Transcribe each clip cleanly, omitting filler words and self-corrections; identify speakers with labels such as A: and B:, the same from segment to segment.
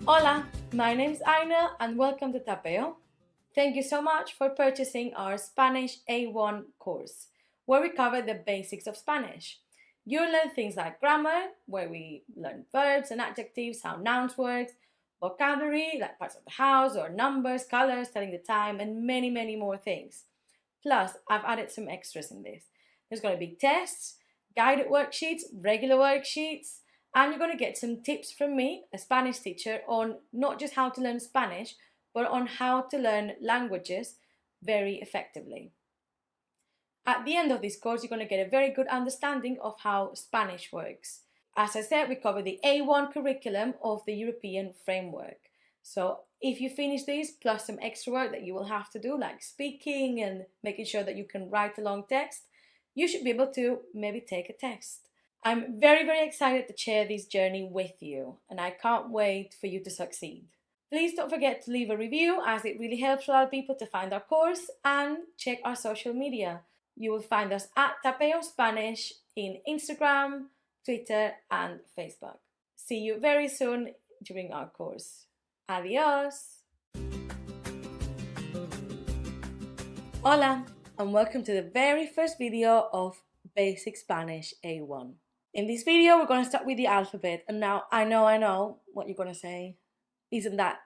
A: Hola, my name is Aina and welcome to Tapeo. Thank you so much for purchasing our Spanish A1 course, where we cover the basics of Spanish. You'll learn things like grammar, where we learn verbs and adjectives, how nouns work, vocabulary, like parts of the house or numbers, colors, telling the time, and many, many more things. Plus, I've added some extras in this. There's going to be tests, guided worksheets, regular worksheets, and you're going to get some tips from me, a Spanish teacher, on not just how to learn Spanish, but on how to learn languages very effectively. At the end of this course, you're going to get a very good understanding of how Spanish works. As I said, we cover the A1 curriculum of the European framework. So if you finish this, plus some extra work that you will have to do, like speaking and making sure that you can write a long text, you should be able to maybe take a test. I'm very, very excited to share this journey with you, and I can't wait for you to succeed. Please don't forget to leave a review as it really helps other people to find our course, and check our social media. You will find us at Tapeo Spanish in Instagram, Twitter, and Facebook. See you very soon during our course. Adios! Hola, and welcome to the very first video of Basic Spanish A1. In this video, we're going to start with the alphabet. And now, I know what you're going to say. Isn't that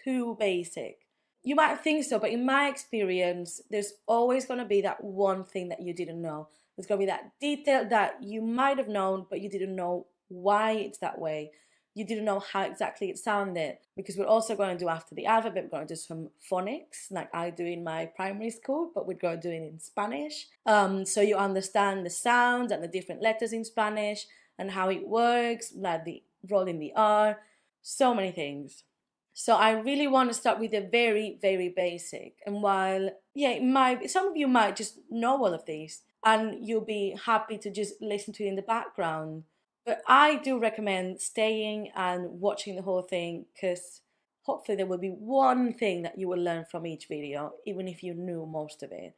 A: too basic? You might think so, but in my experience, there's always going to be that one thing that you didn't know. There's going to be that detail that you might have known, but you didn't know why it's that way. You didn't know how exactly it sounded, because we're also going to do, after the alphabet, we're going to do some phonics like I do in my primary school, but we're going to do it in Spanish. So you understand the sounds and the different letters in Spanish and how it works, like the roll in the R, so many things. So I really want to start with the very, very basic. And while, some of you might just know all of these and you'll be happy to just listen to it in the background. But I do recommend staying and watching the whole thing, because hopefully there will be one thing that you will learn from each video, even if you knew most of it.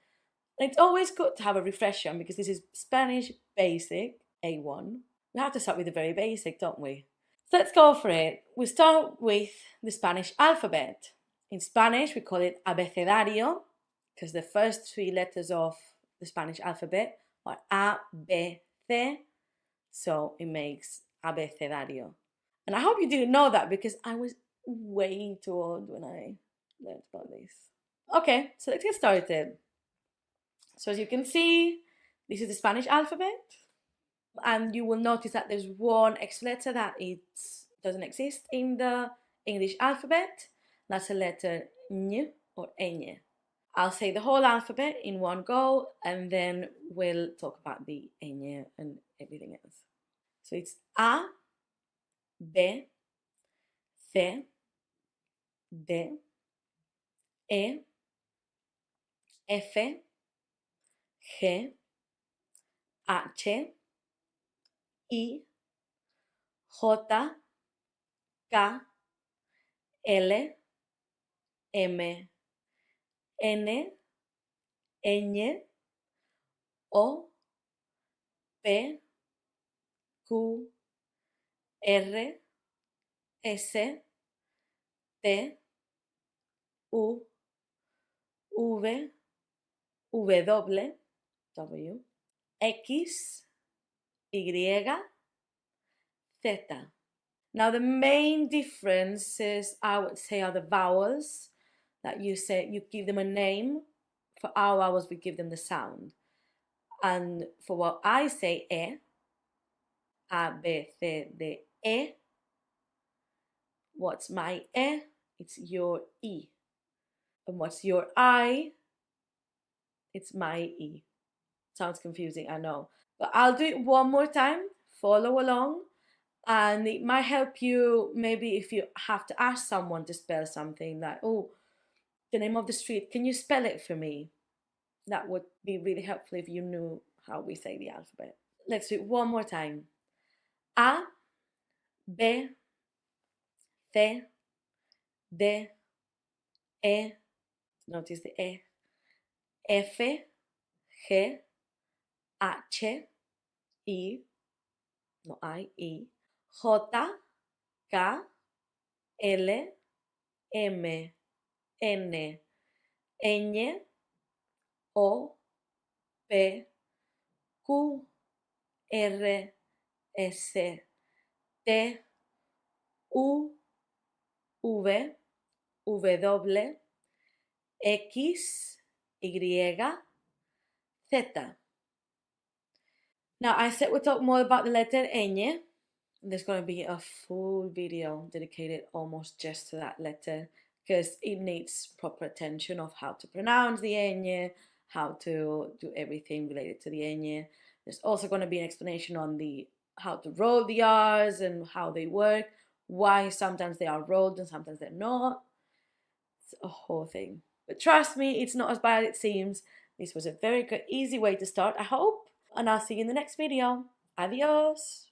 A: And it's always good to have a refresher, because this is Spanish Basic A1. We have to start with the very basic, don't we? So let's go for it. We start with the Spanish alphabet. In Spanish, we call it abecedario, because the first three letters of the Spanish alphabet are A, B, C. So it makes abecedario. And I hope you didn't know that, because I was way too old when I learned about this. Okay, so let's get started. So as you can see, this is the Spanish alphabet. And you will notice that there's one extra letter that it doesn't exist in the English alphabet. That's a letter ñ or ñ. I'll say the whole alphabet in one go, and then we'll talk about the ñ and everything else. So it's A, B, C, D, E, F, G, H, I, J, K, L, M, N, Ñ, O, P, Q, R, S, T, U, V, W, W, X, Y, Z. Now the main differences, I would say, are the vowels that you give them a name. For our vowels, we give them the sound. And for what I say, A, B, C, D, E, what's my E? It's your E. And what's your I? It's my E. Sounds confusing, I know. But I'll do it one more time. Follow along. And it might help you, maybe if you have to ask someone to spell something, like, oh, the name of the street, can you spell it for me? That would be really helpful if you knew how we say the alphabet. Let's do it one more time. A, B, C, D, E, notice the E, F, G, H, I, no I, I, J, K, L, M, N, ñ, O, P, Q, R, S, T, U, V, W, X, Y, Z. Now I said we'll talk more about the letter ñ. There's going to be a full video dedicated almost just to that letter because it needs proper attention of how to pronounce the ñ, how to do everything related to the ñ. There's also going to be an explanation on how to roll the R's and how they work, why sometimes they are rolled and sometimes they're not. It's a whole thing. But trust me, it's not as bad as it seems. This was a very good, easy way to start, I hope. And I'll see you in the next video. Adios!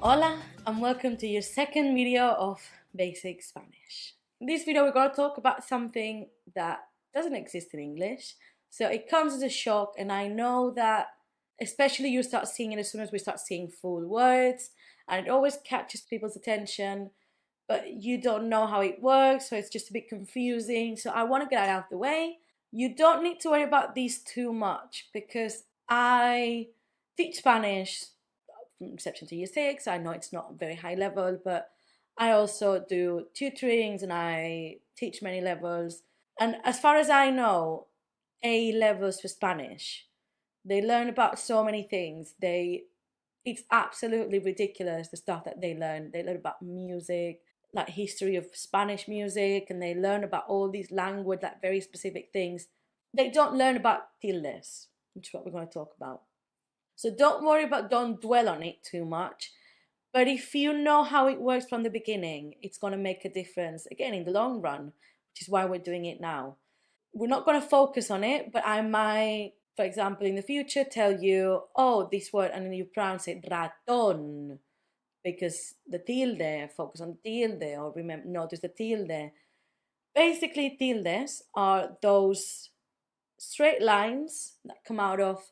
A: Hola, and welcome to your second video of Basic Spanish. In this video, we're going to talk about something that doesn't exist in English. So it comes as a shock, and I know that especially you start seeing it as soon as we start seeing full words, and it always catches people's attention, but you don't know how it works, so it's just a bit confusing. So I want to get it out of the way. You don't need to worry about these too much because I teach Spanish from reception to year 6. I know it's not very high level, but I also do tutorings and I teach many levels. And as far as I know, A levels for Spanish, they learn about so many things. It's absolutely ridiculous, the stuff that they learn. They learn about music, like history of Spanish music, and they learn about all these language, like very specific things. They don't learn about tildes, which is what we're going to talk about. So don't dwell on it too much. But if you know how it works from the beginning, it's going to make a difference, again, in the long run, which is why we're doing it now. We're not going to focus on it, but I might, for example, in the future, tell you, oh, this word, and then you pronounce it raton, because the tilde, focus on the tilde, or remember, notice the tilde. Basically, tildes are those straight lines that come out of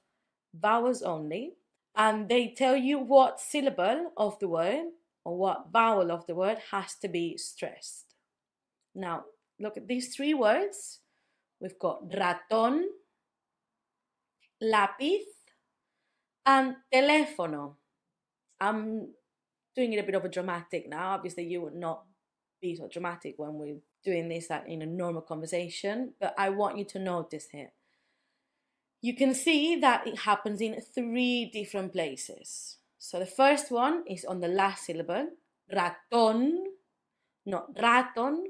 A: vowels only, and they tell you what syllable of the word or what vowel of the word has to be stressed. Now, look at these three words. We've got raton, lápiz, and teléfono. I'm doing it a bit of a dramatic now. Obviously, you would not be so dramatic when we're doing this like in a normal conversation, but I want you to notice here. You can see that it happens in 3 different places. So the first one is on the last syllable, raton, not raton,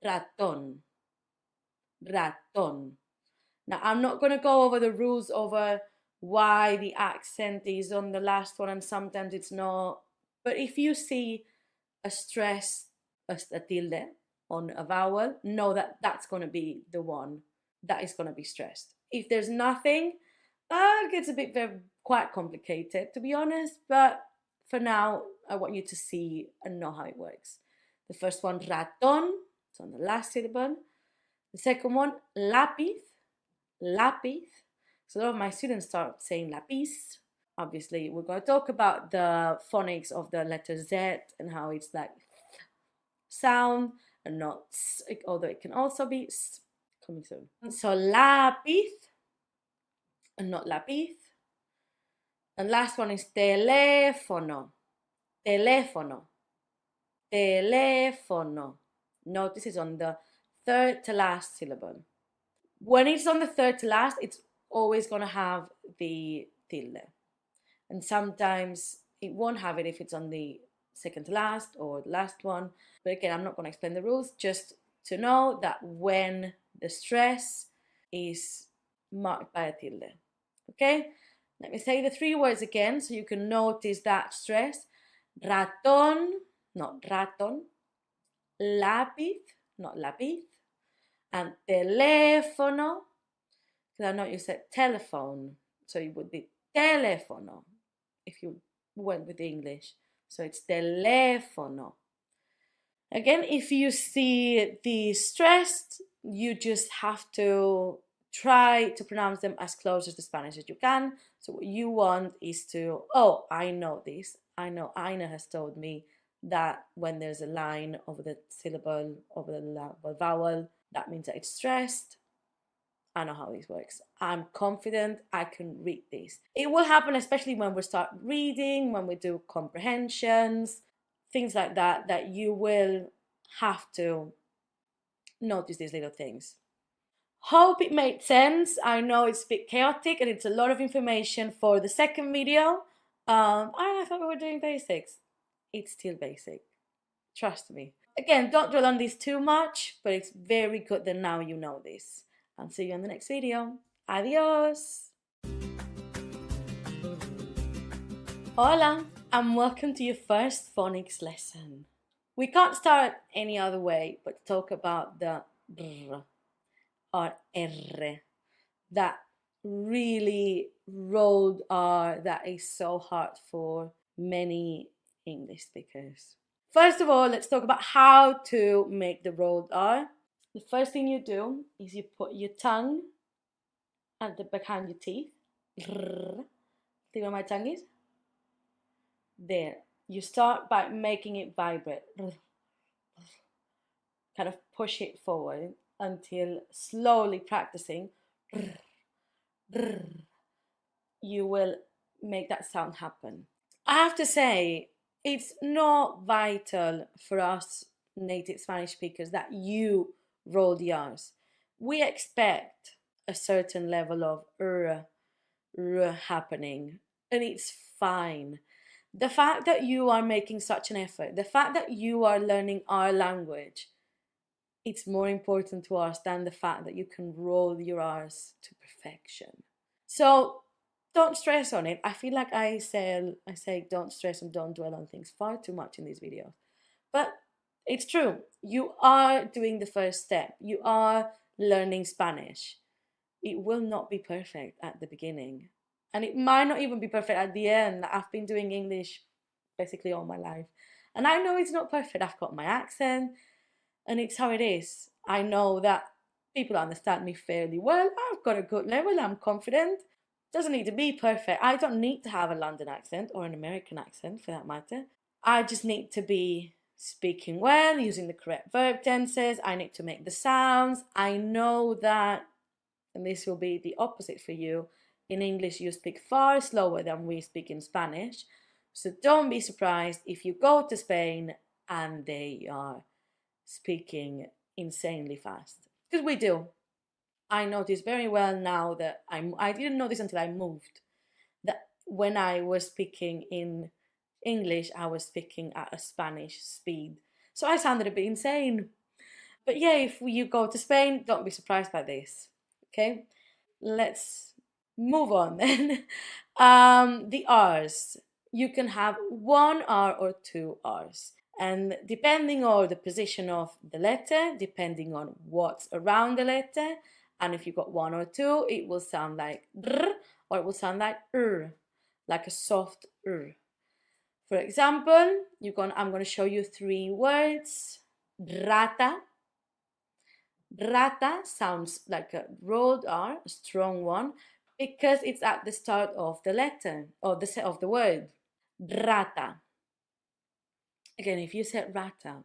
A: raton, raton. Now, I'm not going to go over the rules over why the accent is on the last one and sometimes it's not. But if you see a stress, a tilde on a vowel, know that that's going to be the one that is going to be stressed. If there's nothing, that gets a bit quite complicated, to be honest. But for now, I want you to see and know how it works. The first one, raton, it's on the last syllable. The second one, lápiz, lápiz. So a lot of my students start saying lápiz. Obviously, we're going to talk about the phonics of the letter Z and how it's like sound and not s, although it can also be s, coming soon. So lápiz and not lápiz. And last one is teléfono, teléfono, teléfono. Notice it's on the third to last syllable. When it's on the third to last, it's always going to have the tilde. And sometimes it won't have it if it's on the second to last or the last one. But again, I'm not going to explain the rules, just to know that when the stress is marked by a tilde. Okay? Let me say the 3 words again so you can notice that stress. Raton, not raton. Lápiz, not lápiz. And teléfono, because I know you said telephone, so it would be teléfono if you went with the English. So it's teléfono. Again, if you see the stressed, you just have to try to pronounce them as close as the Spanish as you can. So what you want is to, oh, I know this. I know Aina has told me that when there's a line over the syllable, over the vowel, that means that it's stressed. I know how this works. I'm confident I can read this. It will happen especially when we start reading, when we do comprehensions, things like that, that you will have to notice these little things. Hope it made sense. I know it's a bit chaotic and it's a lot of information for the second video. I thought we were doing basics. It's still basic. Trust me. Again, don't dwell on this too much, but it's very good that now you know this. I'll see you in the next video. Adios! Hola, and welcome to your first phonics lesson. We can't start any other way but talk about the br or r, that really rolled R that is so hard for many English speakers. First of all, let's talk about how to make the rolled R. The first thing you do is you put your tongue at the behind your teeth. See where my tongue is? There. You start by making it vibrate. Kind of push it forward until slowly practicing you will make that sound happen. I have to say, it's not vital for us native Spanish speakers that you roll the R's. We expect a certain level of happening, and it's fine. The fact that you are making such an effort, the fact that you are learning our language, it's more important to us than the fact that you can roll your R's to perfection. So don't stress on it. I feel like I say don't stress and don't dwell on things far too much in these videos. But it's true. You are doing the first step. You are learning Spanish. It will not be perfect at the beginning. And it might not even be perfect at the end. I've been doing English basically all my life. And I know it's not perfect. I've got my accent. And it's how it is. I know that people understand me fairly well. I've got a good level. I'm confident. Doesn't need to be perfect. I don't need to have a London accent or an American accent for that matter. I just need to be speaking well, using the correct verb tenses. I need to make the sounds. I know that, and this will be the opposite for you, in English you speak far slower than we speak in Spanish. So don't be surprised if you go to Spain and they are speaking insanely fast, because we do. I notice very well now that I didn't know this until I moved, that when I was speaking in English I was speaking at a Spanish speed, so I sounded a bit insane. But yeah, if you go to Spain, don't be surprised by this. Okay, let's move on then. The R's, you can have one R or two R's. And depending on the position of the letter, depending on what's around the letter, and if you've got one or two, it will sound like dr, or it will sound like like a soft r. For example, I'm going to show you three words. Rata. Rata sounds like a rolled R, a strong one, because it's at the start of the letter, or of the word. Rata. Again, if you said rata,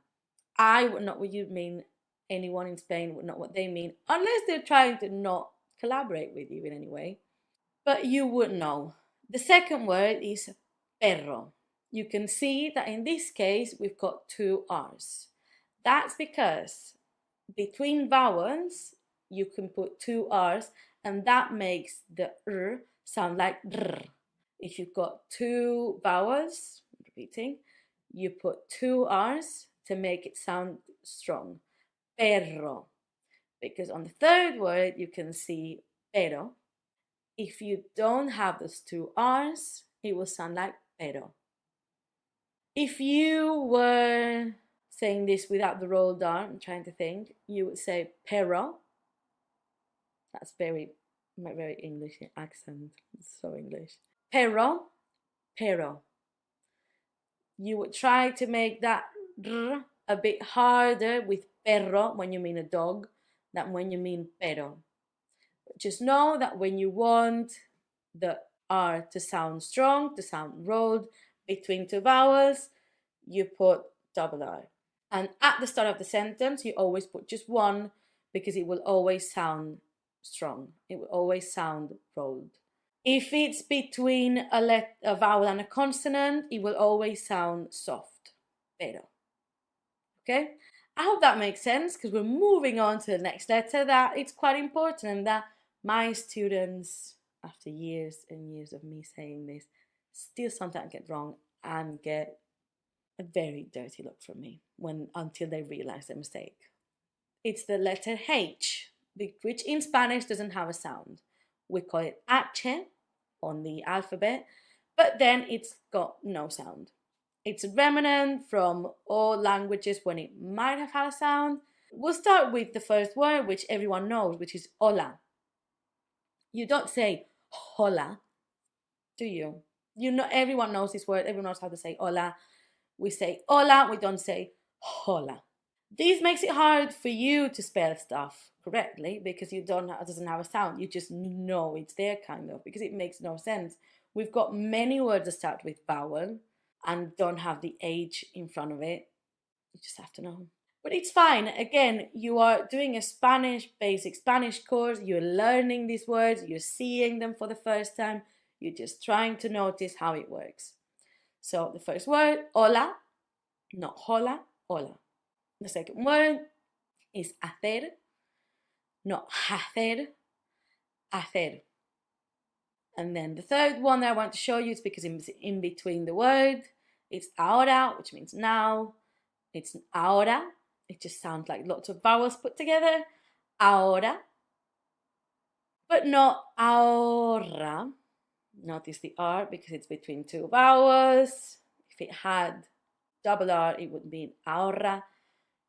A: I would not what you mean. Anyone in Spain would not what they mean, unless they're trying to not collaborate with you in any way. But you would know. The second word is perro. You can see that in this case we've got two R's. That's because between vowels you can put two R's, and that makes the r sound like dr. If you've got two vowels, repeating, you put two R's to make it sound strong. Perro. Because on the third word you can see pero. If you don't have those two R's, it will sound like pero. If you were saying this without the rolled R, I'm trying to think, you would say pero. That's very English accent. It's so English. Pero, pero. You would try to make that r a bit harder with perro when you mean a dog than when you mean pero. But just know that when you want the R to sound strong, to sound rolled between two vowels, you put double R. And at the start of the sentence, you always put just one because it will always sound strong. It will always sound rolled. If it's between a vowel and a consonant, it will always sound soft, pero. Okay? I hope that makes sense because we're moving on to the next letter that it's quite important and that my students, after years and years of me saying this, still sometimes get wrong and get a very dirty look from me until they realize their mistake. It's the letter H, which in Spanish doesn't have a sound. We call it H on the alphabet, but then it's got no sound. It's a remnant from all languages when it might have had a sound. We'll start with the first word, which everyone knows, which is hola. You don't say hola, do you? You know, everyone knows this word. Everyone knows how to say hola. We say hola, we don't say hola. This makes it hard for you to spell stuff correctly because it doesn't have a sound. You just know it's there, kind of, because it makes no sense. We've got many words that start with vowel and don't have the H in front of it. You just have to know. But it's fine. Again, you are doing a basic Spanish course. You're learning these words. You're seeing them for the first time. You're just trying to notice how it works. So the first word, hola, not hola, hola. The second word is hacer, not hacer, hacer. And then the third one that I want to show you is because it's in between the word. It's ahora, which means now. It's ahora. It just sounds like lots of vowels put together. Ahora. But not ahora. Notice the R because it's between two vowels. If it had double R, it would be ahora,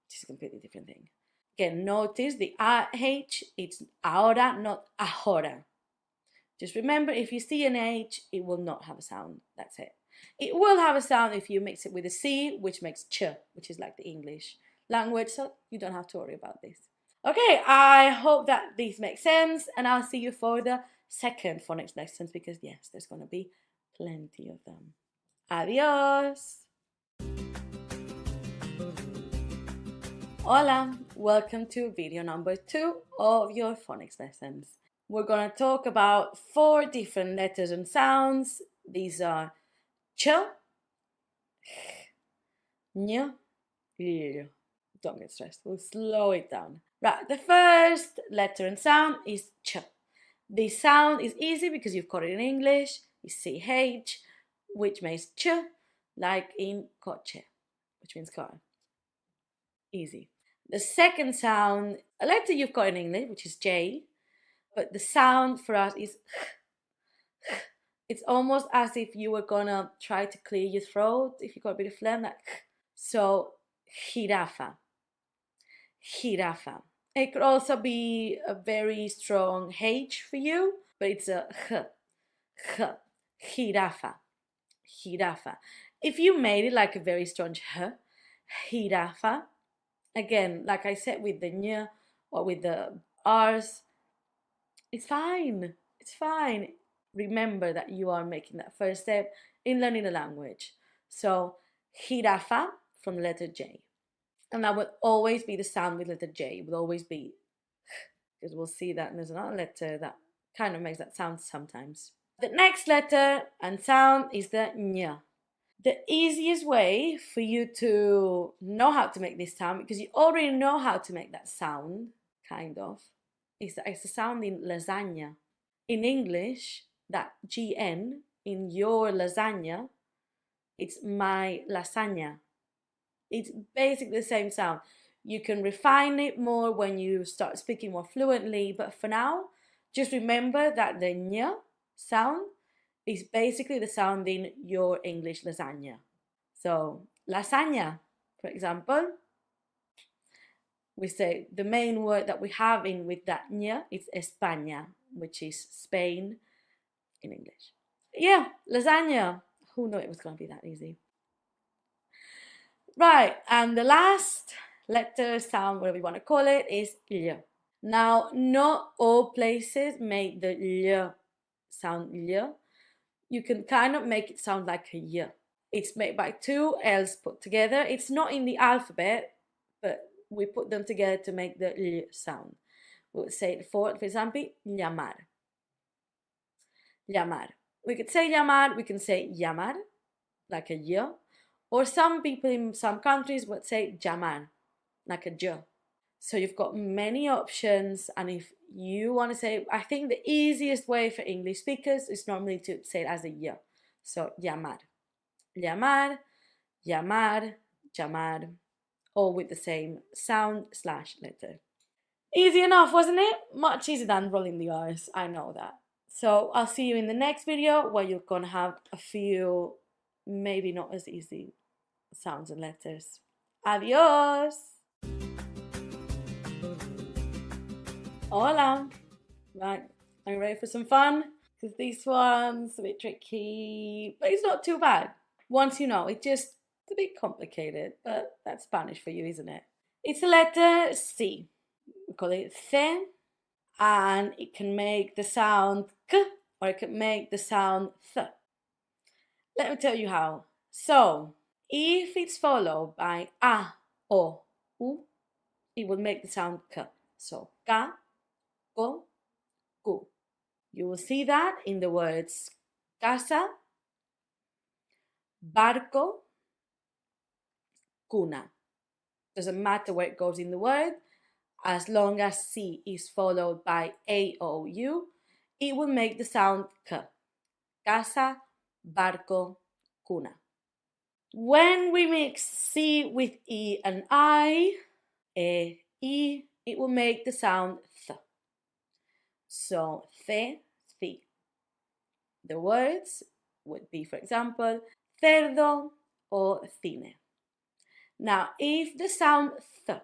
A: which is a completely different thing. Again, notice the AH, it's ahora, not ahora. Just remember, if you see an H, it will not have a sound. That's it. It will have a sound if you mix it with a C, which makes ch, which is like the English language, so you don't have to worry about this. Okay, I hope that this makes sense, and I'll see you for the second phonics lessons because, yes, there's going to be plenty of them. Adios! Hola, welcome to video number 2 of your phonics lessons. We're going to talk about 4 different letters and sounds. These are ch, ñ, l. Don't get stressed, we'll slow it down. Right, the first letter and sound is ch. The sound is easy because you've got it in English. It's CH, which makes ch, like in coche, which means car. Easy. The second sound, a letter you've got in English, which is J, but the sound for us is it's almost as if you were gonna try to clear your throat if you got a bit of phlegm, like so jirafa. Jirafa. It could also be a very strong H for you, but it's a jirafa. Jirafa. If you made it like a very strong jirafa, again, like I said with the ñ or with the R's, it's fine. It's fine. Remember that you are making that first step in learning a language. So, jirafa from the letter J. And that will always be the sound with letter J. It will always be, because we'll see that there's another letter that kind of makes that sound sometimes. The next letter and sound is the ñ. The easiest way for you to know how to make this sound, because you already know how to make that sound, kind of, is the sound in lasagna. In English, that GN in your lasagna, it's my lasagna. It's basically the same sound. You can refine it more when you start speaking more fluently, but for now, just remember that the ñ sound is basically the sound in your English lasagna. So, lasagna, for example, we say the main word that we have in with that ñ is España, which is Spain in English. Yeah, lasagna. Who knew it was going to be that easy? Right, and the last letter, sound, whatever you want to call it, is ll. Now, not all places make the ll sound ll. you can kind of make it sound like a y. It's made by two L's put together. It's not in the alphabet, but we put them together to make the L sound. We would say it for example, llamar. Llamar. We could say llamar, we can say llamar, like a y. Or some people in some countries would say llamar, like a j. So you've got many options, and if you want to say, I think the easiest way for English speakers is normally to say it as a y. So llamar, llamar, llamar, llamar, all with the same sound / letter. Easy enough, wasn't it? Much easier than rolling the R's, I know that. So I'll see you in the next video where you're gonna have a few maybe not as easy sounds and letters. Adios! Hola! Right, are you ready for some fun? Because this one's a bit tricky, but it's not too bad. Once you know, it's just a bit complicated, but that's Spanish for you, isn't it? It's the letter C. We call it C, and it can make the sound K, or it can make the sound Th. Let me tell you how. So, if it's followed by A, O, U, it will make the sound K. So, Ka, Ko, Ku. You will see that in the words casa, barco, cuna. Doesn't matter where it goes in the word, as long as C is followed by A, O, U, it will make the sound K. Casa, barco, cuna. When we mix C with E and I, E, I, it will make the sound Th. So, the, thi. The words would be, for example, cerdo or cine. Now, if the sound Th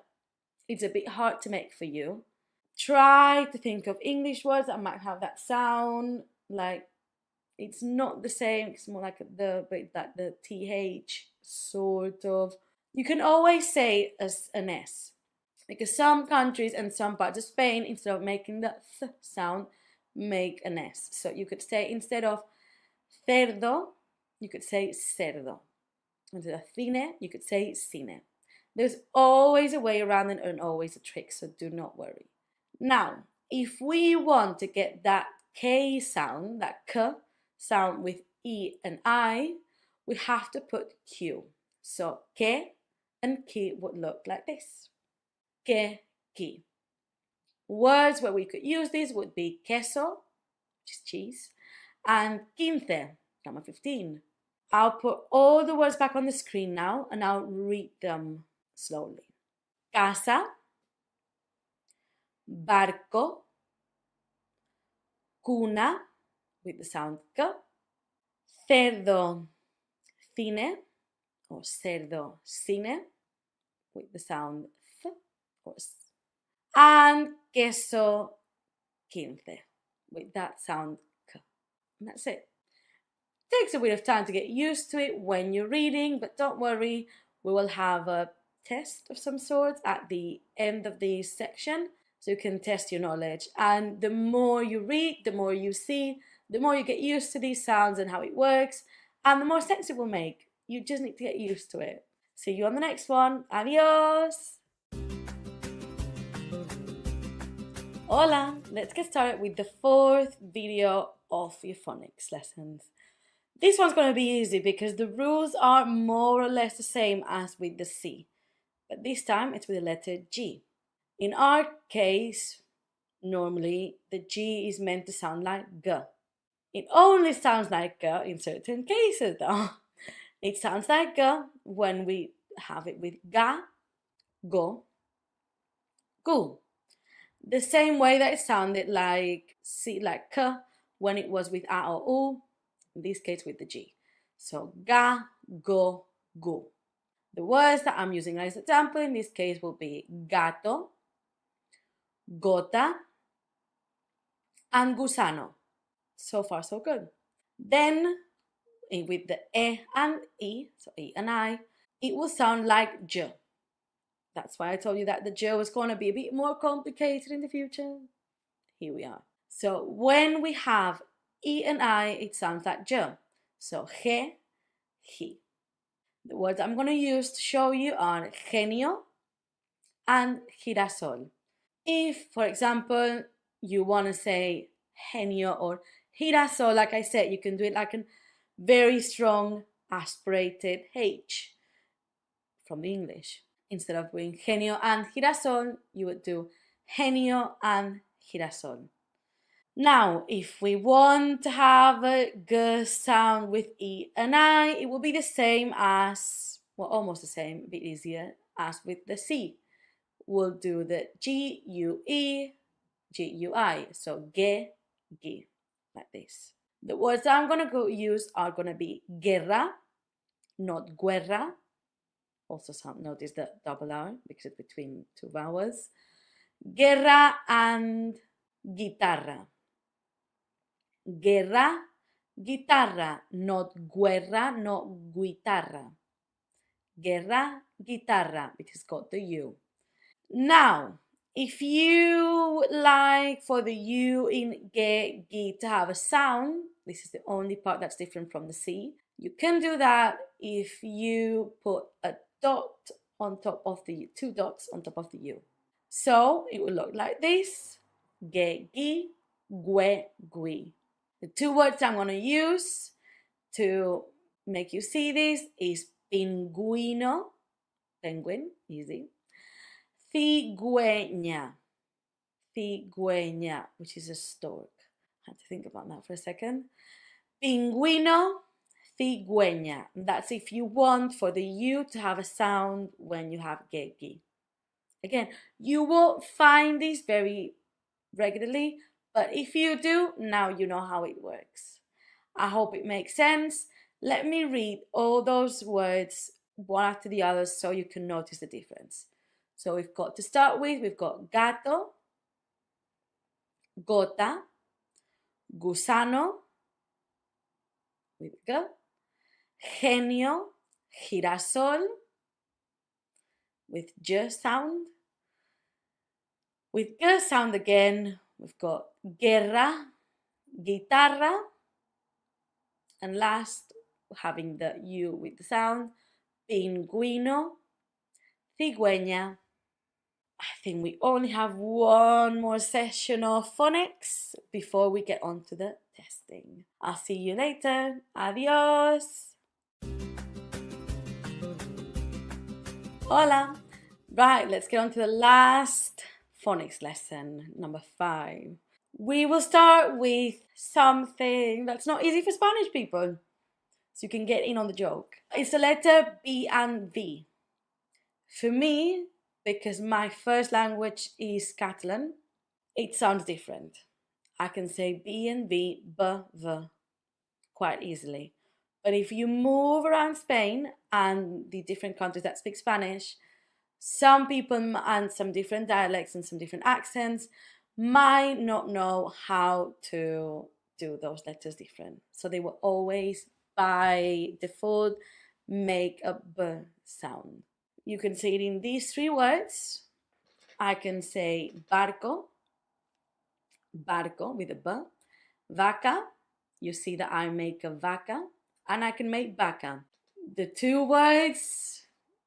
A: is a bit hard to make for you, try to think of English words that might have that sound. Like, it's not the same, it's more like the TH sort of. You can always say as an S, because some countries and some parts of Spain, instead of making the th sound, make an S. So you could say, instead of cerdo, you could say cerdo. Instead of cine, you could say cine. There's always a way around it and always a trick, so do not worry. Now, if we want to get that K sound, that K sound with E and I, we have to put Q. So, que and ki would look like this. Que, ki. Words where we could use this would be queso, which is cheese, and quince, number 15. I'll put all the words back on the screen now, and I'll read them slowly. Casa, barco, cuna, with the sound K, cerdo, cine, or cerdo, cine, with the sound Th, or S, and queso, quince, with that sound K. And that's it. Takes a bit of time to get used to it when you're reading, but don't worry, we will have a test of some sort at the end of this section, so you can test your knowledge. And the more you read, the more you see, the more you get used to these sounds and how it works, and the more sense it will make. You just need to get used to it. See you on the next one. Adios! Hola! Let's get started with the fourth video of your phonics lessons. This one's going to be easy because the rules are more or less the same as with the C, but this time it's with the letter G. In our case, normally the G is meant to sound like G. It only sounds like G in certain cases though. It sounds like G when we have it with ga, go, gu. The same way that it sounded like C, like K, when it was with A or U, in this case with the G. So ga, go, gu. The words that I'm using as an example in this case will be gato, gota, and gusano. So far so good. Then with the E and I, so E and I, it will sound like J. That's why I told you that the J was going to be a bit more complicated in the future. Here we are. So when we have E and I, it sounds like J. So he, he. The words I'm going to use to show you are genio and girasol. If, for example, you want to say genio or girasol, like I said, you can do it like a very strong aspirated H from the English. Instead of doing genio and girasol, you would do genio and girasol. Now, if we want to have a G sound with E and I, it will be the same as, well, almost the same, a bit easier, as with the C. We'll do the G-U-E, G-U-I, so ge, gi, like this. The words I'm going to use are going to be guerra, not guerra. Also, notice the double R because it's between two vowels. Guerra and guitarra. Guerra, guitarra, not guerra, not guitarra. Guerra, guitarra, because it's got the U. Now, if you like for the U in ge, gi to have a sound, this is the only part that's different from the C. You can do that if you put a dot on top of the U, 2 dots on top of the U. So it will look like this: ge, gi, gue, gui. The 2 words I'm going to use to make you see this is pingüino, penguin, easy. Cigüeña, cigüeña, which is a stork. I had to think about that for a second. Pingüino, cigüeña. That's if you want for the U to have a sound when you have gegi. Again, you won't find this very regularly, but if you do, now you know how it works. I hope it makes sense. Let me read all those words one after the other so you can notice the difference. So we've got to start with, we've got gato, gota, gusano, with G, genio, girasol, with J sound. With G sound again, we've got guerra, guitarra, and last, having the U with the sound, pingüino, cigüeña. I think we only have one more session of phonics before we get on to the testing. I'll see you later. Adios. Hola. Right, let's get on to the last phonics lesson, number 5. We will start with something that's not easy for Spanish people, so you can get in on the joke. It's the letter B and V. For me, because my first language is Catalan, it sounds different. I can say B and V, B, V, quite easily. But if you move around Spain and the different countries that speak Spanish, some people and some different dialects and some different accents might not know how to do those letters different. So they will always, by default, make a B sound. You can say it in these 3 words. I can say barco, barco with a B, vaca, you see that I make a vaca, and I can make vaca. The 2 words,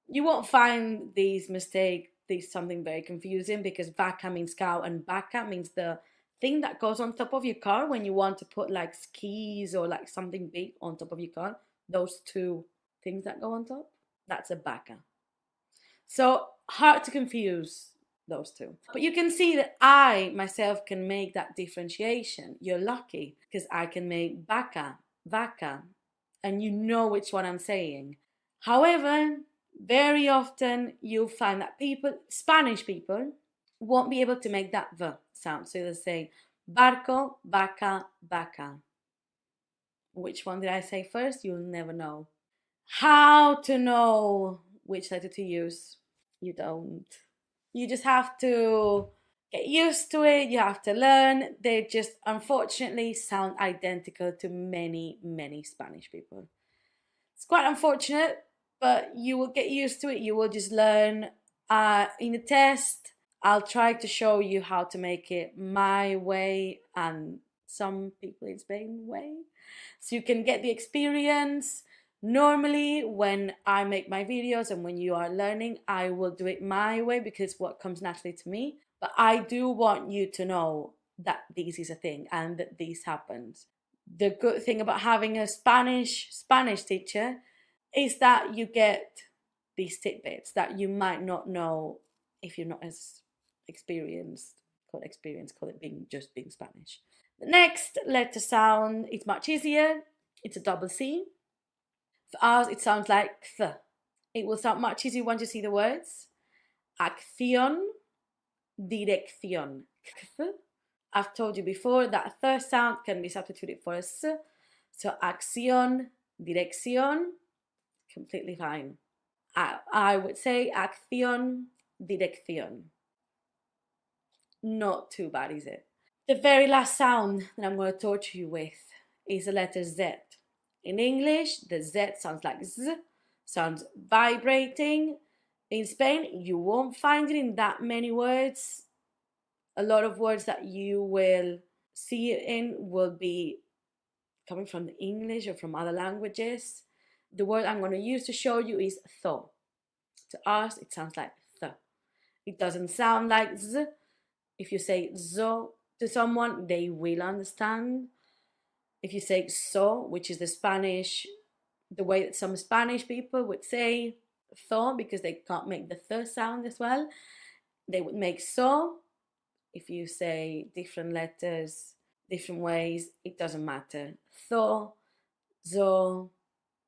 A: you won't find these mistakes, something very confusing, because vaca means cow and vaca means the thing that goes on top of your car when you want to put like skis or like something big on top of your car. Those 2 things that go on top, that's a vaca. So hard to confuse those 2. But you can see that I myself can make that differentiation. You're lucky because I can make vaca, vaca, and you know which one I'm saying. However, very often you'll find that Spanish people, won't be able to make that V sound. So they'll say barco, vaca, vaca. Which one did I say first? You'll never know. How to know which letter to use? You don't. You just have to get used to it. You have to learn. They just unfortunately sound identical to many, many Spanish people. It's quite unfortunate, but you will get used to it. You will just learn. In the test, I'll try to show you how to make it my way and some people in Spain way. So you can get the experience. Normally, when I make my videos and when you are learning, I will do it my way because what comes naturally to me. But I do want you to know that this is a thing and that this happens. The good thing about having a Spanish teacher is that you get these tidbits that you might not know if you're not as experienced. Call it being Spanish. The next letter sound is much easier. It's a double C. For us, it sounds like th. It will sound much easier once you see the words. Acción, dirección. I've told you before that third sound can be substituted for a s. So acción, dirección, completely fine. I would say acción, dirección. Not too bad, is it? The very last sound that I'm going to torture you with is the letter Z. In English, the Z sounds like Z, sounds vibrating. In Spain, you won't find it in that many words. A lot of words that you will see it in will be coming from the English or from other languages. The word I'm going to use to show you is tho. To us, it sounds like th. It doesn't sound like z. If you say zo to someone, they will understand. If you say so, which is the way that some Spanish people would say tho, because they can't make the th sound as well, they would make so. If you say different letters, different ways, it doesn't matter. Tho, zo,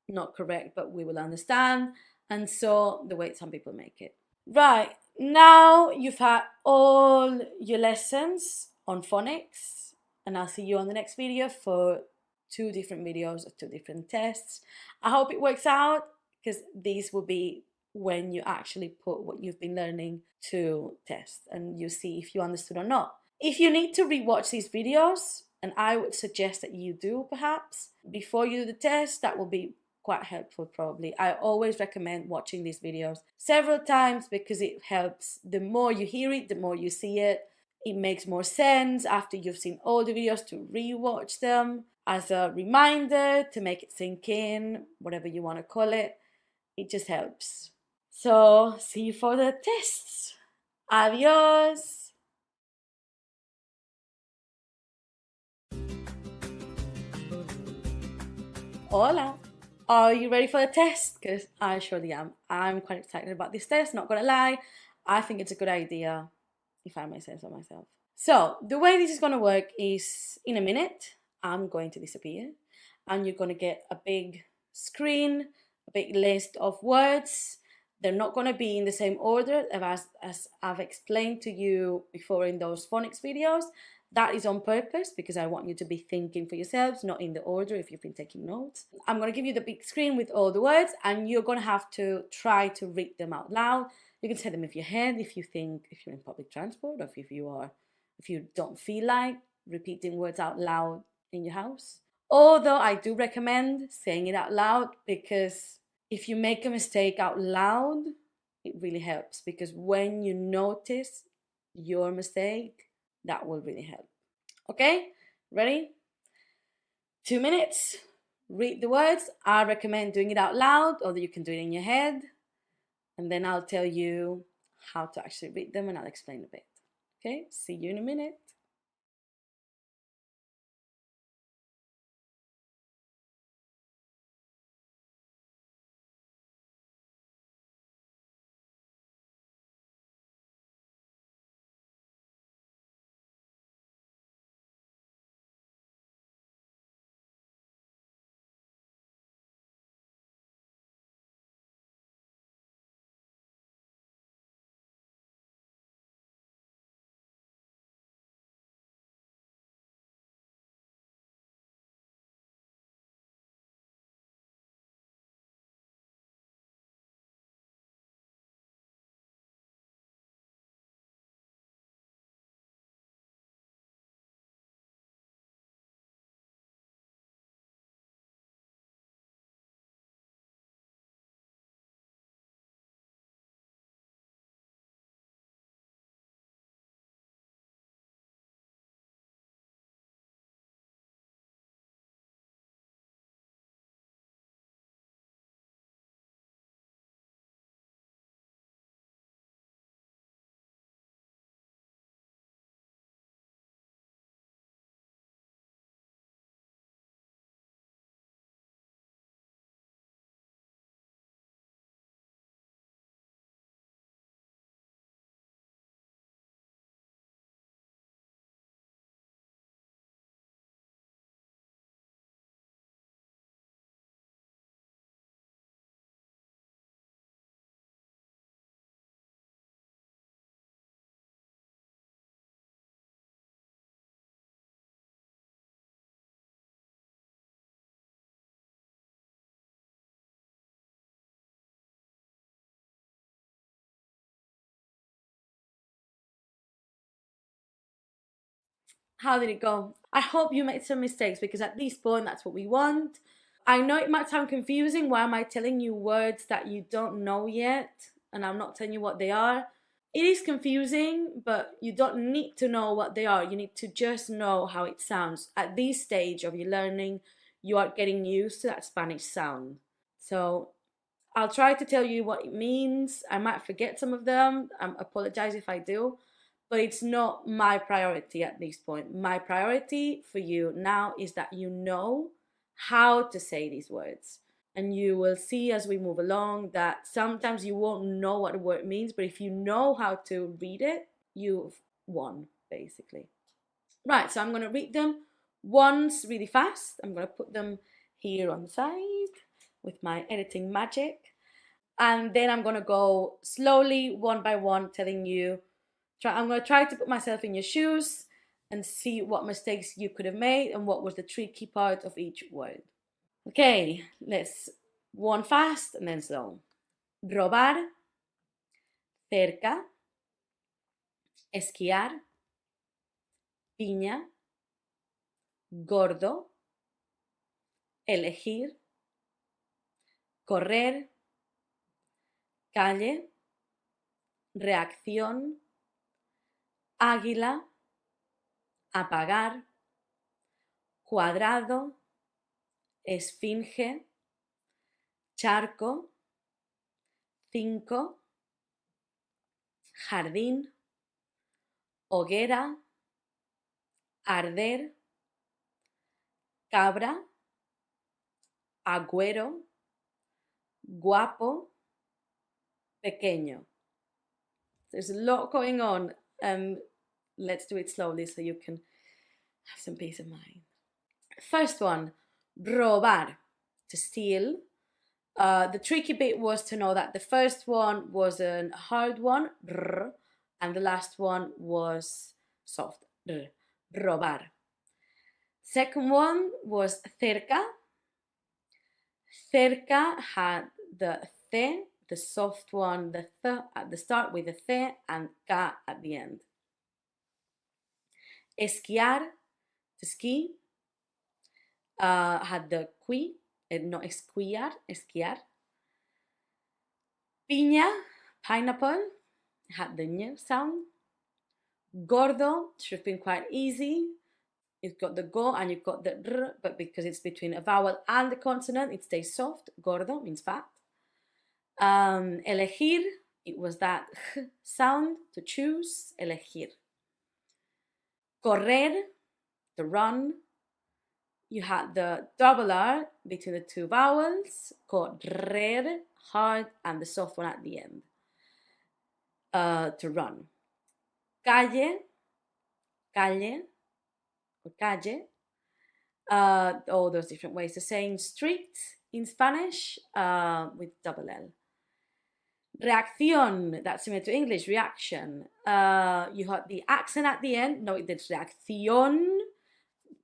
A: not correct, but we will understand. And so, the way some people make it. Right, now you've had all your lessons on phonics, and I'll see you on the next video for 2 different videos of 2 different tests. I hope it works out, because these will be when you actually put what you've been learning to test and you see if you understood or not. If you need to rewatch these videos, and I would suggest that you do perhaps, before you do the test, that will be quite helpful probably. I always recommend watching these videos several times because it helps. The more you hear it, the more you see it. It makes more sense after you've seen all the videos to rewatch them as a reminder to make it sink in, whatever you want to call it. It just helps. So, see you for the tests. Adios. Hola. Are you ready for the test? Because I surely am. I'm quite excited about this test, not gonna lie. I think it's a good idea, if I may say so myself. So, the way this is gonna work is, in a minute, I'm going to disappear, and you're gonna get a big screen, a big list of words. They're not gonna be in the same order as I've explained to you before in those phonics videos. That is on purpose because I want you to be thinking for yourselves, not in the order if you've been taking notes. I'm going to give you the big screen with all the words and you're going to have to try to read them out loud. You can say them with your head if you're in public transport, or if you don't feel like repeating words out loud in your house. Although I do recommend saying it out loud, because if you make a mistake out loud, it really helps, because when you notice your mistake, that will really help. Okay, ready? 2 minutes, read the words. I recommend doing it out loud, or you can do it in your head, and then I'll tell you how to actually read them and I'll explain a bit. Okay, see you in a minute. How did it go? I hope you made some mistakes because at this point, that's what we want. I know it might sound confusing. Why am I telling you words that you don't know yet? And I'm not telling you what they are. It is confusing, but you don't need to know what they are. You need to just know how it sounds. At this stage of your learning, you are getting used to that Spanish sound. So I'll try to tell you what it means. I might forget some of them. I apologize if I do, but it's not my priority at this point. My priority for you now is that you know how to say these words. And you will see as we move along that sometimes you won't know what a word means, but if you know how to read it, you've won, basically. Right, so I'm going to read them once really fast. I'm going to put them here on the side with my editing magic. And then I'm going to go slowly, one by one, telling you. I'm going to try to put myself in your shoes and see what mistakes you could have made and what was the tricky part of each word. Okay, let's one fast and then slow. Robar, cerca, esquiar, piña, gordo, elegir, correr, calle, reacción, águila, apagar, cuadrado, esfinge, charco, 5, jardín, hoguera, arder, cabra, agüero, guapo, pequeño. There's a lot going on. Let's do it slowly so you can have some peace of mind. First one, robar, to steal. The tricky bit was to know that the first one was a hard one, r, and the last one was soft, r, robar. Second one was cerca. Cerca had the th, the soft one, the th at the start with the th and ca at the end. Esquiar, to ski, had the qui, no esquiar, esquiar. Piña, pineapple, had the ñ sound. Gordo should have been quite easy. You've got the go and you've got the r, but because it's between a vowel and a consonant, it stays soft. Gordo means fat. Elegir, it was that h sound, to choose, elegir. Correr, to run. You had the double R between the two vowels, correr, hard, and the soft one at the end, to run. Calle, calle, or calle, all those different ways of saying street in Spanish with double L. Reacción, that's similar to English, reaction. You had the accent at the end. No, it's reacción.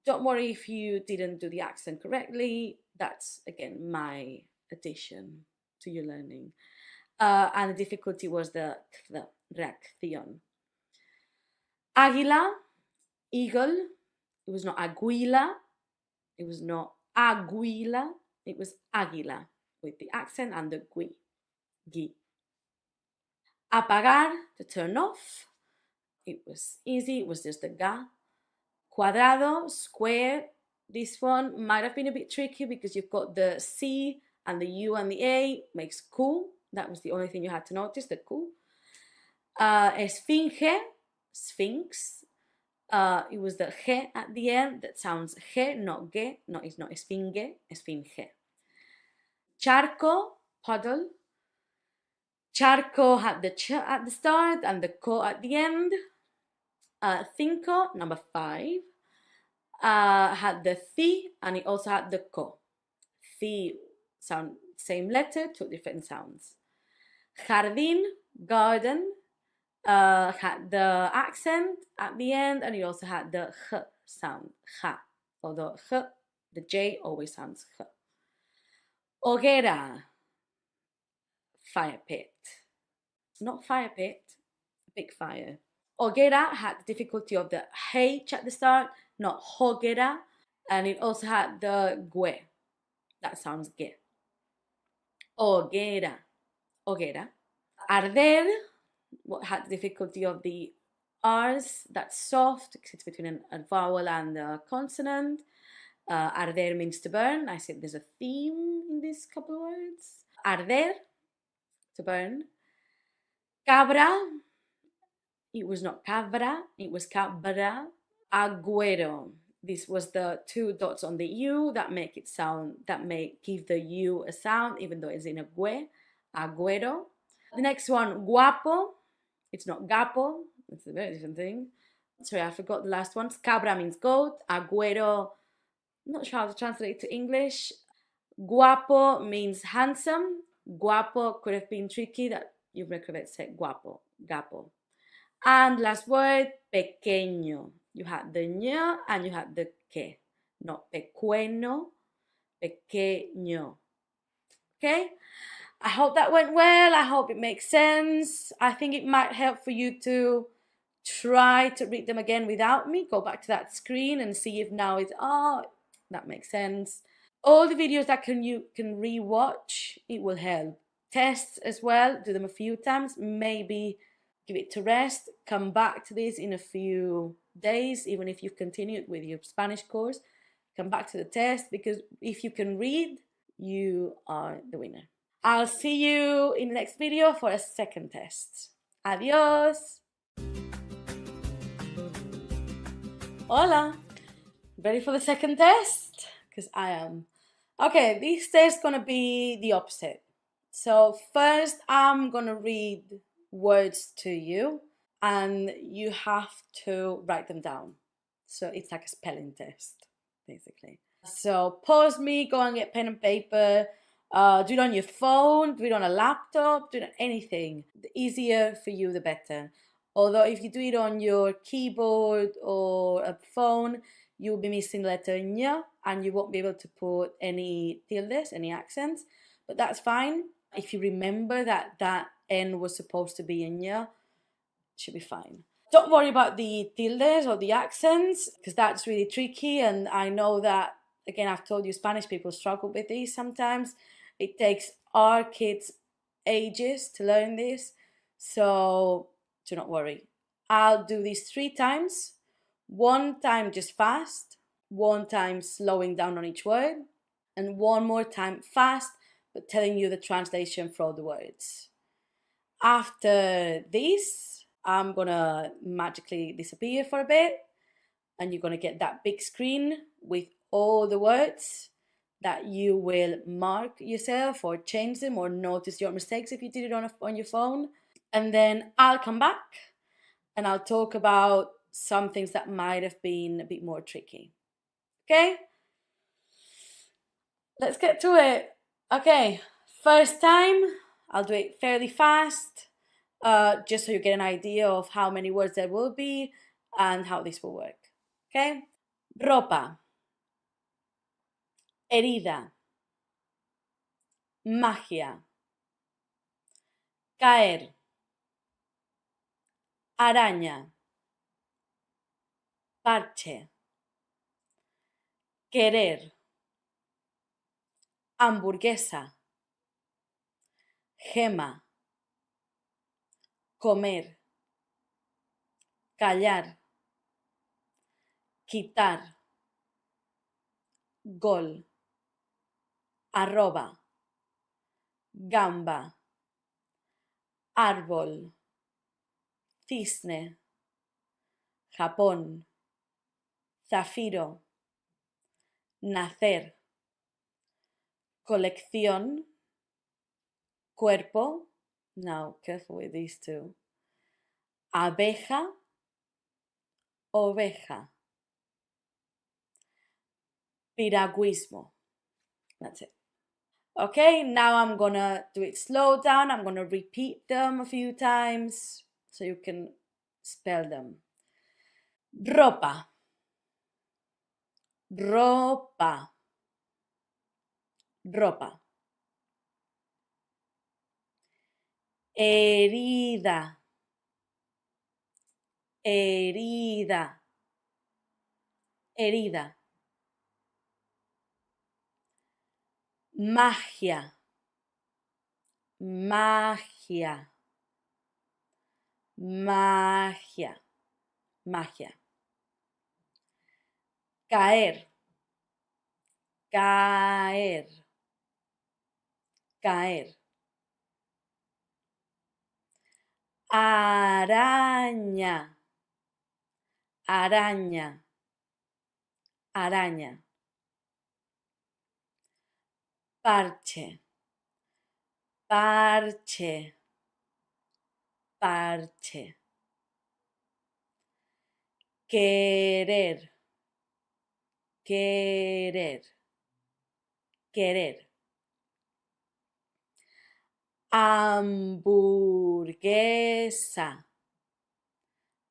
A: Don't worry if you didn't do the accent correctly. That's, again, my addition to your learning. And the difficulty was the reacción. Águila, eagle. It was not aguila. It was not aguila. It was águila with the accent and the gui. Apagar, to turn off. It was easy. It was just the ga. Cuadrado, square. This one might have been a bit tricky because you've got the C and the U and the A makes cu. That was the only thing you had to notice, the cu. Esfinge, sphinx. It was the ge at the end that sounds ge, not ge. No, it's not esfinge, esfinge. Charco, puddle. Charco had the ch at the start and the co at the end. Cinco, number 5, had the thi and it also had the co. Thi sound, same letter, 2 different sounds. Jardín, garden, had the accent at the end and it also had the h sound, ja, although h, the J always sounds h. Hoguera, fire pit. Not fire pit, big fire. Hoguera had the difficulty of the H at the start, not hoguera, and it also had the gue. That sounds ge. Hoguera, hoguera. Arder had the difficulty of the R's, that's soft, because it's between a vowel and a consonant. Arder means to burn. I said there's a theme in these couple of words. Arder, to burn. Cabra, it was not cabra, it was cabra. Agüero, this was the two dots on the U that make it sound, that make give the U a sound, even though it's in a gue. Agüero. The next one, guapo. It's not gapo, it's a very different thing. Sorry, I forgot the last one. Cabra means goat. Agüero, not sure how to translate it to English. Guapo means handsome. Guapo could have been tricky, that you could have said guapo, gapo. And last word, pequeño. You had the ñ and you had the que. Not pequeño, pequeño. Okay? I hope that went well. I hope it makes sense. I think it might help for you to try to read them again without me. Go back to that screen and see if now it's, oh, that makes sense. All the videos that you can re-watch, it will help. Tests as well, do them a few times, maybe give it to rest, come back to this in a few days, even if you've continued with your Spanish course, come back to the test, because if you can read, you are the winner. I'll see you in the next video for a second test. Adios! Hola! Ready for the second test? Because I am. Okay, this test is gonna be the opposite. So first I'm gonna read words to you and you have to write them down. So it's like a spelling test, basically. So pause me, go and get pen and paper, do it on your phone, do it on a laptop, do it on anything. The easier for you, the better. Although if you do it on your keyboard or a phone, you'll be missing the letter ñ and you won't be able to put any tildes, any accents, but that's fine. If you remember that that N was supposed to be a ñ, it should be fine. Don't worry about the tildes or the accents, because that's really tricky, and I know that, again, I've told you, Spanish people struggle with these sometimes. It takes our kids ages to learn this, so do not worry. I'll do this 3 times. 1 time just fast, 1 time slowing down on each word, and 1 more time fast, but telling you the translation for all the words. After this, I'm gonna magically disappear for a bit, and you're gonna get that big screen with all the words that you will mark yourself or change them or notice your mistakes if you did it on your phone. And then I'll come back and I'll talk about some things that might have been a bit more tricky. Okay? Let's get to it. Okay, first time, I'll do it fairly fast, just so you get an idea of how many words there will be and how this will work. Okay? Ropa. Herida. Magia. Caer. Araña. Parche. Querer. Hamburguesa. Gema. Comer. Callar. Quitar. Gol. Arroba. Gamba. Árbol. Cisne. Japón. Zafiro. Nacer. Colección. Cuerpo. Now, careful with these two. Abeja. Oveja. Piragüismo. That's it. Okay, now I'm gonna do it slow down. I'm gonna repeat them a few times so you can spell them. Ropa. Ropa. Ropa. Herida. herida, herida. Magia, magia, magia, magia. Caer, caer, caer. Araña, araña, araña. Parche, parche, parche. Querer, querer, querer. Hamburguesa,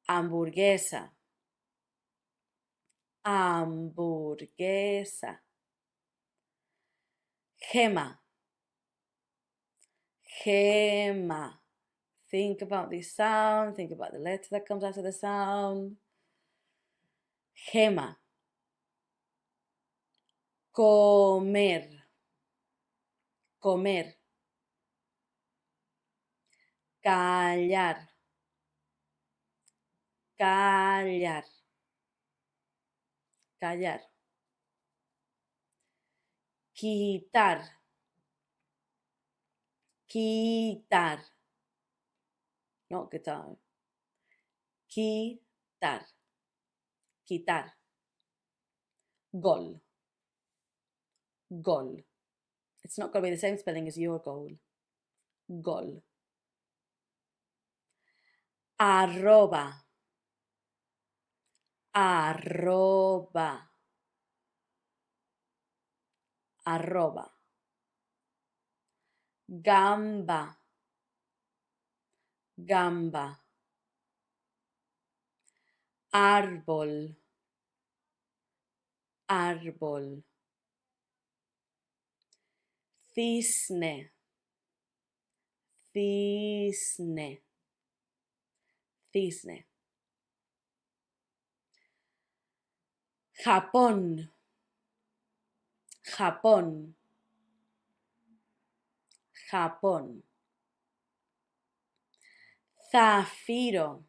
A: hamburguesa, hamburguesa. Gema, gema. Think about this sound, think about the letter that comes after the sound. Gema. Comer, comer. Callar, callar, callar. Quitar, quitar. Not guitar. Quitar, quitar. Gol, gol. It's not going to be the same spelling as your goal. Gol. Arroba, arroba, arroba. Gamba, gamba. Árbol, árbol. Cisne, cisne, cisne. Japón, Japón, Japón. Zafiro,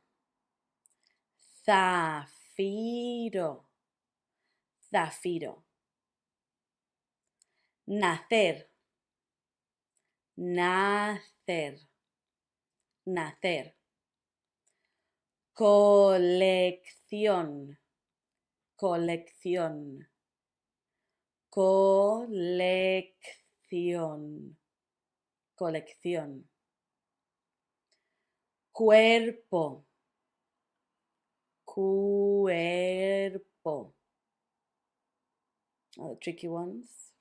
A: zafiro, zafiro. Nacer, nacer, nacer. Colección, colección, colección, colección. Cuerpo, cuerpo. Oh, the tricky ones.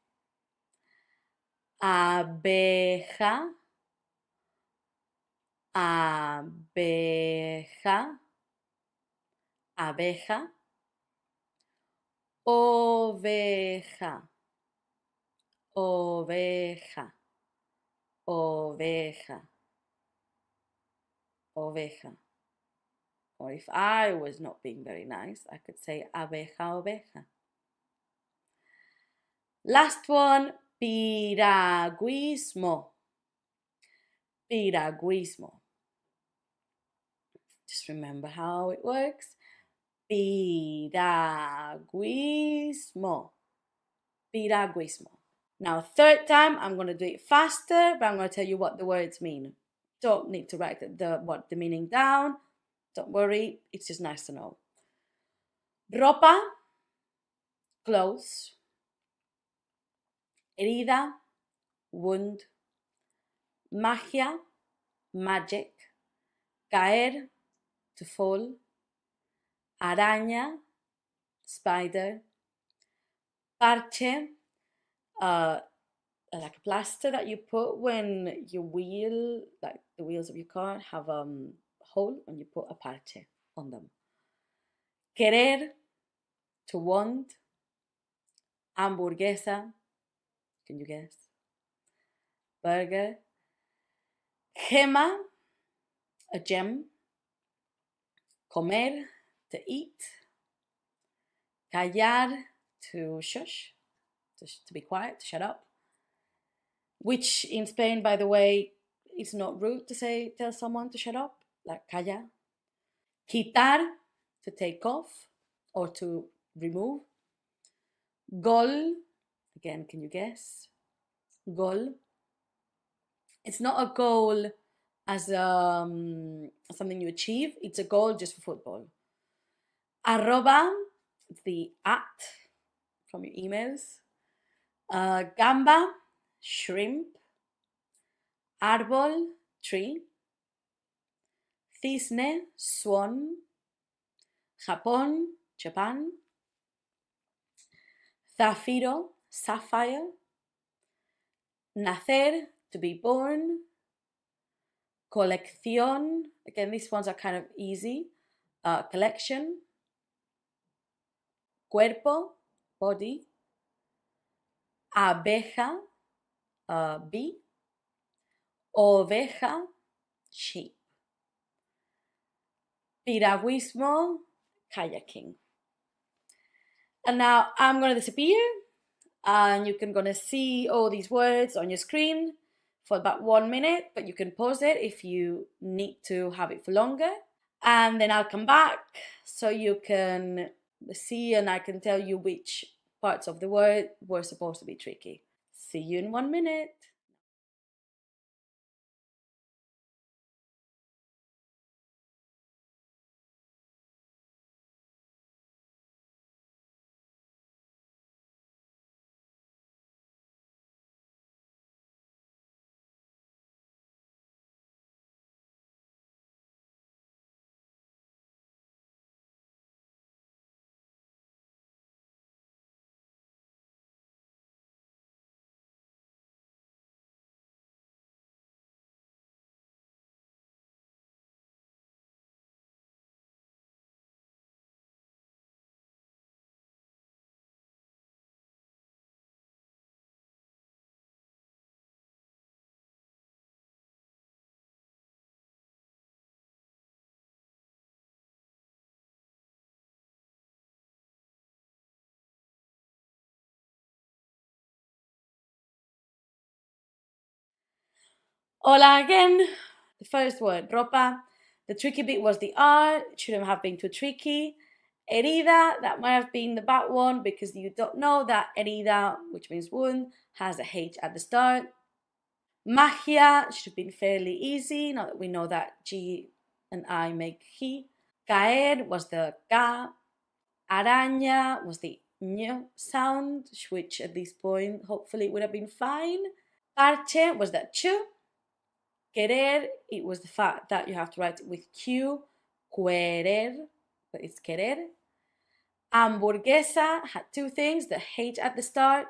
A: Abeja, abeja, abeja. Oveja, oveja, oveja, oveja. Or if I was not being very nice, I could say abeja, oveja. Last one, piragüismo, piragüismo. Just remember how it works. Piragüismo, piragüismo. Now, third time, I'm going to do it faster, but I'm going to tell you what the words mean. Don't need to write the meaning down. Don't worry, it's just nice to know. Ropa, clothes. Herida, wound. Magia, magic. Caer, to fall. Araña, spider. Parche, like a plaster that you put when your wheel, like the wheels of your car, have a hole and you put a parche on them. Querer, to want. Hamburguesa, can you guess? Burger. Gema, a gem. Comer, to eat. Callar, to shush, to be quiet, to shut up. Which in Spain, by the way, it's not rude to tell someone to shut up, like calla. Quitar, to take off or to remove. Gol, again, can you guess? Gol. It's not a goal as something you achieve, it's a goal just for football. Arroba, it's the at from your emails. Gamba, shrimp. Árbol, tree. Cisne, swan. Japón, Japan. Zafiro, sapphire. Nacer, to be born. Colección, again, these ones are kind of easy. Collection. Cuerpo, body. Abeja, bee. Oveja, sheep. Piragüismo, kayaking. And now I'm going to disappear and you can gonna see all these words on your screen for about 1 minute, but you can pause it if you need to have it for longer. And then I'll come back so you can see and I can tell you which parts of the word were supposed to be tricky. See you in 1 minute. Hola again. The first word, ropa. The tricky bit was the R. It shouldn't have been too tricky. Herida, that might have been the bad one because you don't know that herida, which means wound, has a H at the start. Magia should have been fairly easy, now that we know that G and I make he. Caer was the ga. Araña was the ñ sound, which at this point hopefully would have been fine. Parche was that ch. Querer, it was the fact that you have to write it with Q. Querer, but it's querer. Hamburguesa had two things, the H at the start.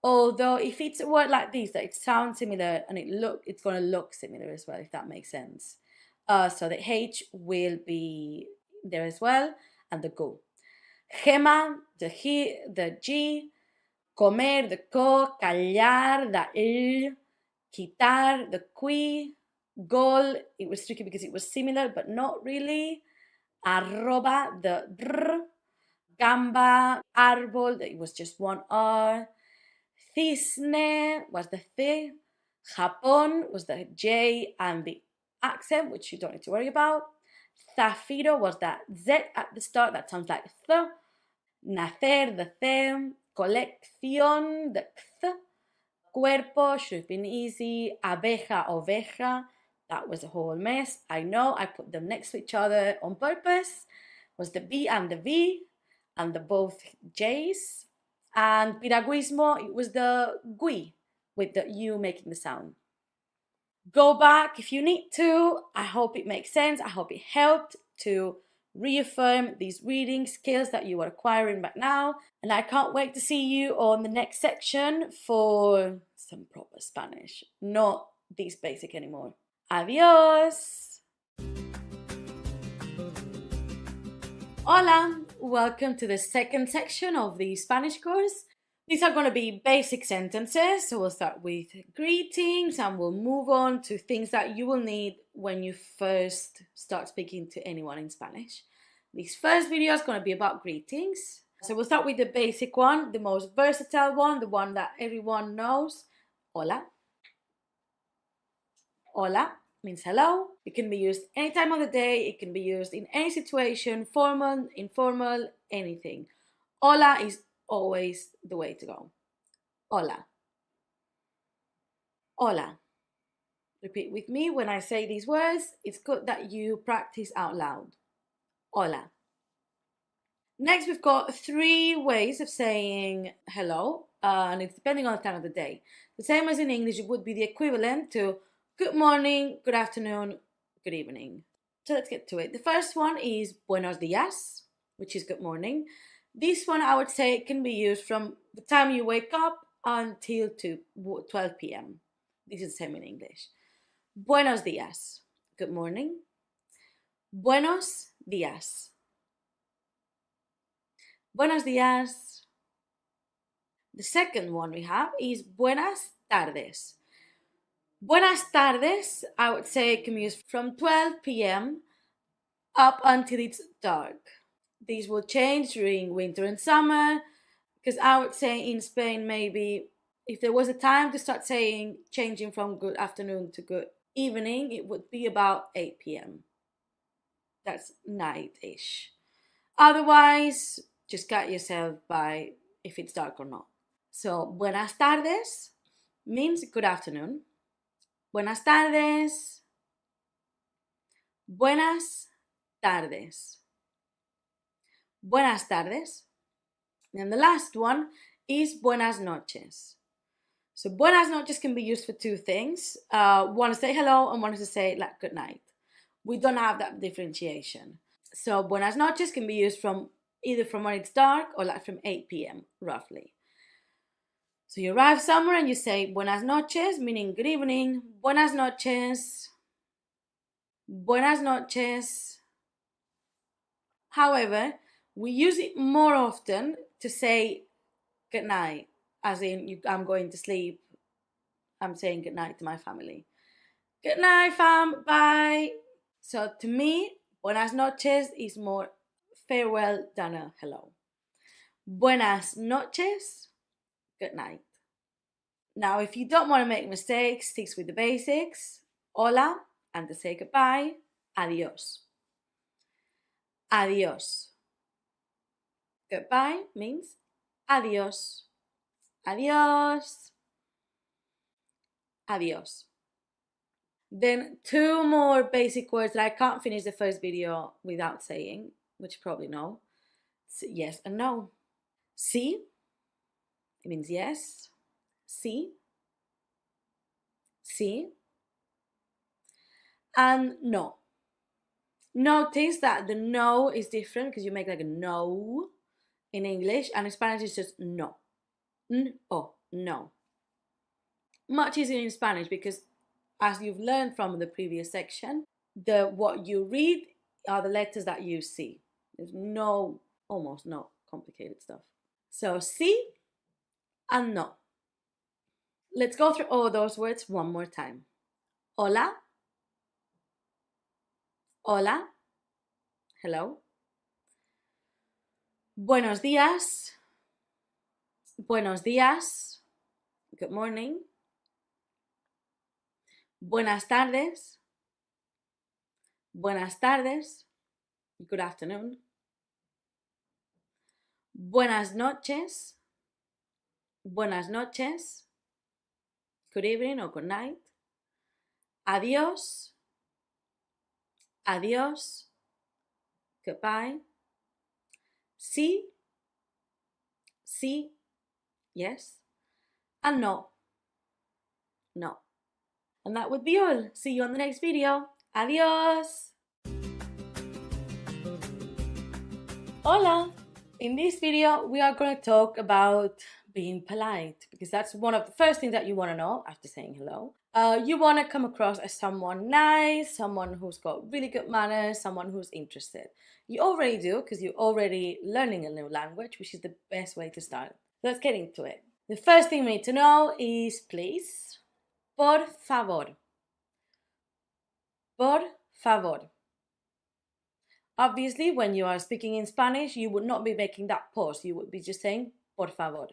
A: Although if it's a word like this, that it sounds similar and it's gonna look similar as well, if that makes sense. So the H will be there as well, and the go. Gema, the he, the G. Comer, the co. Callar, the il. Quitar, the qui. Gol, it was tricky because it was similar, but not really. Arroba, the dr. Gamba, árbol, it was just one R. Cisne was the th. Japón was the J and the accent, which you don't need to worry about. Zafiro was that Z at the start, that sounds like th. Nacer, the th. Colección, the th. Cuerpo should have been easy. Abeja, oveja, that was a whole mess. I know, I put them next to each other on purpose. Was the B and the V and the both J's. And piragüismo, it was the gui with the U making the sound. Go back if you need to. I hope it makes sense. I hope it helped to reaffirm these reading skills that you are acquiring right now. And I can't wait to see you on the next section for some proper Spanish, not this basic anymore. Adios! Hola! Welcome to the second section of the Spanish course. These are going to be basic sentences, so we'll start with greetings and we'll move on to things that you will need when you first start speaking to anyone in Spanish. This first video is going to be about greetings. So we'll start with the basic one, the most versatile one, the one that everyone knows. Hola. Hola means hello. It can be used any time of the day. It can be used in any situation, formal, informal, anything. Hola is always the way to go. Hola. Hola. Repeat with me when I say these words. It's good that you practice out loud. Hola. Next, we've got 3 ways of saying hello, and it's depending on the time of the day. The same as in English, it would be the equivalent to good morning, good afternoon, good evening. So let's get to it. The first one is buenos dias, which is good morning. This one, I would say, can be used from the time you wake up until 12 p.m. This is the same in English. Buenos dias, good morning. Buenos dias. Buenos dias. The second one we have is buenas tardes. Buenas tardes, I would say, can be used from 12 p.m. up until it's dark. These will change during winter and summer, because I would say in Spain, maybe if there was a time to start saying changing from good afternoon to good evening, it would be about 8 p.m. That's night-ish. Otherwise, just guide yourself by if it's dark or not. So, buenas tardes means good afternoon. Buenas tardes. Buenas tardes. Buenas tardes. And the last one is buenas noches. So buenas noches can be used for 2 things. One is to say hello and one is to say like good night. We don't have that differentiation. So buenas noches can be used from either from when it's dark or like from 8 p.m. roughly. So you arrive somewhere and you say buenas noches, meaning good evening. Buenas noches. Buenas noches. However, we use it more often to say good night, as in I'm going to sleep. I'm saying good night to my family. Good night, fam. Bye. So to me, buenas noches is more farewell than a hello. Buenas noches, good night. Now, if you don't want to make mistakes, stick with the basics. Hola, and to say goodbye, adios. Adios. Goodbye means adios. Adios. Adios. Then 2 more basic words that I can't finish the first video without saying, which you probably know. Yes and no. Sí, it means yes. Sí. Sí. And no. Notice that the no is different because you make like a no in English, and in Spanish it's just no. No. Much easier in Spanish because, as you've learned from the previous section, what you read are the letters that you see. There's almost no complicated stuff. So sí and no. Let's go through all those words one more time. Hola. Hola. Hello. Buenos días. Buenos días. Good morning. Buenas tardes. Buenas tardes. Good afternoon. Buenas noches. Buenas noches. Good evening or good night. Adios. Adios. Goodbye. Sí. Sí. Yes. And no. No. And that would be all. See you on the next video. Adios. Hola. In this video, we are going to talk about being polite, because that's one of the first things that you want to know after saying hello. You want to come across as someone nice, someone who's got really good manners, someone who's interested. You already do, because you're already learning a new language, which is the best way to start. Let's get into it. The first thing we need to know is please. Por favor. Por favor. Obviously, when you are speaking in Spanish, you would not be making that pause. You would be just saying, por favor.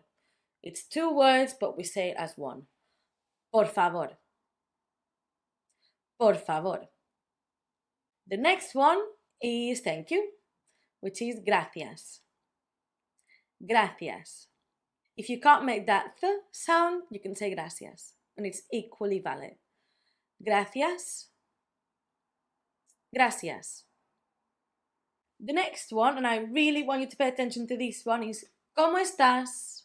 A: It's two words, but we say it as one. Por favor. Por favor. The next one is thank you, which is gracias. Gracias. If you can't make that th sound, you can say gracias, and it's equally valid. Gracias. Gracias. The next one, and I really want you to pay attention to this one, is ¿Cómo estás?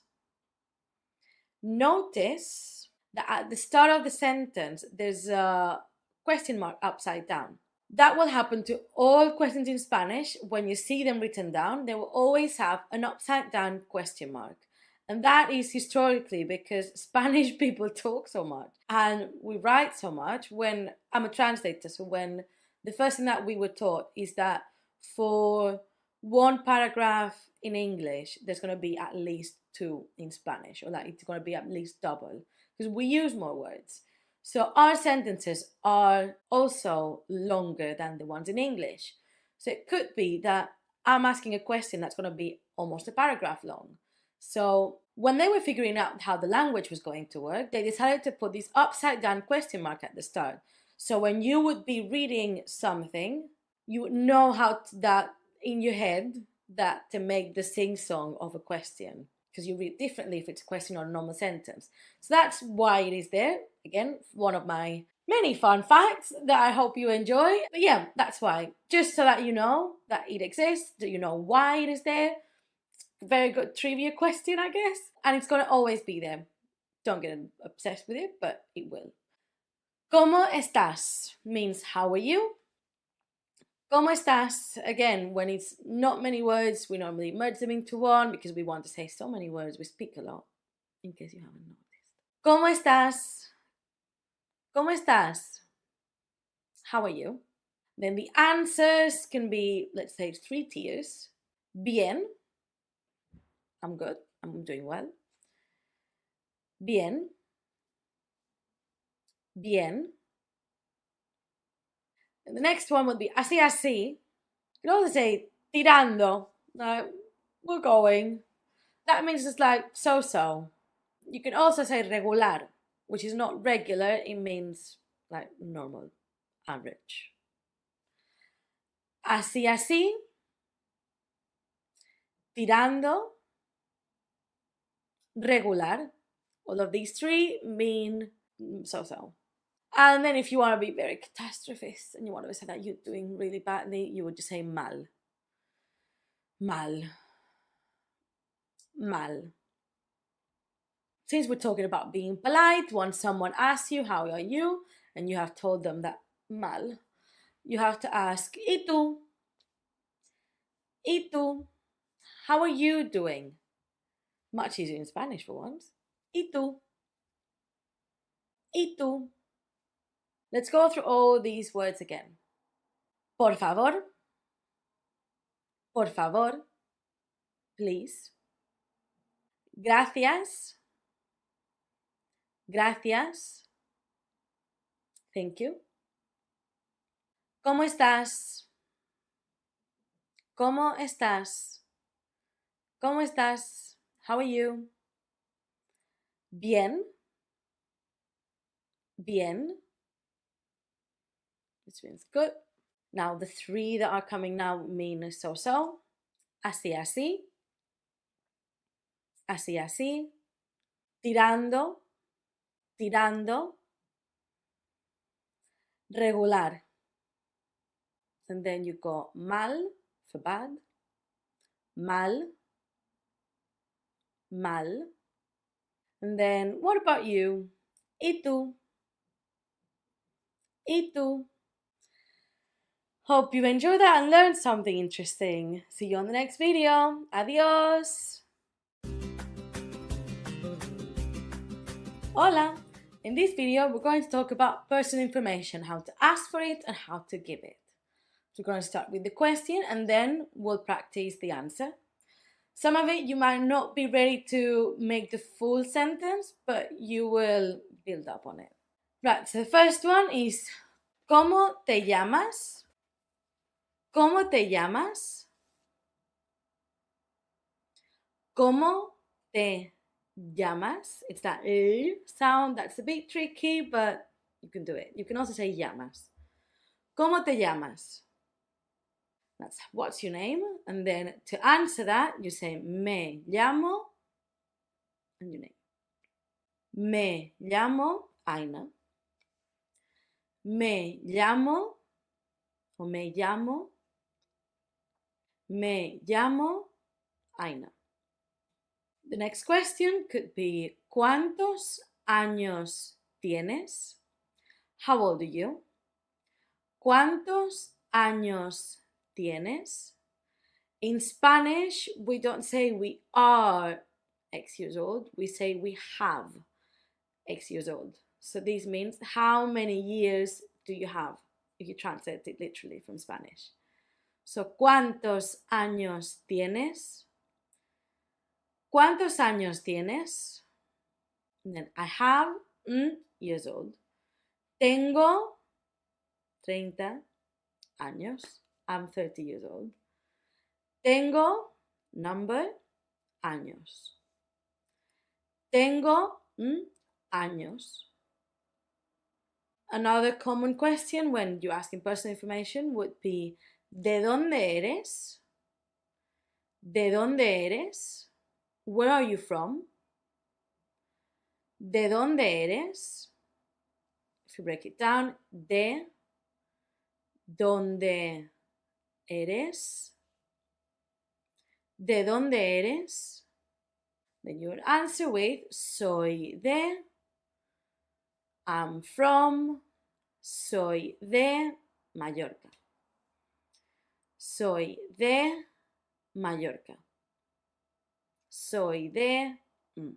A: Notice that at the start of the sentence, there's a question mark upside down. That will happen to all questions in Spanish. When you see them written down, they will always have an upside down question mark. And that is historically because Spanish people talk so much and we write so much. When I'm a translator, so when the first thing that we were taught is that for one paragraph in English, there's going to be at least two in Spanish, or that it's going to be at least double because we use more words. So our sentences are also longer than the ones in English. So it could be that I'm asking a question that's going to be almost a paragraph long. So when they were figuring out how the language was going to work, they decided to put this upside down question mark at the start. So when you would be reading something, you would know that in your head that to make the sing-song of a question, because you read differently if it's a question or a normal sentence. So that's why it is there. Again, one of my many fun facts that I hope you enjoy. But yeah, that's why. Just so that you know that it exists, that you know why it is there. Very good trivia question, I guess. And it's going to always be there. Don't get obsessed with it, but it will. ¿Cómo estás? Means how are you? ¿Cómo estás? Again, when it's not many words, we normally merge them into one because we want to say so many words. We speak a lot, in case you haven't noticed. ¿Cómo estás? ¿Cómo estás? How are you? Then the answers can be, let's say, 3 tiers. Bien. I'm good. I'm doing well. Bien. Bien. And the next one would be así, así. You can also say tirando. Like, we're going. That means it's like so-so. You can also say regular, which is not regular. It means like normal, average. Así, así. Tirando. Regular. All of these 3 mean so-so. And then if you want to be very catastrophist and you want to say that you're doing really badly, you would just say mal. Mal. Mal. Since we're talking about being polite, once someone asks you, how are you? And you have told them that mal, you have to ask, ¿Y tú? ¿Y tú? How are you doing? Much easier in Spanish for once. ¿Y tú? ¿Y tú? Let's go through all these words again. Por favor. Por favor. Please. Gracias. Gracias. Thank you. ¿Cómo estás? ¿Cómo estás? ¿Cómo estás? How are you? Bien. Bien. This means good. Now the 3 that are coming now mean so-so. Así, así. Así, así. Tirando. Tirando. Regular. And then you go mal for bad. Mal. Mal. And then what about you? ¿Y tú? ¿Y tú? Hope you enjoyed that and learned something interesting. See you on the next video. Adios. Hola. In this video, we're going to talk about personal information, how to ask for it and how to give it. So we're going to start with the question and then we'll practice the answer. Some of it you might not be ready to make the full sentence, but you will build up on it. Right, so the first one is ¿Cómo te llamas? ¿Cómo te llamas? ¿Cómo te llamas? It's that sound that's a bit tricky, but you can do it. You can also say llamas. ¿Cómo te llamas? That's what's your name? And then to answer that, you say me llamo and your name. Me llamo Aina. Me llamo o me llamo. Me llamo Aina. The next question could be ¿Cuántos años tienes? How old are you? ¿Cuántos años tienes? In Spanish, we don't say we are X years old, we say we have X years old. So this means how many years do you have, if you translate it literally from Spanish. So, ¿cuántos años tienes? ¿Cuántos años tienes? And then I have years old. Tengo 30 años. I'm 30 years old. Tengo number años. Tengo años. Another common question when you're asking personal information would be ¿de dónde eres? ¿De dónde eres? Where are you from? ¿De dónde eres? If you break it down, de dónde eres. ¿De dónde eres? Then you would answer with soy de, I'm from, soy de Mallorca. Soy de Mallorca. Soy de. And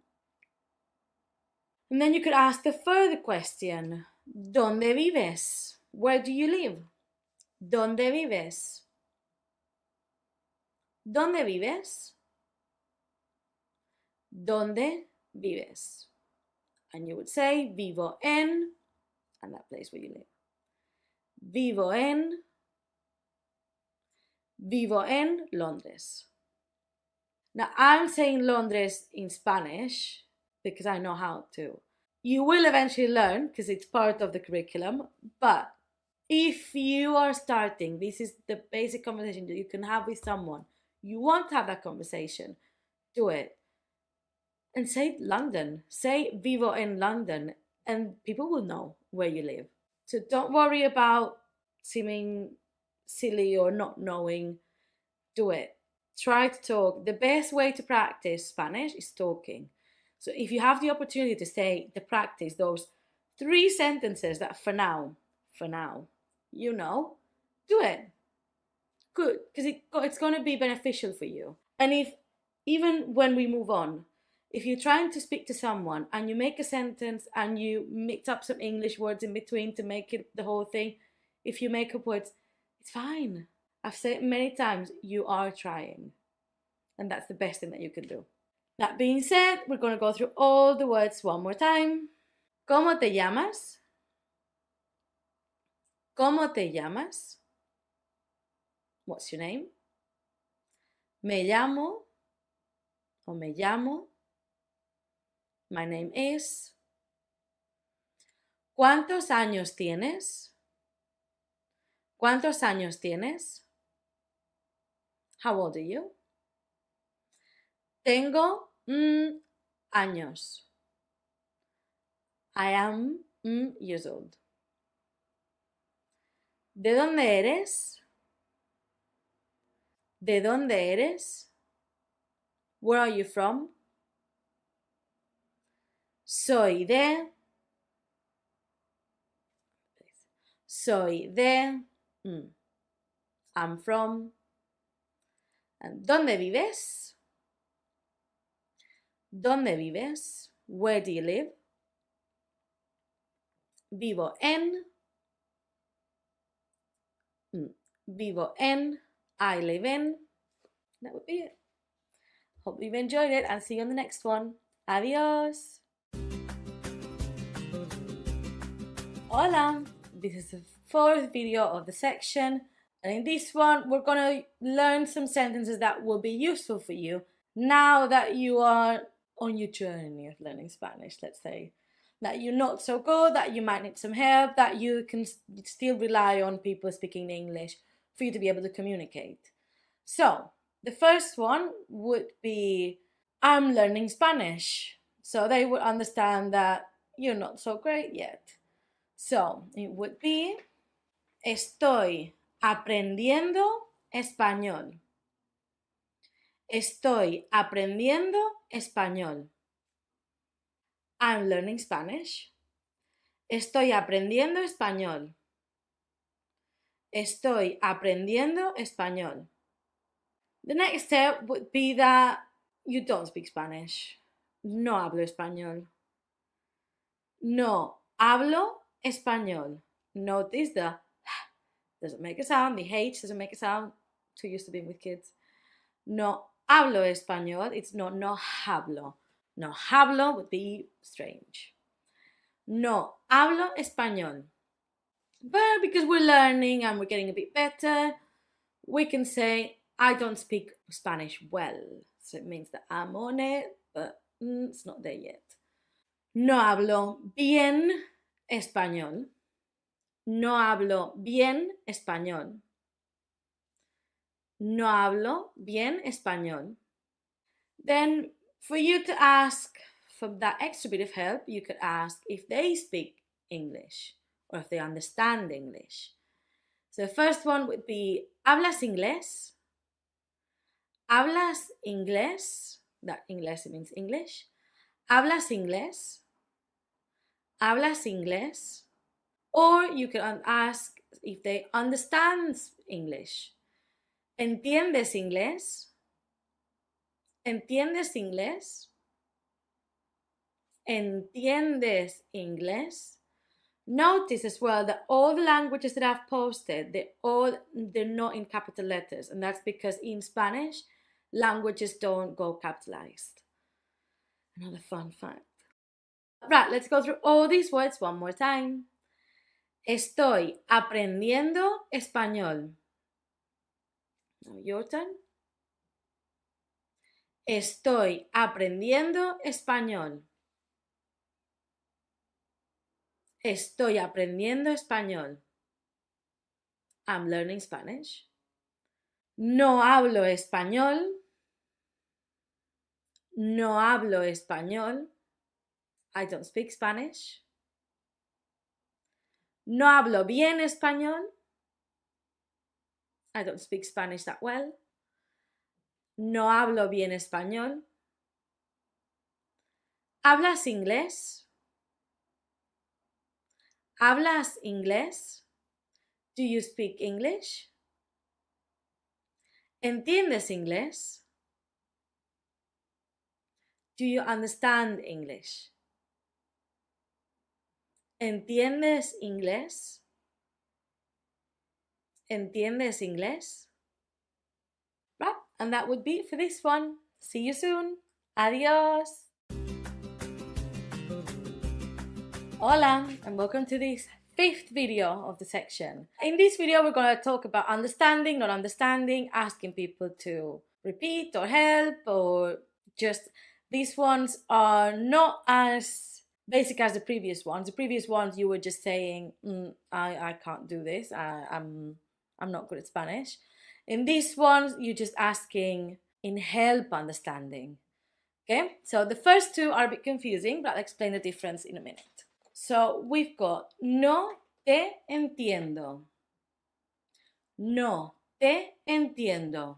A: then you could ask the further question. ¿Dónde vives? Where do you live? ¿Dónde vives? ¿Dónde vives? ¿Dónde vives? And you would say vivo en, and that place where you live. Vivo en Londres. Now I'm saying Londres in Spanish because I know how to. You will eventually learn because it's part of the curriculum, but if you are starting, this is the basic conversation that you can have with someone, you want to have that conversation, do it. And say London, say vivo en London, and people will know where you live. So don't worry about seeming silly or not knowing, do it. Try to talk. The best way to practice Spanish is talking. So if you have the opportunity to say, to practice those 3 sentences that for now, you know, do it. Good, because it's going to be beneficial for you. And if, even when we move on, if you're trying to speak to someone and you make a sentence and you mix up some English words in between to make it the whole thing, if you make up words, it's fine. I've said it many times, you are trying. And that's the best thing that you can do. That being said, we're going to go through all the words one more time. ¿Cómo te llamas? ¿Cómo te llamas? What's your name? Me llamo o me llamo. My name is. ¿Cuántos años tienes? ¿Cuántos años tienes? How old are you? Tengo años. I am years old. ¿De dónde eres? ¿De dónde eres? Where are you from? Soy de. Soy de. I'm from. And ¿dónde vives? ¿Dónde vives? Where do you live? Vivo en. Vivo en. I live in. That would be it. Hope you've enjoyed it and see you on the next one. Adios. Hola. This is the 4th video of the section And in this one, we're going to learn some sentences that will be useful for you now that you are on your journey of learning Spanish, let's say. That you're not so good, that you might need some help, that you can still rely on people speaking English for you to be able to communicate. So, the first one would be, I'm learning Spanish. So they would understand that you're not so great yet. So, it would be, estoy aprendiendo español. Estoy aprendiendo español. I'm learning Spanish. Estoy aprendiendo español. Estoy aprendiendo español. The next step would be that you don't speak Spanish. No hablo español. No hablo español. Notice the doesn't make a sound, the H doesn't make a sound. Too used to being with kids. No hablo español. It's no hablo. No hablo would be strange. No hablo español. But because we're learning and we're getting a bit better, we can say, I don't speak Spanish well. So it means that I'm on it, but it's not there yet. No hablo bien español. No hablo bien español. No hablo bien español. Then, for you to ask for that extra bit of help, you could ask if they speak English or if they understand English. So the first one would be, ¿hablas inglés? ¿Hablas inglés? That inglés means English. ¿Hablas inglés? ¿Hablas inglés? Or you can ask if they understand English. ¿Entiendes inglés? ¿Entiendes inglés? ¿Entiendes inglés? Notice as well that all the languages that I've posted, they're not in capital letters, and that's because in Spanish, languages don't go capitalized. Another fun fact. Right, let's go through all these words one more time. Estoy aprendiendo español. Now your turn. Estoy aprendiendo español. Estoy aprendiendo español. I'm learning Spanish. No hablo español. No hablo español. I don't speak Spanish. No hablo bien español. I don't speak Spanish that well. No hablo bien español. ¿Hablas inglés? ¿Hablas inglés? Do you speak English? ¿Entiendes inglés? Do you understand English? ¿Entiendes inglés? ¿Entiendes inglés? Right, and that would be it for this one. See you soon. Adios. Hola, and welcome to this 5th video of the section. In this video, we're going to talk about understanding, not understanding, asking people to repeat or help, or just these ones are not as basic as the previous ones. The previous ones you were just saying, I can't do this, I'm not good at Spanish. In these ones, you're just asking in help understanding. Okay, so the first two are a bit confusing, but I'll explain the difference in a minute. So we've got no te entiendo. No te entiendo.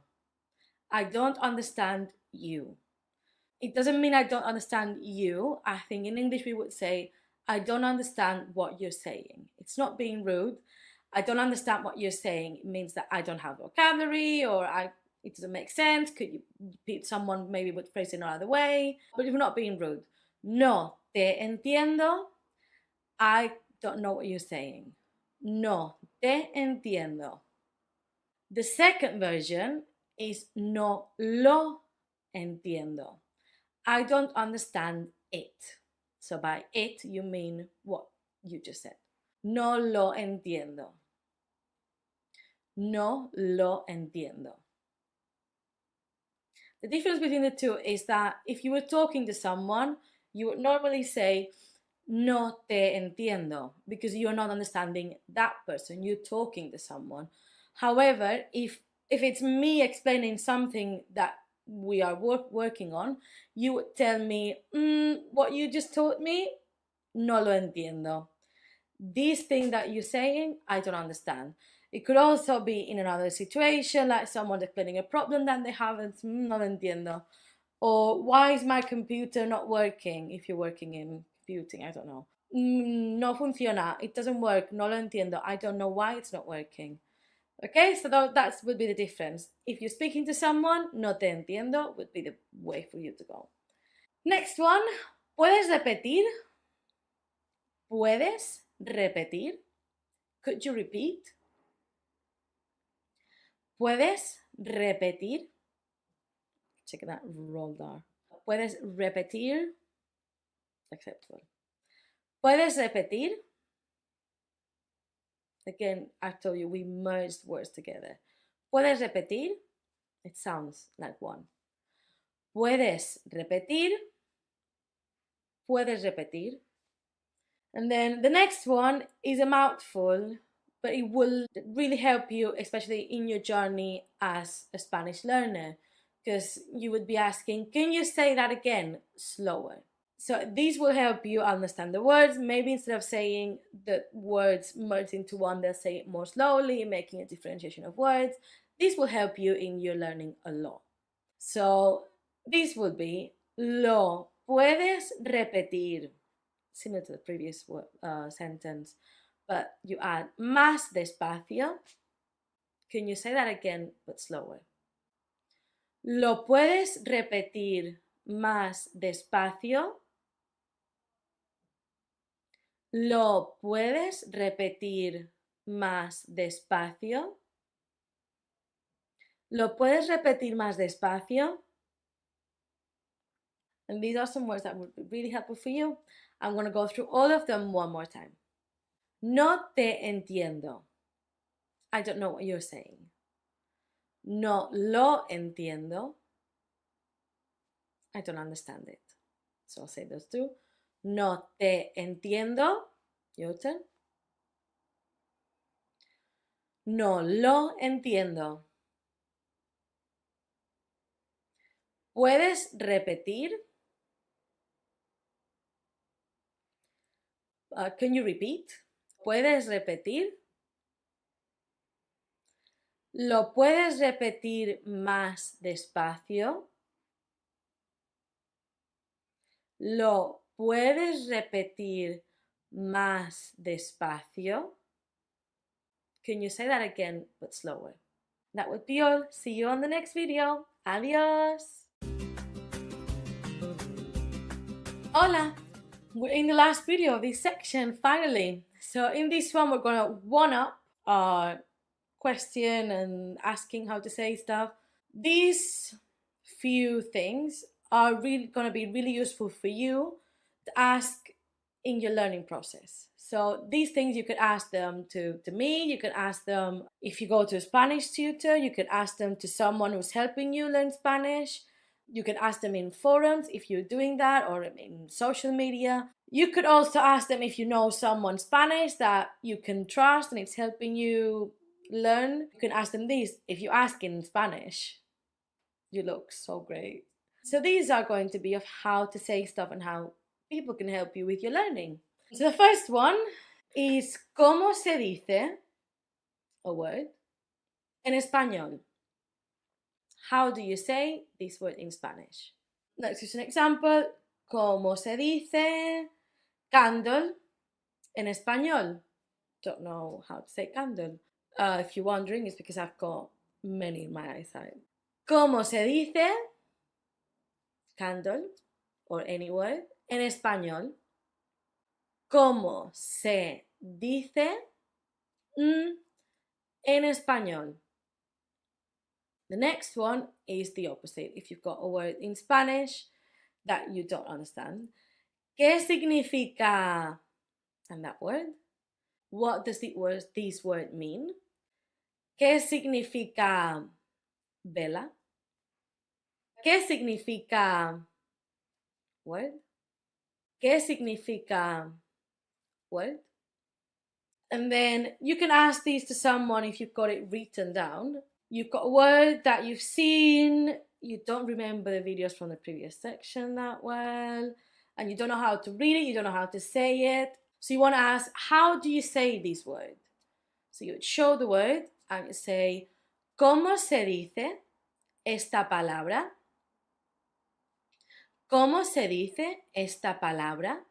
A: I don't understand you. It doesn't mean I don't understand you. I think in English we would say, I don't understand what you're saying. It's not being rude. I don't understand what you're saying. It means that I don't have vocabulary, or it doesn't make sense. Could you repeat? Someone maybe would phrase it another way, but if you're not being rude. No te entiendo. I don't know what you're saying. No te entiendo. The second version is no lo entiendo. I don't understand it. So by it, you mean what you just said. No lo entiendo. No lo entiendo. The difference between the two is that if you were talking to someone, you would normally say no te entiendo because you're not understanding that person. You're talking to someone. However, if it's me explaining something that we are working on, you would tell me, what you just told me, no lo entiendo. This thing that you're saying, I don't understand. It could also be in another situation, like someone explaining a problem that they haven't, no lo entiendo. Or why is my computer not working if you're working in computing? I don't know. No funciona. It doesn't work. No lo entiendo. I don't know why it's not working. Okay, so that would be the difference. If you're speaking to someone, no te entiendo would be the way for you to go. Next one. ¿Puedes repetir? ¿Puedes repetir? Could you repeat? ¿Puedes repetir? Check that roll there. ¿Puedes repetir? Acceptable. ¿Puedes repetir? Again, I told you we merged words together. ¿Puedes repetir? It sounds like one. ¿Puedes repetir? ¿Puedes repetir? And then the next one is a mouthful, but it will really help you, especially in your journey as a Spanish learner, because you would be asking, can you say that again slower? So these will help you understand the words. Maybe instead of saying the words merged into one, they'll say it more slowly, making a differentiation of words. This will help you in your learning a lot. So this would be, lo puedes repetir, similar to the previous sentence, but you add más despacio. Can you say that again, but slower? Lo puedes repetir más despacio. ¿Lo puedes repetir más despacio? ¿Lo puedes repetir más despacio? And these are some words that would be really helpful for you. I'm going to go through all of them one more time. No te entiendo. I don't know what you're saying. No lo entiendo. I don't understand it. So I'll say those two. No te entiendo. Your turn. No lo entiendo. ¿Puedes repetir? Can you repeat? ¿Puedes repetir? ¿Lo puedes repetir más despacio? ¿Lo puedes repetir más despacio? Can you say that again, but slower? That would be all. See you on the next video. Adios. Hola. We're in the last video of this section, finally. So in this one, we're going to one-up our question and asking how to say stuff. These few things are really going to be really useful for you to ask in your learning process. So these things you could ask them to me, you could ask them if you go to a Spanish tutor, you could ask them to someone who's helping you learn Spanish. You can ask them in forums if you're doing that, or in social media. You could also ask them if you know someone Spanish that you can trust and it's helping you learn. You can ask them this. If you ask in Spanish, you look so great. So these are going to be of how to say stuff and how people can help you with your learning. So the first one is ¿cómo se dice a word en español? How do you say this word in Spanish? Let's use an example. ¿Cómo se dice candle en español? Don't know how to say candle. If you're wondering, it's because I've got many in my eyesight. ¿Cómo se dice candle or any word en español? ¿Cómo se dice en español? The next one is the opposite. If you've got a word in Spanish that you don't understand, ¿qué significa? And that word. What does this word mean? ¿Qué significa vela? ¿Qué significa word? ¿Qué significa word? And then you can ask these to someone if you've got it written down. You've got a word that you've seen, you don't remember the videos from the previous section that well, and you don't know how to read it, you don't know how to say it. So you want to ask, how do you say this word? So you would show the word and you say, ¿Cómo se dice esta palabra? ¿Cómo se dice esta palabra?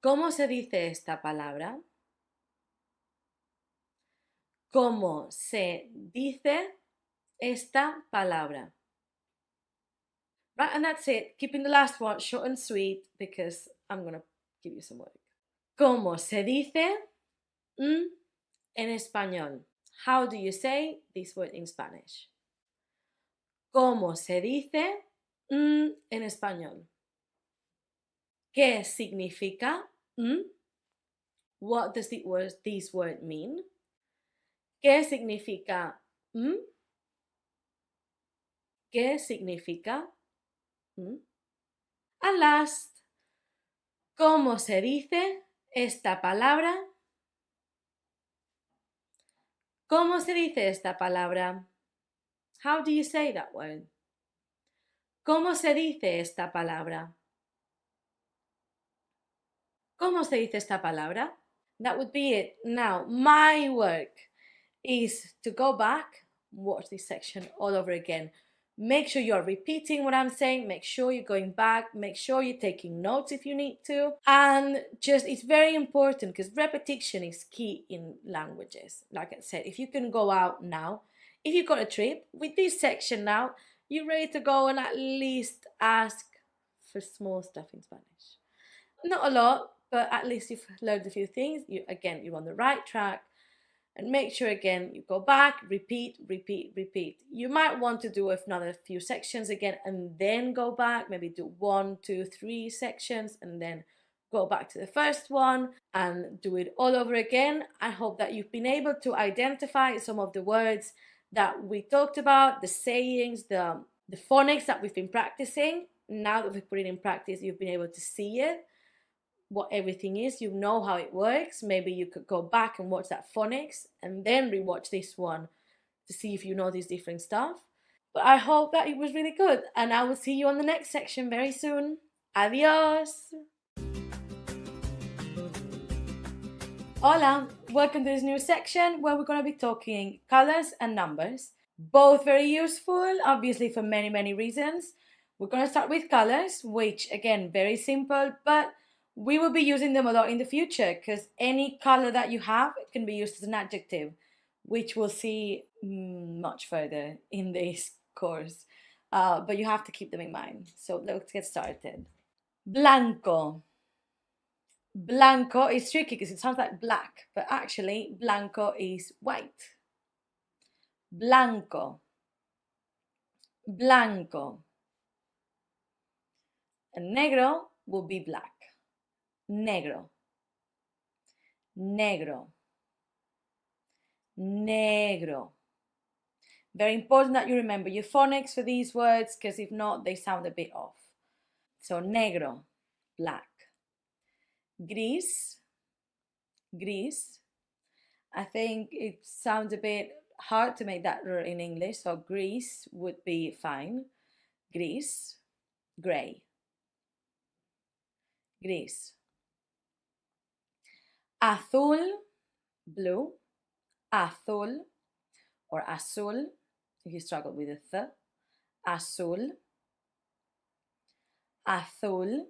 A: ¿Cómo se dice esta palabra? ¿Cómo se dice esta palabra? Right, and that's it. Keeping the last one short and sweet because I'm going to give you some work. ¿Cómo se dice en español? How do you say this word in Spanish? ¿Cómo se dice en español? ¿Qué significa? What does this word mean? ¿Qué significa? ¿Qué significa? And last, ¿cómo se dice esta palabra? ¿Cómo se dice esta palabra? How do you say that word? ¿Cómo se dice esta palabra? ¿Cómo se dice esta palabra? That would be it. Now, my work is to go back, watch this section all over again. Make sure you're repeating what I'm saying. Make sure you're going back. Make sure you're taking notes if you need to. And just, it's very important because repetition is key in languages. Like I said, if you can go out now, if you've got a trip, with this section now, you're ready to go and at least ask for small stuff in Spanish. Not a lot, but at least you've learned a few things. You're on the right track. And make sure again you go back, repeat. You might want to do another few sections again and then go back, maybe do 1, 2, 3 sections and then go back to the first one and do it all over again. I hope that you've been able to identify some of the words that we talked about, the sayings, the phonics that we've been practicing. Now that we've put it in practice, you've been able to see it, what everything is, you know how it works. Maybe you could go back and watch that phonics and then rewatch this one to see if you know this different stuff. But I hope that it was really good and I will see you on the next section very soon. Adios! Hola, welcome to this new section where we're going to be talking colors and numbers. Both very useful, obviously for many reasons. We're going to start with colors, which again, very simple, but we will be using them a lot in the future because any color that you have can be used as an adjective, which we'll see much further in this course. But you have to keep them in mind. So let's get started. Blanco. Blanco is tricky because it sounds like black, but actually blanco is white. Blanco. Blanco. And negro will be black. Negro. Negro. Negro. Very important that you remember your phonics for these words because if not, they sound a bit off. So negro, black. Gris, gris. I think it sounds a bit hard to make that in English, so gris would be fine. Gris, gray. Gris. Azul, blue. Azul or azul, if you struggle with the th. Azul. Azul,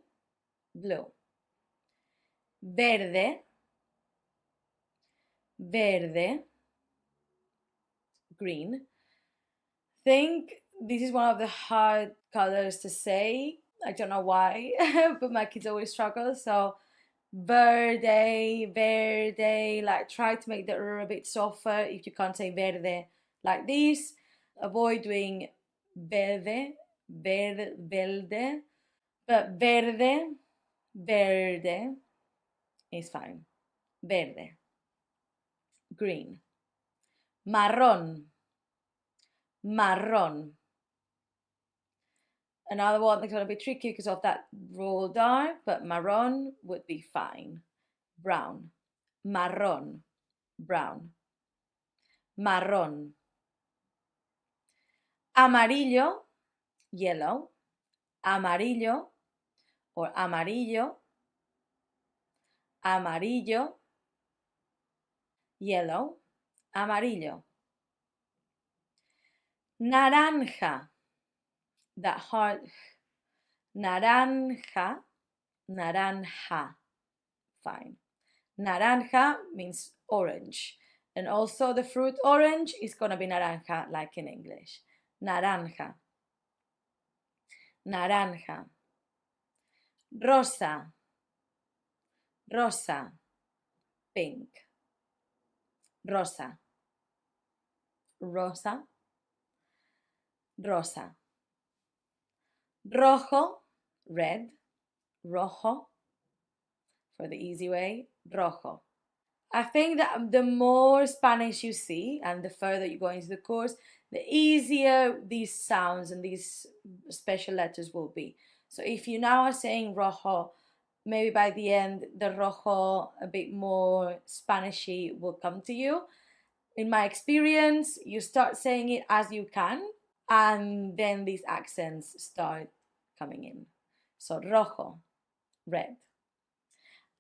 A: blue. Verde. Verde. Green. I think this is one of the hard colors to say. I don't know why, but my kids always struggle. So verde, verde, like try to make the r a bit softer if you can't say verde like this. Avoid doing verde, verde, verde, but verde, verde is fine. Verde. green. Marrón, marrón. Another one that's going to be tricky because of that rolled R, but marrón would be fine. Brown, marrón, brown. Marrón. Amarillo, yellow. Amarillo or amarillo. Amarillo, yellow. Amarillo. Naranja, that hard. Naranja, naranja, fine. Naranja means orange. And also the fruit orange is going to be naranja like in English. Naranja. Naranja. Rosa. Rosa. Pink. Rosa. Rosa. Rosa. Rojo. Red. Rojo. For the easy way. Rojo. I think that the more Spanish you see and the further you go into the course, the easier these sounds and these special letters will be. So if you now are saying rojo, maybe by the end the rojo a bit more Spanishy will come to you. In my experience, you start saying it as you can and then these accents start coming in. So rojo, red.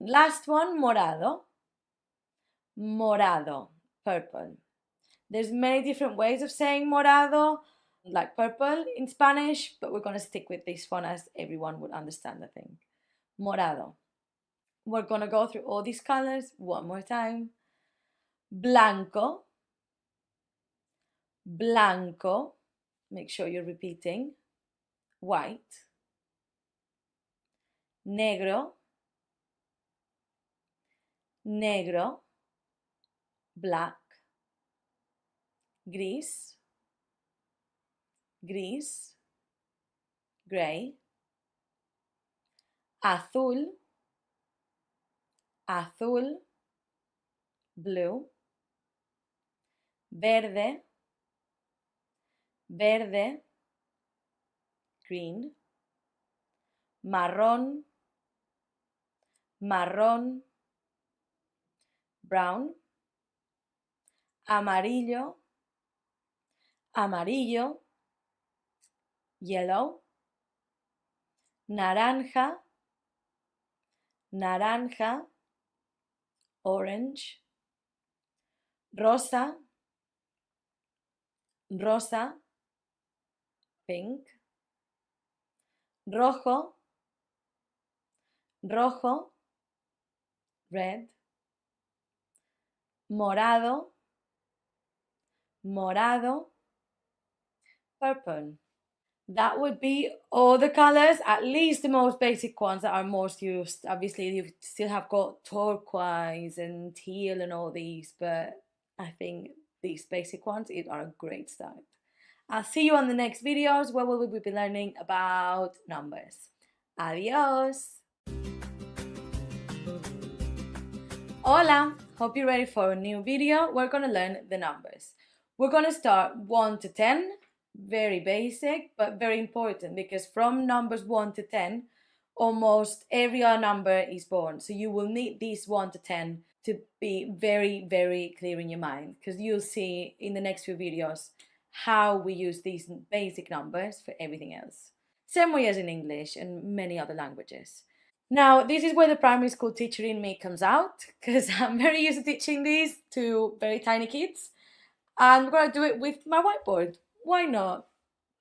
A: Last one, morado. Morado, purple. There's many different ways of saying morado, like purple in Spanish, but we're going to stick with this one as everyone would understand the thing. Morado. We're going to go through all these colors one more time. Blanco. Blanco. Make sure you're repeating. White. Negro. Negro. Black. Gris. Gris. Gray. Azul. Azul. Blue. Verde. Verde. Green. Marrón. Marrón. Brown. Amarillo. Amarillo. Yellow. Naranja. Naranja. Orange. Rosa. Rosa. Pink. Rojo. Rojo. Red. Morado. Morado. Purple. That would be all the colors, at least the most basic ones that are most used. Obviously, you still have got turquoise and teal and all these, but I think these basic ones are a great start. I'll see you on the next videos where we will be learning about numbers. Adios! Hola! Hope you're ready for a new video. We're going to learn the numbers. We're going to start 1 to 10. Very basic, but very important because from numbers 1 to 10, almost every other number is born. So you will need these 1 to 10 to be very, very clear in your mind because you'll see in the next few videos how we use these basic numbers for everything else. Same way as in English and many other languages. Now, this is where the primary school teacher in me comes out because I'm very used to teaching these to very tiny kids. And we're going to do it with my whiteboard. Why not?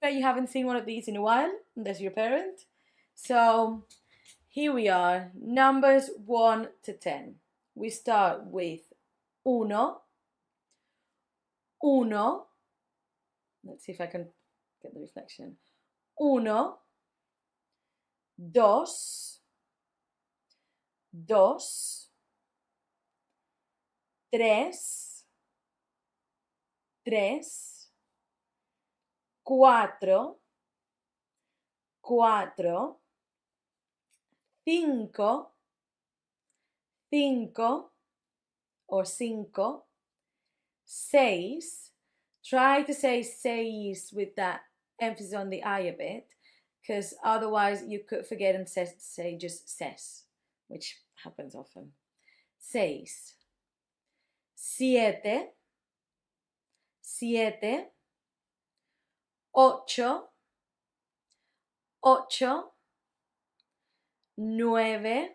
A: Bet you haven't seen one of these in a while, unless you're a parent. So here we are, numbers 1 to 10. We start with uno, uno. Let's see if I can get the reflection. Uno, dos, dos, tres, tres, cuatro, cuatro, cinco, cinco, or cinco, seis. Try to say seis with that emphasis on the I a bit, because otherwise you could forget and say just ses, which happens often. Seis. Siete. Siete. Ocho. Ocho. Nueve.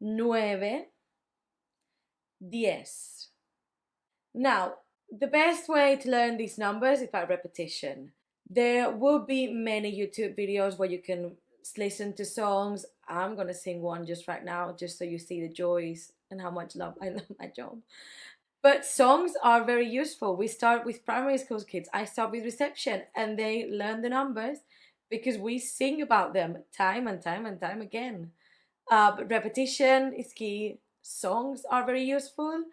A: Nueve. Diez. Now, the best way to learn these numbers is by repetition. There will be many YouTube videos where you can listen to songs. I'm gonna sing one just right now, just so you see the joys and how much love I love my job. But songs are very useful. We start with primary school kids. I start with reception and they learn the numbers because we sing about them time and time and time again. But repetition is key. Songs are very useful,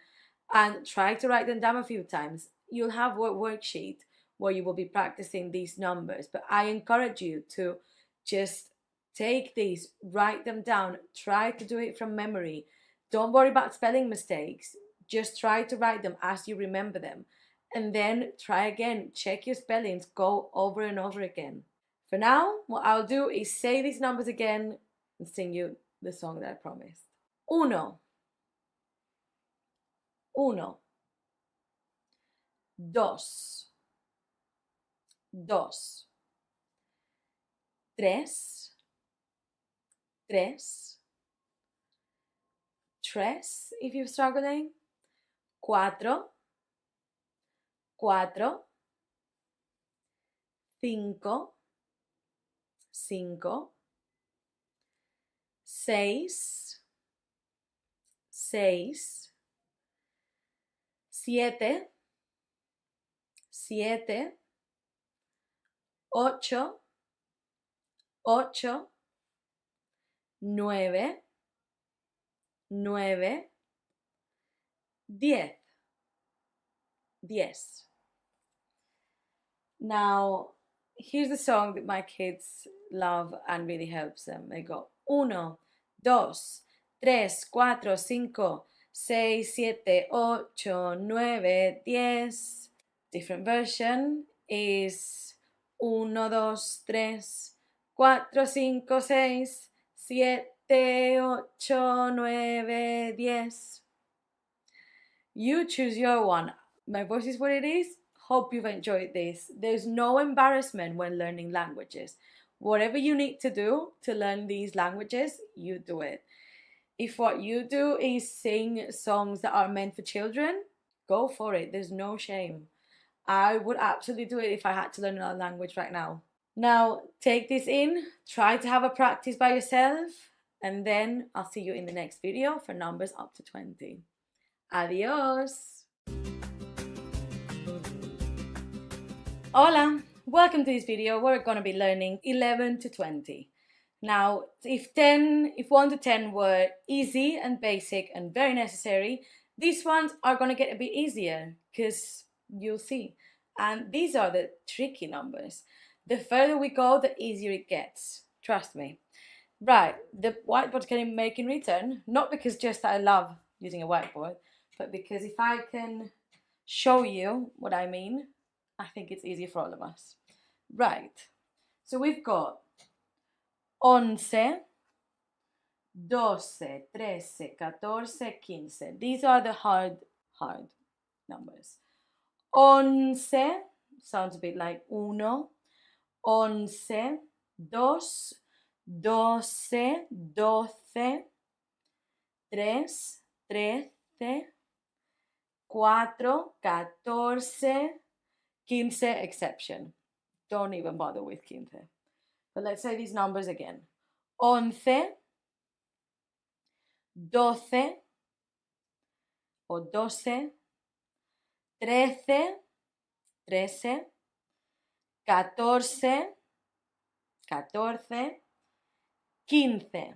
A: and try to write them down a few times. You'll have a worksheet where you will be practicing these numbers, but I encourage you to just take these, write them down, try to do it from memory. Don't worry about spelling mistakes. Just try to write them as you remember them. And then try again, check your spellings, go over and over again. For now, what I'll do is say these numbers again and sing you the song that I promised. Uno. Uno. Dos. Dos. Tres. Tres. Tres, if you're struggling. Cuatro. Cuatro. Cinco. Cinco. Seis. Seis. Siete. Siete. Ocho. Ocho. Nueve. Nueve. Diez. Diez. Now, here's the song that my kids love and really helps them. They go uno, dos, tres, cuatro, cinco, seis, siete, ocho, nueve, diez. Different version is uno, dos, tres, cuatro, cinco, seis, siete, ocho, nueve, diez. You choose your one. My voice is what it is. Hope you've enjoyed this. There's no embarrassment when learning languages. Whatever you need to do to learn these languages, you do it. If what you do is sing songs that are meant for children, go for it. There's no shame. I would absolutely do it if I had to learn another language right now. Now, take this in, try to have a practice by yourself, and then I'll see you in the next video for numbers up to 20. Adios! Hola! Welcome to this video where we're going to be learning 11 to 20. Now, if 1 to 10 were easy and basic and very necessary, these ones are going to get a bit easier because you'll see. And these are the tricky numbers. The further we go, the easier it gets. Trust me. Right, the whiteboard's getting make in return, not because just I love using a whiteboard, but because if I can show you what I mean, I think it's easier for all of us. Right, so we've got 11, 12, 13, 14, 15. These are the hard numbers. 11 sounds a bit like uno. 11, 2, 12, 12, 3, 13, 4, 14, 15, exception. Don't even bother with 15. But let's say these numbers again. 11, 12 o 12, 13, 13, 14, 14, 15,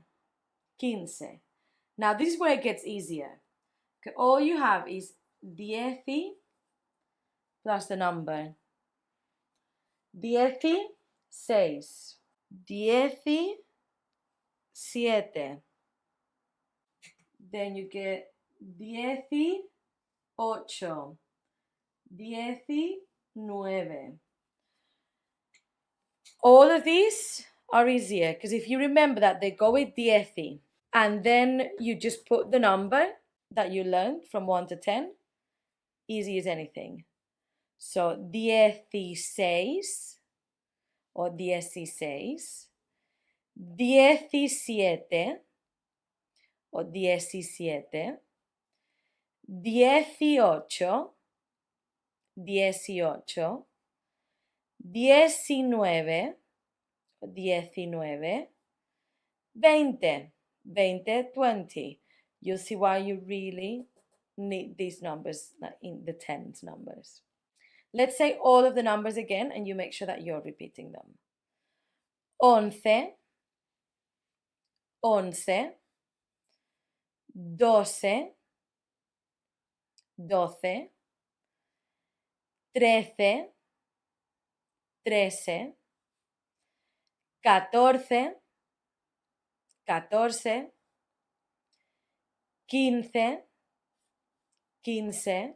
A: 15. Now this is where it gets easier. All you have is 10 plus the number. 16, 17. Then you get 18, 8, 19. All of these are easier because if you remember that they go with 10 and then you just put the number that you learned from 1 to 10, easy as anything. So 16 o 16, 17 o 17, 18, 18, 19, 19, 20, 20, 20. You'll see why you really need these numbers in the tens numbers. Let's say all of the numbers again and you make sure that you're repeating them. 11, 11, 12, 12, 13, 13, 14, 14, 15, 15, 16, 16, 17,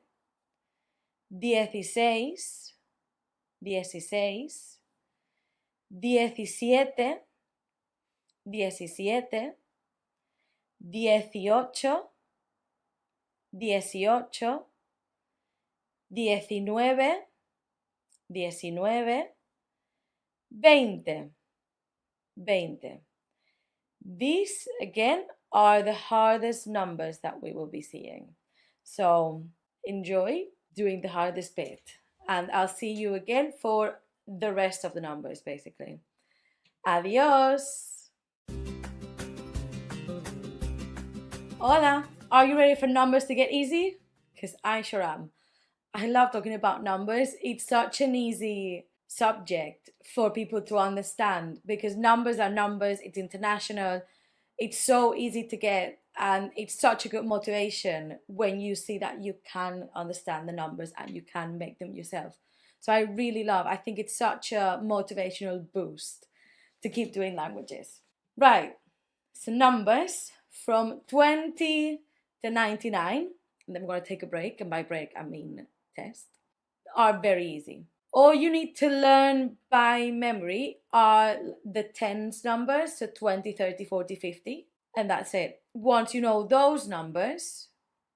A: 17, 18, 18, 19, 19, 20, 20. These, again, are the hardest numbers that we will be seeing. So enjoy doing the hardest bit. And I'll see you again for the rest of the numbers, basically. Adios! Hola! Are you ready for numbers to get easy? Because I sure am. I love talking about numbers. It's such an easy subject for people to understand because numbers are numbers, it's international, it's so easy to get, and it's such a good motivation when you see that you can understand the numbers and you can make them yourself. So I think it's such a motivational boost to keep doing languages. Right, so numbers from 20 to 99, and then we're going to take a break, and by break I mean test, are very easy. All you need to learn by memory are the tens numbers, so 20, 30, 40, 50, and that's it. Once you know those numbers,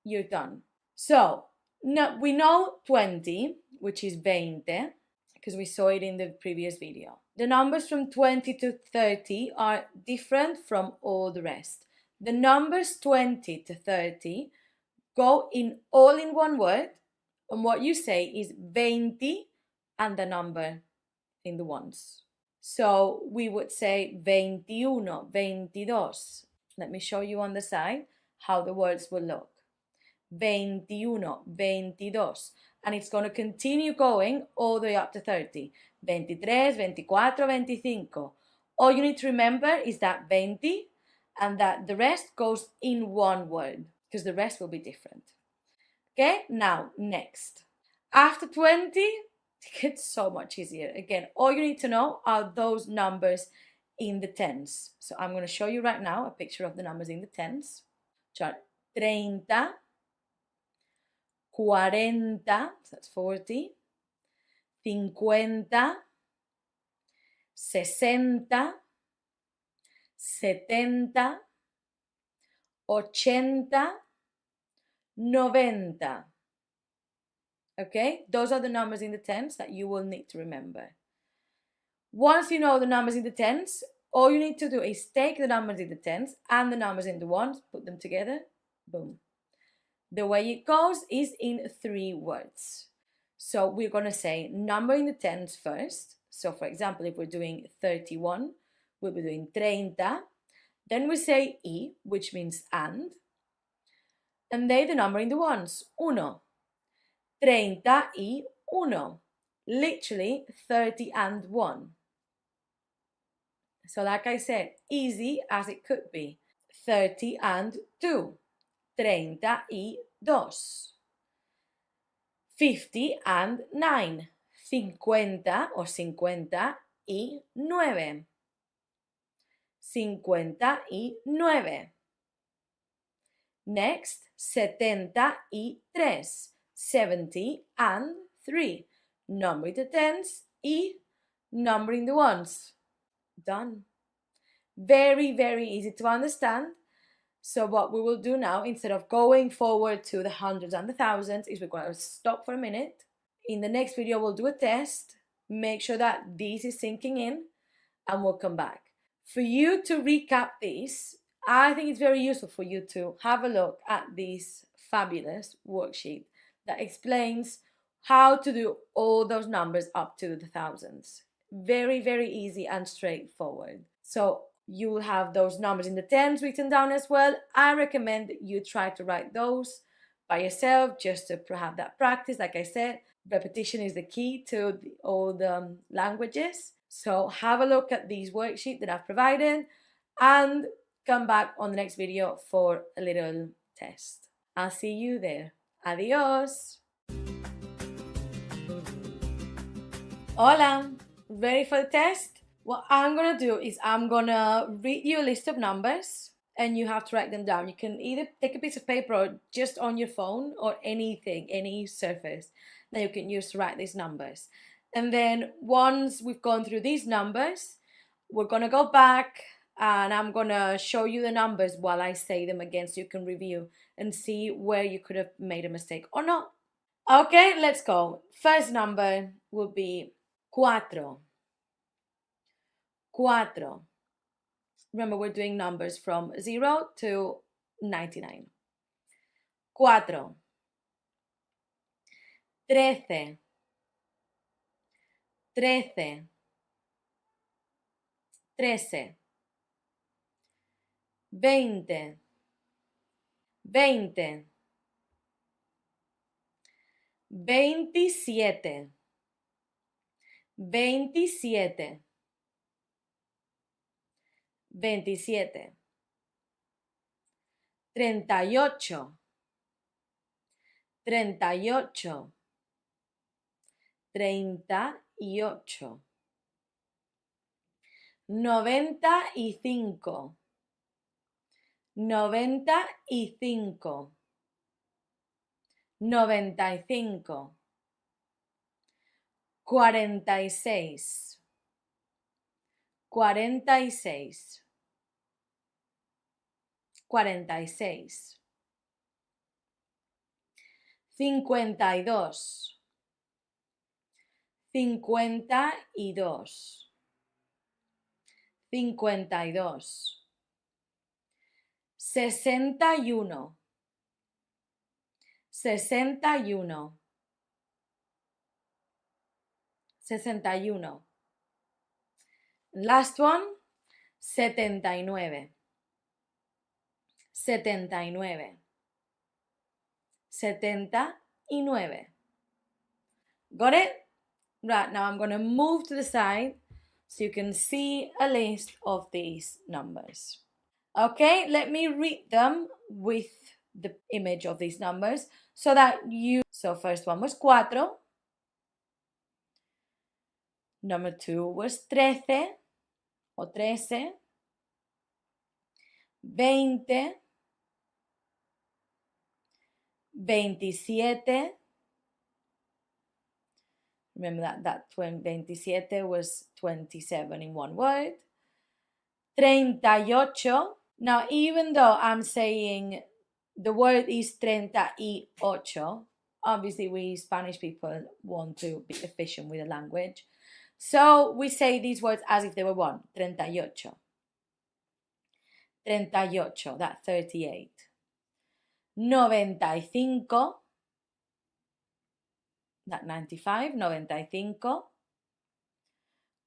A: you're done. So we know 20, which is 20, because we saw it in the previous video. The numbers from 20 to 30 are different from all the rest. The numbers 20 to 30 go all in one word, and what you say is 20 and the number in the ones. So we would say 21, 22. Let me show you on the side how the words will look. 21, 22. And it's going to continue going all the way up to 30. 23, 24, 25. All you need to remember is that 20 and that the rest goes in one word because the rest will be different. Okay, now next. After 20, it gets so much easier. Again, all you need to know are those numbers in the tens. So I'm going to show you right now a picture of the numbers in the tens. So 30, 40, so that's 40, 50, 60, 70, 80, 90. Okay, those are the numbers in the tens that you will need to remember. Once you know the numbers in the tens, all you need to do is take the numbers in the tens and the numbers in the ones, put them together, boom. The way it goes is in 3 words. So we're going to say number in the tens first. So for example, if we're doing 31, we'll be doing 30. Then we say y, which means and then the number in the ones, uno. 31, literally 30 and 1. So like I said, easy as it could be. 30 and 2. 32. 50 and 9. 50 or 59. 59. Next, 73, 70 and 3. Numbering the tens y numbering the ones. Done. Very, very easy to understand. So what we will do now, instead of going forward to the hundreds and the thousands, is we're going to stop for a minute. In the next video, we'll do a test. Make sure that this is sinking in, and we'll come back. For you to recap this, I think it's very useful for you to have a look at this fabulous worksheet that explains how to do all those numbers up to the thousands. Very, very easy and straightforward. So you will have those numbers in the tens written down as well. I recommend that you try to write those by yourself just to have that practice. Like I said, repetition is the key to all the languages. So have a look at these worksheets that I've provided and come back on the next video for a little test. I'll see you there. Adios. Hola. Ready for the test? What I'm gonna do is I'm gonna read you a list of numbers and you have to write them down. You can either take a piece of paper or just on your phone or anything, any surface that you can use to write these numbers. And then once we've gone through these numbers, we're gonna go back and I'm gonna show you the numbers while I say them again so you can review and see where you could have made a mistake or not. Okay, let's go. First number will be cuatro. Cuatro. Remember, we're doing numbers from 0 to 99. Cuatro. Trece. Trece. Trece. Veinte. Veinte. 27. 27. 27. 38. 38. 38. 95. 95. 95. 46. 46. 46. 52. 52. 52. 61. 61. 61. Last one, 79. 79. 79. Got it? Right, now I'm going to move to the side so you can see a list of these numbers. Okay, let me read them with the image of these numbers so that you... So first one was cuatro. Number 2 was 13 o 13. 20. 27. Remember that 27 was 27 in one word. 38. Now, even though I'm saying the word is 38, obviously we Spanish people want to be efficient with the language. So we say these words as if they were one. 38. 38, that's 38. 95. That 95, 95.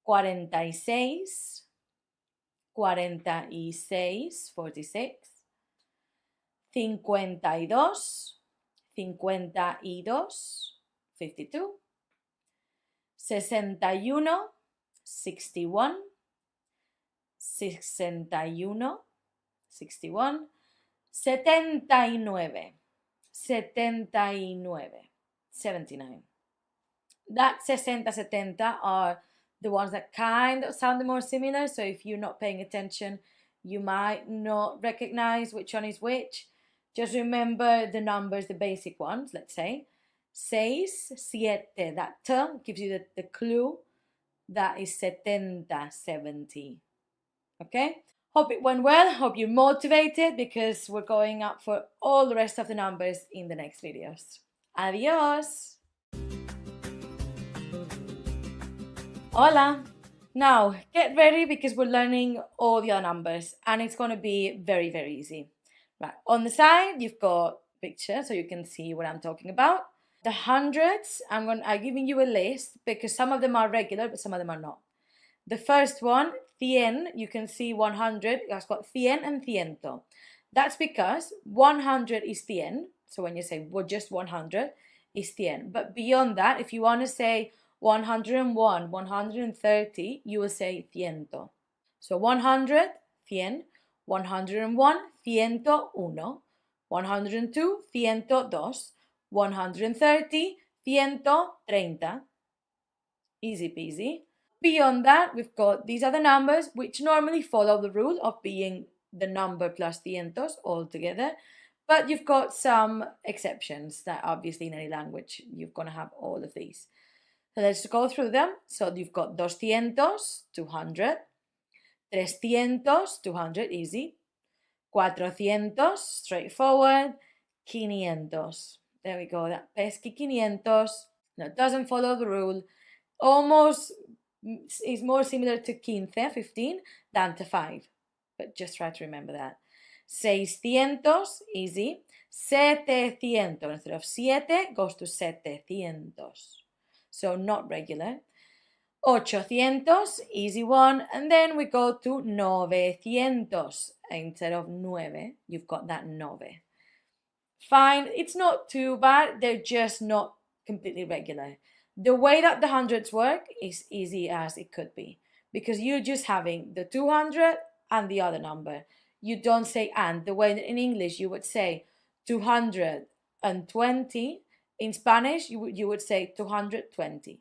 A: 46. 46, 46. 52. 52. 52. 61. 61. 61. 61. 79. 79. 79. That 60, 70 are the ones that kind of sound more similar. So if you're not paying attention, you might not recognize which one is which. Just remember the numbers, the basic ones, let's say. 6, 7, that T gives you the clue. That is 70, 70. Okay? Hope it went well. Hope you're motivated because we're going up for all the rest of the numbers in the next videos. Adios! Hola! Now, get ready because we're learning all the other numbers and it's going to be very, very easy. Right, on the side, you've got picture so you can see what I'm talking about. The hundreds, I'm giving you a list because some of them are regular, but some of them are not. The first one, 100, you can see 100, it's got 100 and ciento. That's because 100 is 100, so when you say well, just 100 is 100. But beyond that, if you want to say 101, 130, you will say ciento. So 100, 100, 101, 101, 102, 102, 130, 130. Easy peasy. Beyond that, we've got these other numbers which normally follow the rule of being the number plus cientos all together. But you've got some exceptions that obviously in any language you're going to have all of these. So let's go through them. So you've got 200, 200, 300, 200, easy, 400, straightforward, 500. There we go, that pesky 500. No, it doesn't follow the rule. Almost is more similar to 15 than to 5. But just try to remember that. 600, easy. 700, instead of 7 goes to 700. So not regular. 800, easy one. And then we go to 900. Instead of 9, you've got that 9. Fine, it's not too bad. They're just not completely regular. The way that the hundreds work is easy as it could be because you're just having the 200 and the other number. You don't say and. The way that in English you would say 220. In Spanish you would say 220.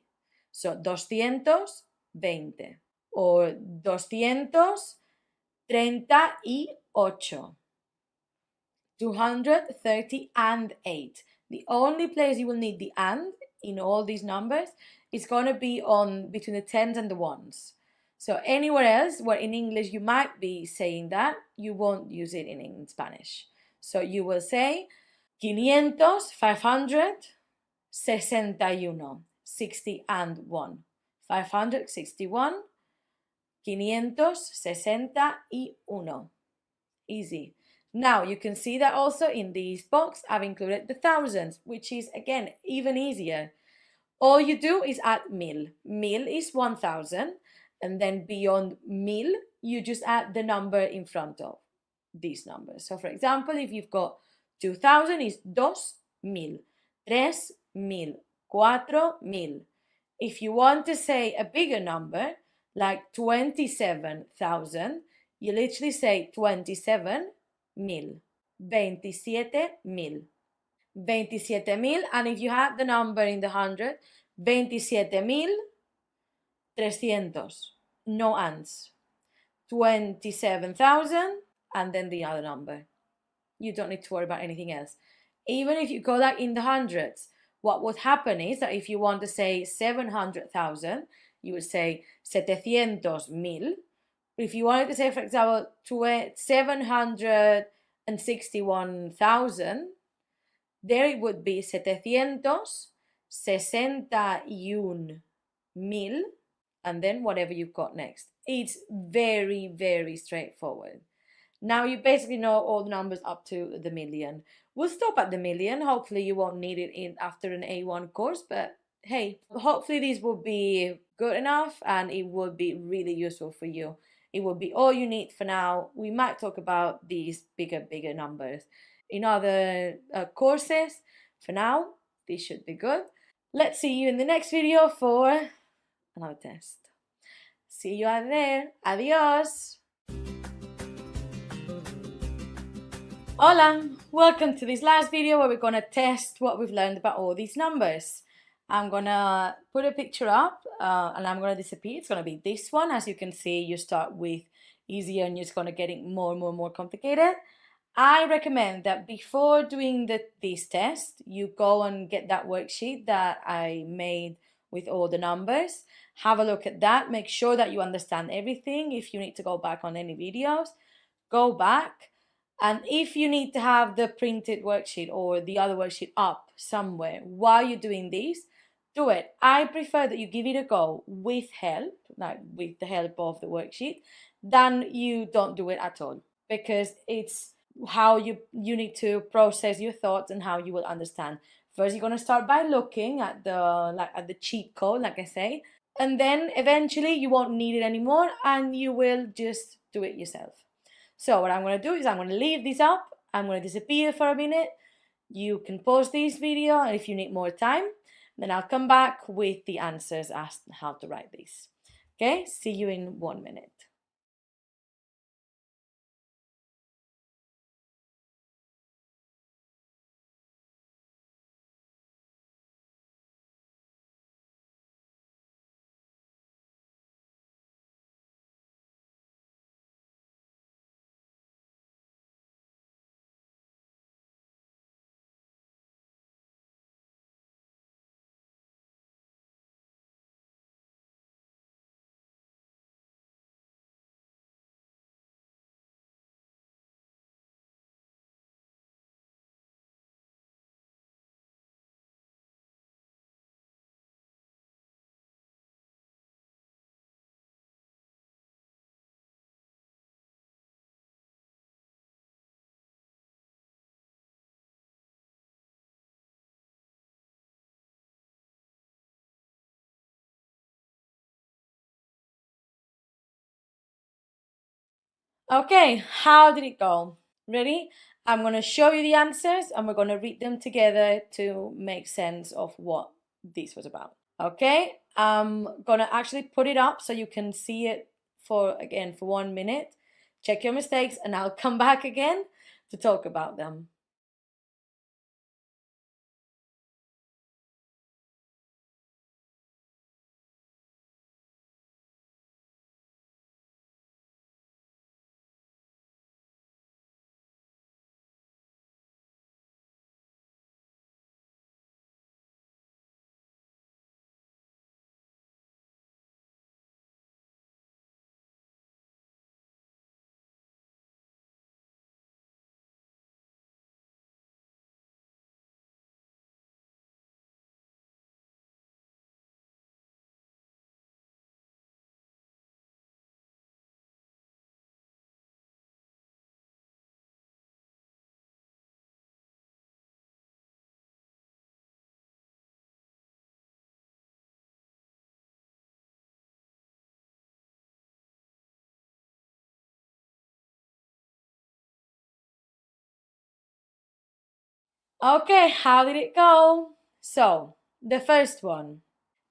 A: So 220 or 238. 238. The only place you will need the and in all these numbers is going to be on between the tens and the ones. So anywhere else where in English you might be saying that, you won't use it in Spanish. So you will say 500, 561, 60 and 1. 561, 561. Easy. Now you can see that also in this box I've included the thousands, which is again even easier. All you do is add mil. Mil is 1000, and then beyond mil you just add the number in front of these numbers. So for example, if you've got 2000 is 2000, 3000, 4000. If you want to say a bigger number like 27,000, you literally say 27,000. 27,000. 27,000, and if you had the number in the hundred, 27,300. No ands. 27,000 and then the other number. You don't need to worry about anything else. Even if you go like in the hundreds, what would happen is that if you want to say 700,000, you would say 700,000. If you wanted to say, for example, 761,000, there it would be 761,000, and then whatever you've got next. It's very, very straightforward. Now you basically know all the numbers up to the million. We'll stop at the million. Hopefully you won't need it after an A1 course, but hey, hopefully these will be good enough and it will be really useful for you. It will be all you need for now. We might talk about these bigger numbers in other courses. For now, this should be good. Let's see you in the next video for another test. See you out there. Adios. Hola, welcome to this last video where we're going to test what we've learned about all these numbers. I'm going to put a picture up and I'm going to disappear. It's going to be this one. As you can see, you start with easier and you're just going to get it more complicated. I recommend that before doing these tests, you go and get that worksheet that I made with all the numbers. Have a look at that. Make sure that you understand everything. If you need to go back on any videos, go back. And if you need to have the printed worksheet or the other worksheet up somewhere while you're doing these, do it. I prefer that you give it a go with help, like with the help of the worksheet, than you don't do it at all, because it's how you need to process your thoughts and how you will understand. First, you're going to start by looking at the cheat code, like I say, and then eventually you won't need it anymore and you will just do it yourself. So what I'm going to do is I'm going to leave this up. I'm going to disappear for a minute. You can pause this video if you need more time. Then I'll come back with the answers as how to write this. Okay, see you in 1 minute. Okay, how did it go? Ready? I'm going to show you the answers and we're going to read them together to make sense of what this was about. Okay, I'm going to actually put it up so you can see it for 1 minute. Check your mistakes and I'll come back again to talk about them. Okay, how did it go? So, the first one,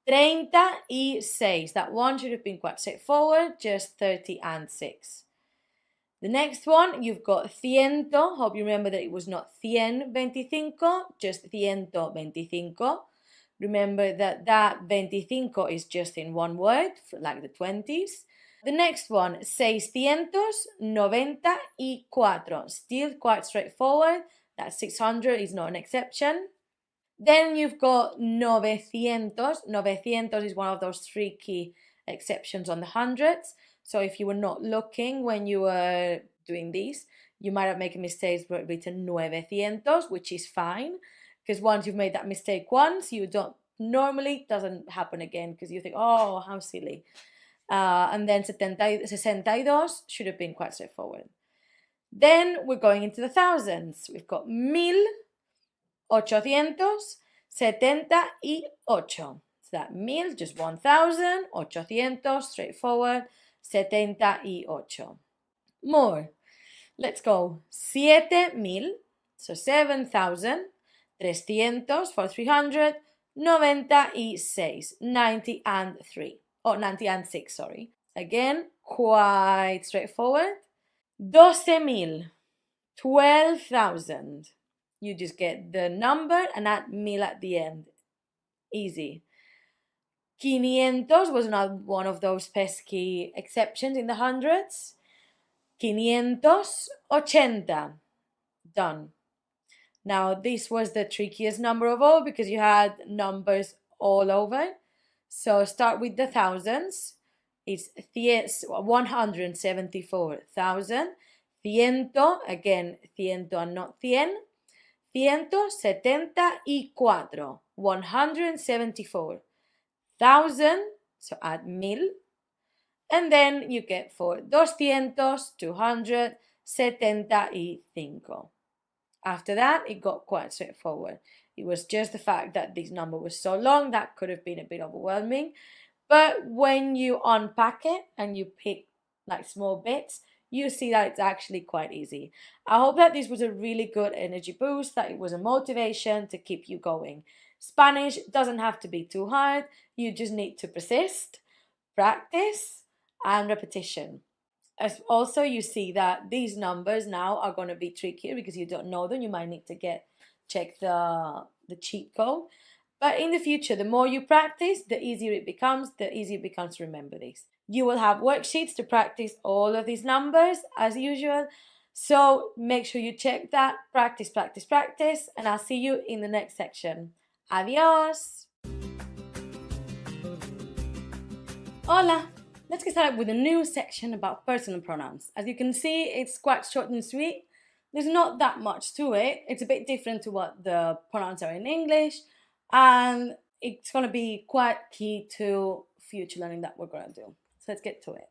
A: 36. That one should have been quite straightforward, just 30 and 6. The next one, you've got ciento. Hope you remember that it was not 125, just 125. Remember that 25 is just in one word, like the 20s. The next one, 694. Still quite straightforward. That 600 is not an exception. Then you've got 900. 900 is one of those tricky exceptions on the hundreds. So if you were not looking when you were doing these, you might have made a mistake but written 900, which is fine. Because once you've made that mistake once, you don't normally doesn't happen again because you think, oh, how silly. And then 62 should have been quite straightforward. Then we're going into the thousands. We've got 1878. So that 1000, just 1000, 800, straightforward, 78. More. Let's go. 7000, so 7,000, 300 for 300, 96, 90 and 3. Oh, 90 and 6, sorry. Again, quite straightforward. 12,000, 12,000. You just get the number and add mil at the end. Easy. 500 was not one of those pesky exceptions in the hundreds. 580. Done. Now, this was the trickiest number of all because you had numbers all over. So start with the thousands. It's 174,000. Ciento, again, ciento and not cien. 174. 174. Thousand, so add mil. And then you get for 200, 275. After that, it got quite straightforward. It was just the fact that this number was so long that could have been a bit overwhelming. But when you unpack it and you pick like small bits, you see that it's actually quite easy. I hope that this was a really good energy boost, that it was a motivation to keep you going. Spanish doesn't have to be too hard. You just need to persist, practice, and repetition. As also, you see that these numbers now are going to be trickier because you don't know them. You might need to check the cheat code. But in the future, the more you practice, the easier it becomes to remember this. You will have worksheets to practice all of these numbers as usual. So make sure you check that, practice, practice, practice, and I'll see you in the next section. Adios! Hola! Let's get started with a new section about personal pronouns. As you can see, it's quite short and sweet. There's not that much to it. It's a bit different to what the pronouns are in English, and it's going to be quite key to future learning that we're going to do. So let's get to it.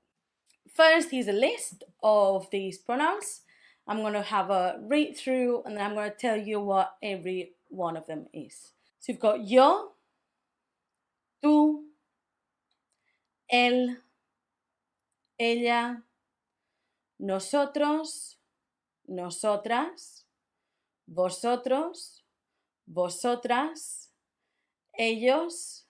A: First, here's a list of these pronouns. I'm going to have a read through, and then I'm going to tell you what every one of them is. So you've got yo, tú, él, ella, nosotros, nosotras, vosotros, vosotras, ellos,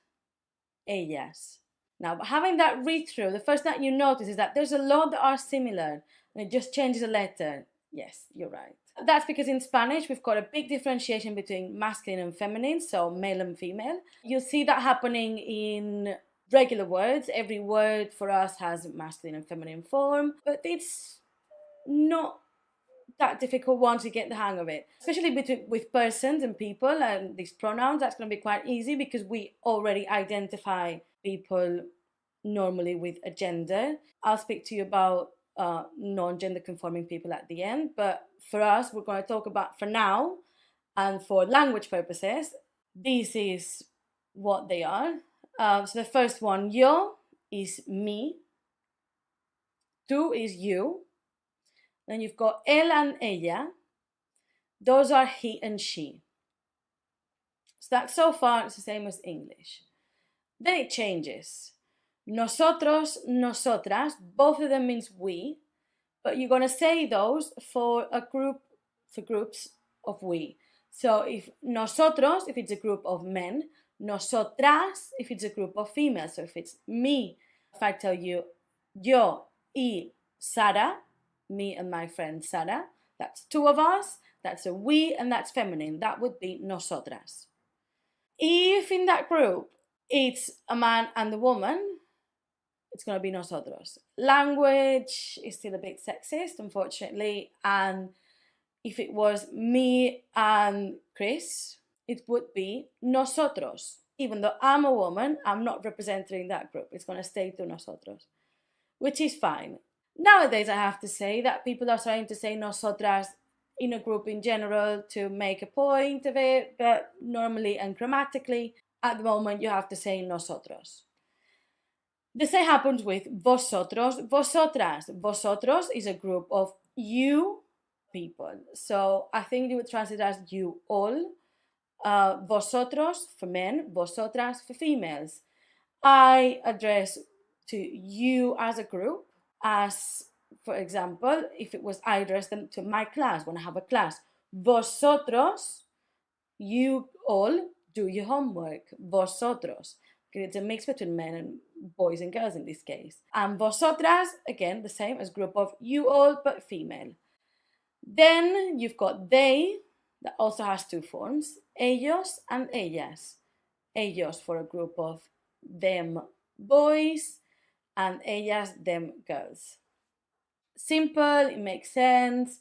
A: ellas. Now, having that read through, the first thing you notice is that there's a lot that are similar, and it just changes a letter. Yes, you're right. That's because in Spanish, we've got a big differentiation between masculine and feminine, so male and female. You'll see that happening in regular words. Every word for us has masculine and feminine form, but it's not that difficult once you get the hang of it. Especially with persons and people and these pronouns, that's going to be quite easy because we already identify people normally with a gender. I'll speak to you about non-gender conforming people at the end, but for us, we're going to talk about, for now, and for language purposes, this is what they are. So the first one, yo, is me. Tú is you. Then you've got él and ella. Those are he and she. So that so far it's the same as English. Then it changes. Nosotros, nosotras, both of them means we, but you're going to say those for groups of we. So if nosotros, if it's a group of men, nosotras, if it's a group of females. So if it's me, if I tell you yo y Sara, me and my friend Sara, that's two of us, that's a we, and that's feminine. That would be nosotras. If in that group it's a man and a woman, it's going to be nosotros. Language is still a bit sexist, unfortunately, and if it was me and Chris, it would be nosotros. Even though I'm a woman, I'm not representing that group. It's going to stay to nosotros, which is fine. Nowadays, I have to say that people are starting to say nosotras in a group in general to make a point of it, but normally and grammatically, at the moment, you have to say nosotros. The same happens with vosotros, vosotras. Vosotros is a group of you people. So I think you would translate as you all. Vosotros for men, vosotras for females. I address to you as a group, as for example, if it was I address them to my class when I have a class. Vosotros, you all do your homework. Vosotros. It's a mix between men and boys and girls in this case. And vosotras, again, the same as group of you all, but female. Then you've got they, that also has two forms, ellos and ellas. Ellos for a group of them boys, and ellas, them girls. Simple, it makes sense.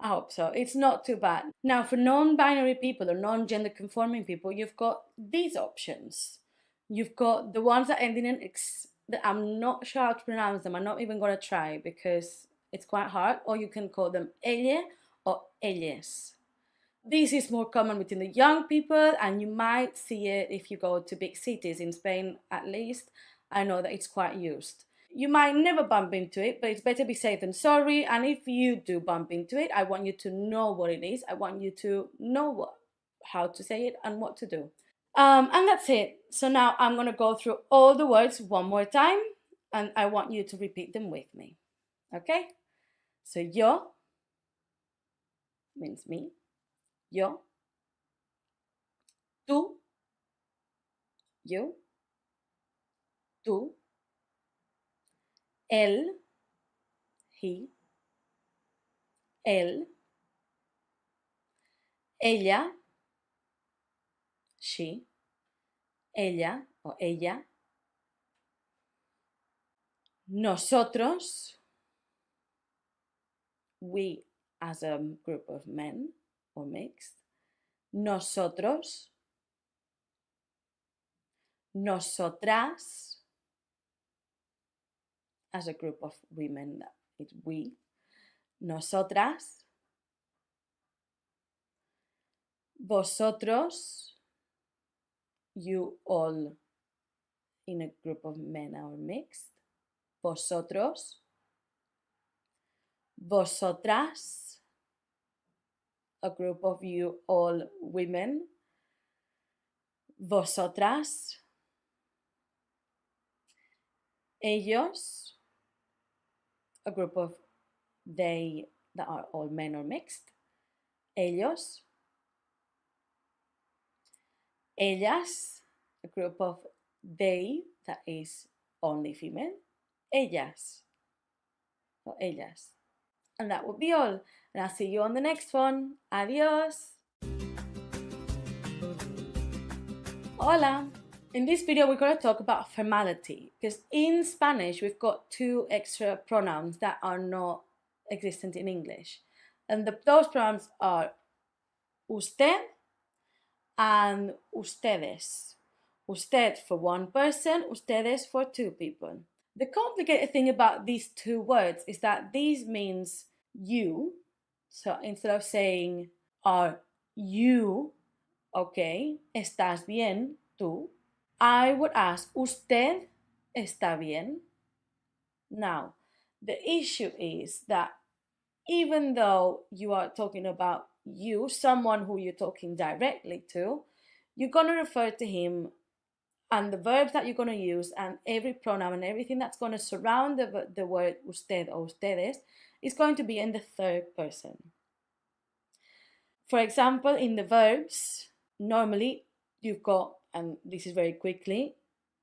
A: I hope so. It's not too bad. Now, for non-binary people or non-gender conforming people, you've got these options. You've got the ones that end in an X, that I'm not sure how to pronounce them. I'm not even going to try because it's quite hard. Or you can call them elle or elles. This is more common between the young people, and you might see it if you go to big cities in Spain, at least. I know that it's quite used. You might never bump into it, but it's better be safe than sorry. And if you do bump into it, I want you to know what it is. I want you to know how to say it and what to do. And that's it. So now I'm going to go through all the words one more time, and I want you to repeat them with me. Okay? So yo means me. Yo. Tú. You. Tú. Él. He. Él. Ella. She. Ella o ella. Nosotros. We as a group of men or mixed. Nosotros. Nosotras as a group of women, it's we. Nosotras. Vosotros. You all in a group of men or mixed. Vosotros. Vosotras. A group of you all women. Vosotras. Ellos. A group of they that are all men or mixed. Ellos. Ellas, a group of they that is only female. Ellas. Or ellas. And that would be all. And I'll see you on the next one. Adios. Hola. In this video, we're going to talk about formality, because in Spanish, we've got two extra pronouns that are not existent in English. And those pronouns are usted and ustedes. Usted for one person, ustedes for two people. The complicated thing about these two words is that these means you. So instead of saying, are you okay? ¿Estás bien tú? I would ask, ¿usted está bien? Now, the issue is that even though you are talking about you, someone who you're talking directly to, you're going to refer to him, and the verbs that you're going to use and every pronoun and everything that's going to surround the word usted or ustedes is going to be in the third person. For example, in the verbs, normally you've got, and this is very quickly,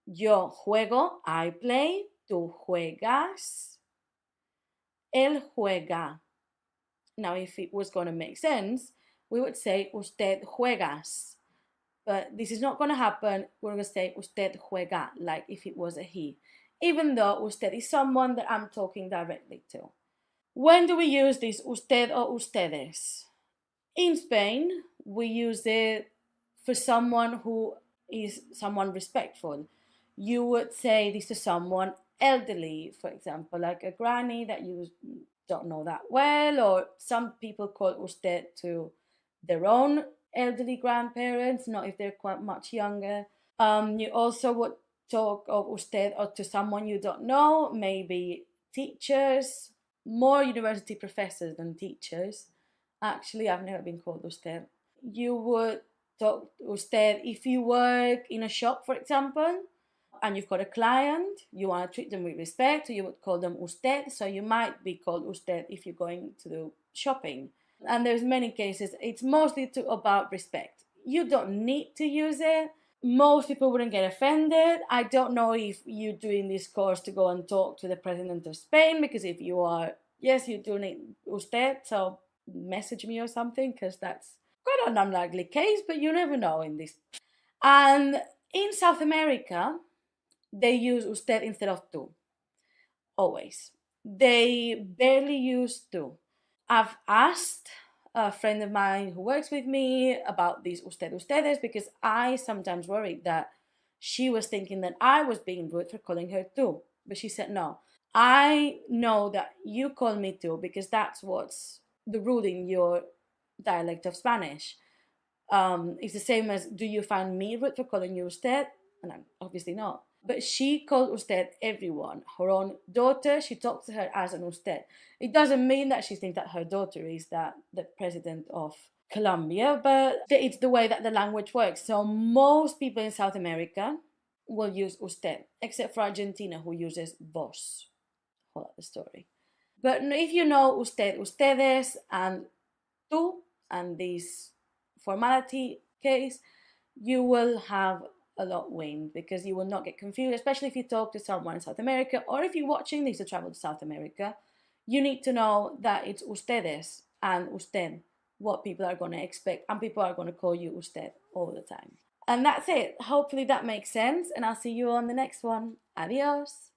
A: yo juego, I play, tú juegas, él juega. Now, if it was going to make sense, we would say usted juegas. But this is not going to happen. We're going to say usted juega, like if it was a he. Even though usted is someone that I'm talking directly to. When do we use this usted or ustedes? In Spain, we use it for someone who is someone respectful. You would say this to someone elderly, for example, like a granny that you don't know that well, or some people call usted to their own elderly grandparents, not if they're quite much younger. You also would talk of usted or to someone you don't know, maybe teachers, more university professors than teachers. Actually, I've never been called usted. You would talk usted if you work in a shop, for example, and you've got a client, you want to treat them with respect, so you would call them usted. So you might be called usted if you're going to do shopping. And there's many cases, it's mostly about respect. You don't need to use it. Most people wouldn't get offended. I don't know if you're doing this course to go and talk to the president of Spain, because if you are, yes, you do need usted, so message me or something, because that's quite an unlikely case, but you never know in this. And in South America, they use usted instead of tú. Always. They barely use tú. I've asked a friend of mine who works with me about these usted ustedes because I sometimes worried that she was thinking that I was being rude for calling her tú. But she said, no, I know that you call me tú because that's what's the rule in your dialect of Spanish. It's the same as, do you find me rude for calling you usted? And I'm obviously not. But she called usted everyone. Her own daughter, she talks to her as an usted. It doesn't mean that she thinks that her daughter is the president of Colombia, but it's the way that the language works. So most people in South America will use usted, except for Argentina, who uses vos. Hold up the story. But if you know usted, ustedes, and tú, and this formality case, you will have a lot win because you will not get confused, especially if you talk to someone in South America or if you're watching this to travel to South America. You need to know that it's ustedes and usted, what people are going to expect, and people are going to call you usted all the time. And that's it. Hopefully that makes sense, and I'll see you on the next one. Adios.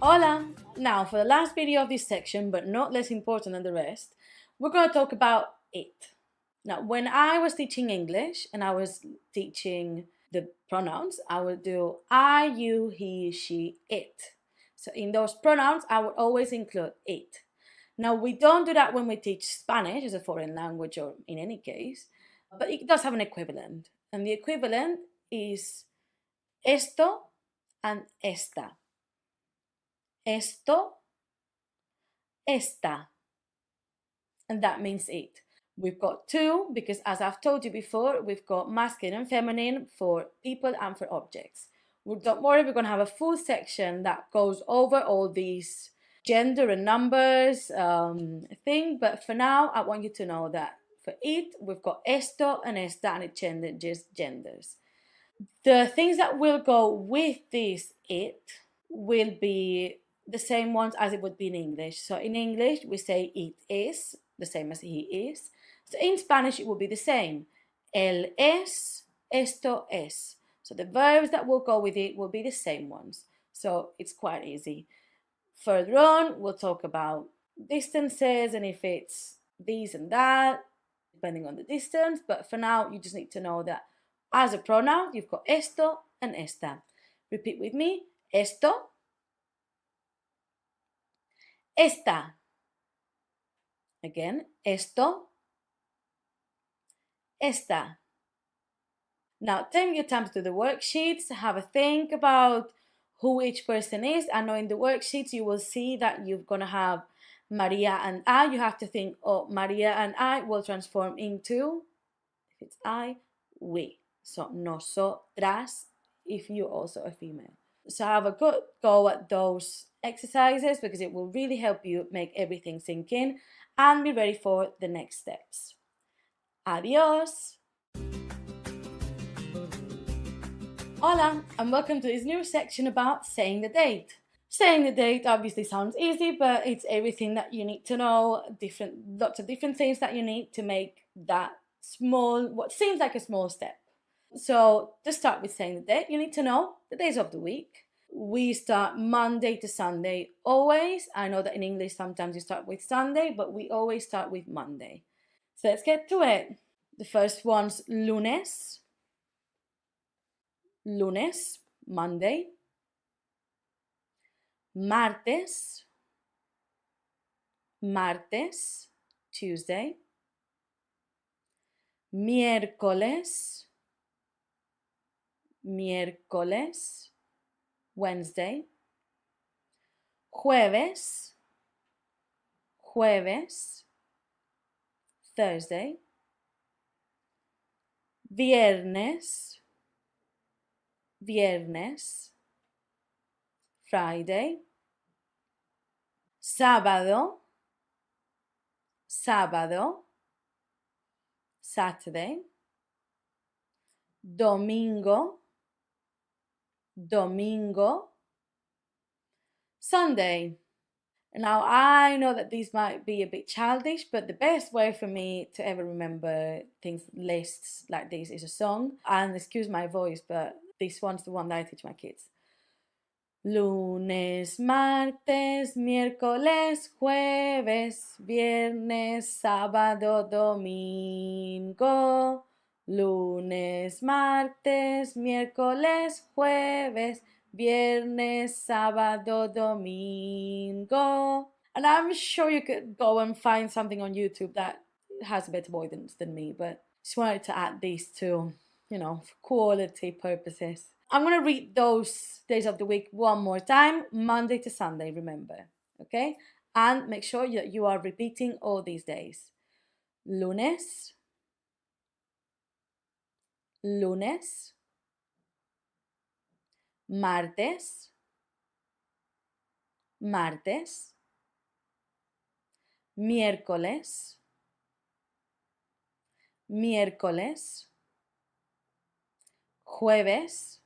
A: Hola! Now, for the last video of this section, but not less important than the rest, we're going to talk about it. Now, when I was teaching English and I was teaching the pronouns, I would do I, you, he, she, it. So in those pronouns, I would always include it. Now, we don't do that when we teach Spanish as a foreign language or in any case, but it does have an equivalent. And the equivalent is esto and esta. Esto, esta. And that means it. We've got two because, as I've told you before, we've got masculine and feminine for people and for objects. Don't worry, we're going to have a full section that goes over all these gender and numbers thing. But for now, I want you to know that for it, we've got esto and esta, and it changes genders. The things that will go with this it will be the same ones as it would be in English. So in English, we say it is, the same as he is. So in Spanish, it will be the same. Él es, esto es. So the verbs that will go with it will be the same ones. So it's quite easy. Further on, we'll talk about distances and if it's these and that, depending on the distance. But for now, you just need to know that as a pronoun, you've got esto and esta. Repeat with me. Esto, esta. Again, esto, esta. Now, take your time to do the worksheets, have a think about who each person is. I know in the worksheets you will see that you're going to have Maria and I. You have to think, oh, Maria and I will transform into, if it's I, we. So, nosotras, if you're also a female. So have a good go at those exercises because it will really help you make everything sink in and be ready for the next steps. Adios! Hola, and welcome to this new section about saying the date. Saying the date obviously sounds easy, but it's everything that you need to know, lots of different things that you need to make that small, what seems like a small step. So to start with saying the date, you need to know the days of the week. We start Monday to Sunday always. I know that in English sometimes you start with Sunday, but we always start with Monday. So let's get to it. The first one's lunes. Lunes, Monday. Martes. Martes, Tuesday. Miércoles. Miércoles, Wednesday. Jueves. Jueves, Thursday. Viernes. Viernes, Friday. Sábado. Sábado, Saturday. Domingo. Domingo, Sunday. Now, I know that these might be a bit childish, but the best way for me to ever remember lists like this is a song. And excuse my voice, but this one's the one that I teach my kids. Lunes, martes, miércoles, jueves, viernes, sábado, domingo. Lunes, martes, miércoles, jueves, viernes, sábado, domingo. And I'm sure you could go and find something on YouTube that has a better voice than me, but just wanted to add these two, for quality purposes. I'm going to read those days of the week one more time, Monday to Sunday, remember, okay? And make sure that you are repeating all these days. Lunes, lunes, martes, martes, miércoles, miércoles, jueves,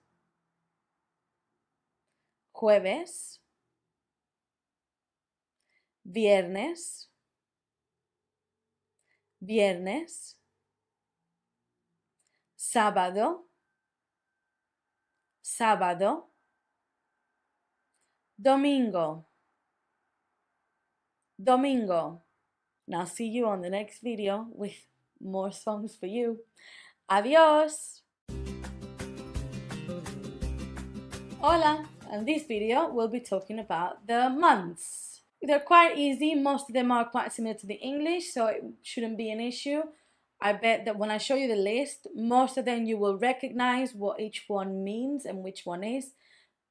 A: jueves, viernes, viernes, sábado, sábado, domingo, domingo. Now see you on the next video with more songs for you. Adios! Hola! And this video we'll be talking about the months. They're quite easy, most of them are quite similar to the English, so it shouldn't be an issue. I bet that when I show you the list, most of them you will recognize what each one means and which one is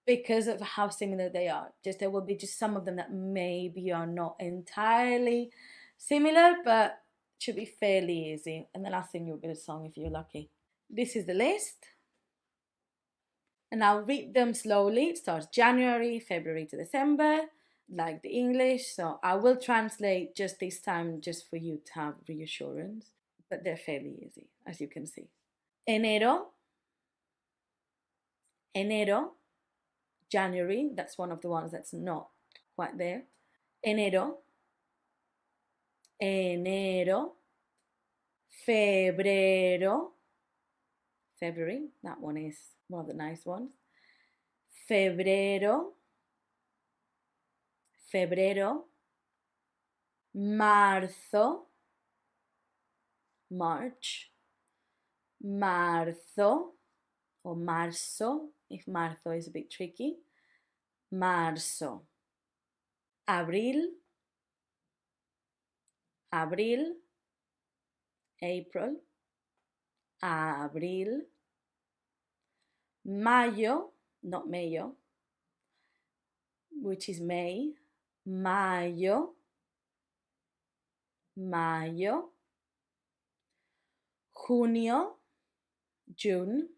A: because of how similar they are. There will be just some of them that maybe are not entirely similar, but should be fairly easy. And then I'll sing you a bit of song if you're lucky. This is the list. And I'll read them slowly. It starts January, February to December, like the English. So I will translate just this time just for you to have reassurance. But they're fairly easy, as you can see. Enero, enero, January, that's one of the ones that's not quite there. Enero, enero, febrero, February, that one is one of the nice ones. Febrero, febrero, marzo, March, marzo, or marzo, if marzo is a bit tricky. Marzo, abril, abril, April, abril, mayo, not mayo, which is May, mayo, mayo, junio, June,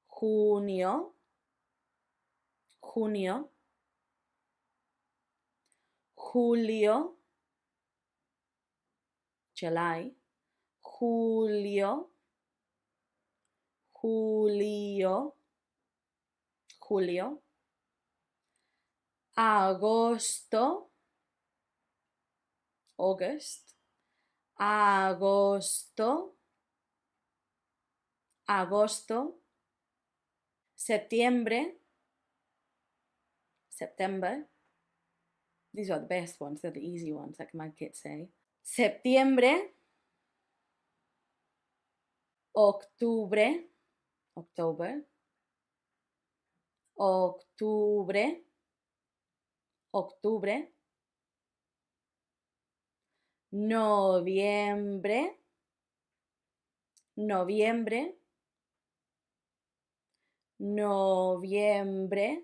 A: junio, junio, julio, July, julio, julio, julio, agosto, August, agosto, agosto, septiembre, September. These are the best ones, they're the easy ones, like my kids say. Septiembre, octubre, October, octubre, octubre, noviembre, noviembre, noviembre,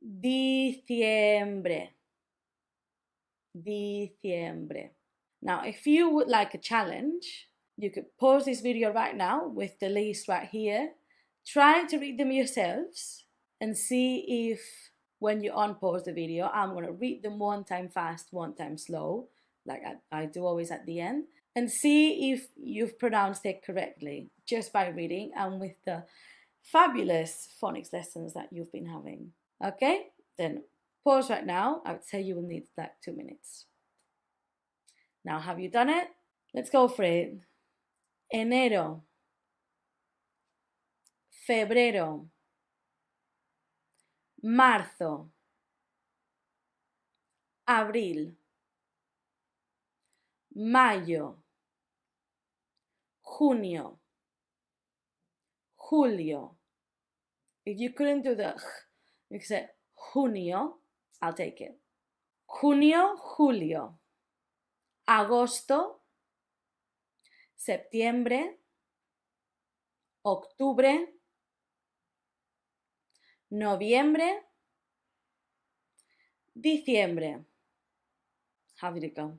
A: diciembre, diciembre. Now, if you would like a challenge, you could pause this video right now with the list right here. Try to read them yourselves and see if when you unpause the video, I'm going to read them one time fast, one time slow, like I do always at the end, and see if you've pronounced it correctly just by reading and with the fabulous phonics lessons that you've been having. Okay, then pause right now. I would say you will need like 2 minutes. Now, have you done it? Let's go for it. Enero, febrero, marzo, abril, mayo, junio, julio. If you couldn't do the you could say junio, I'll take it. Junio, julio, agosto, septiembre, octubre, noviembre, diciembre. How did it go?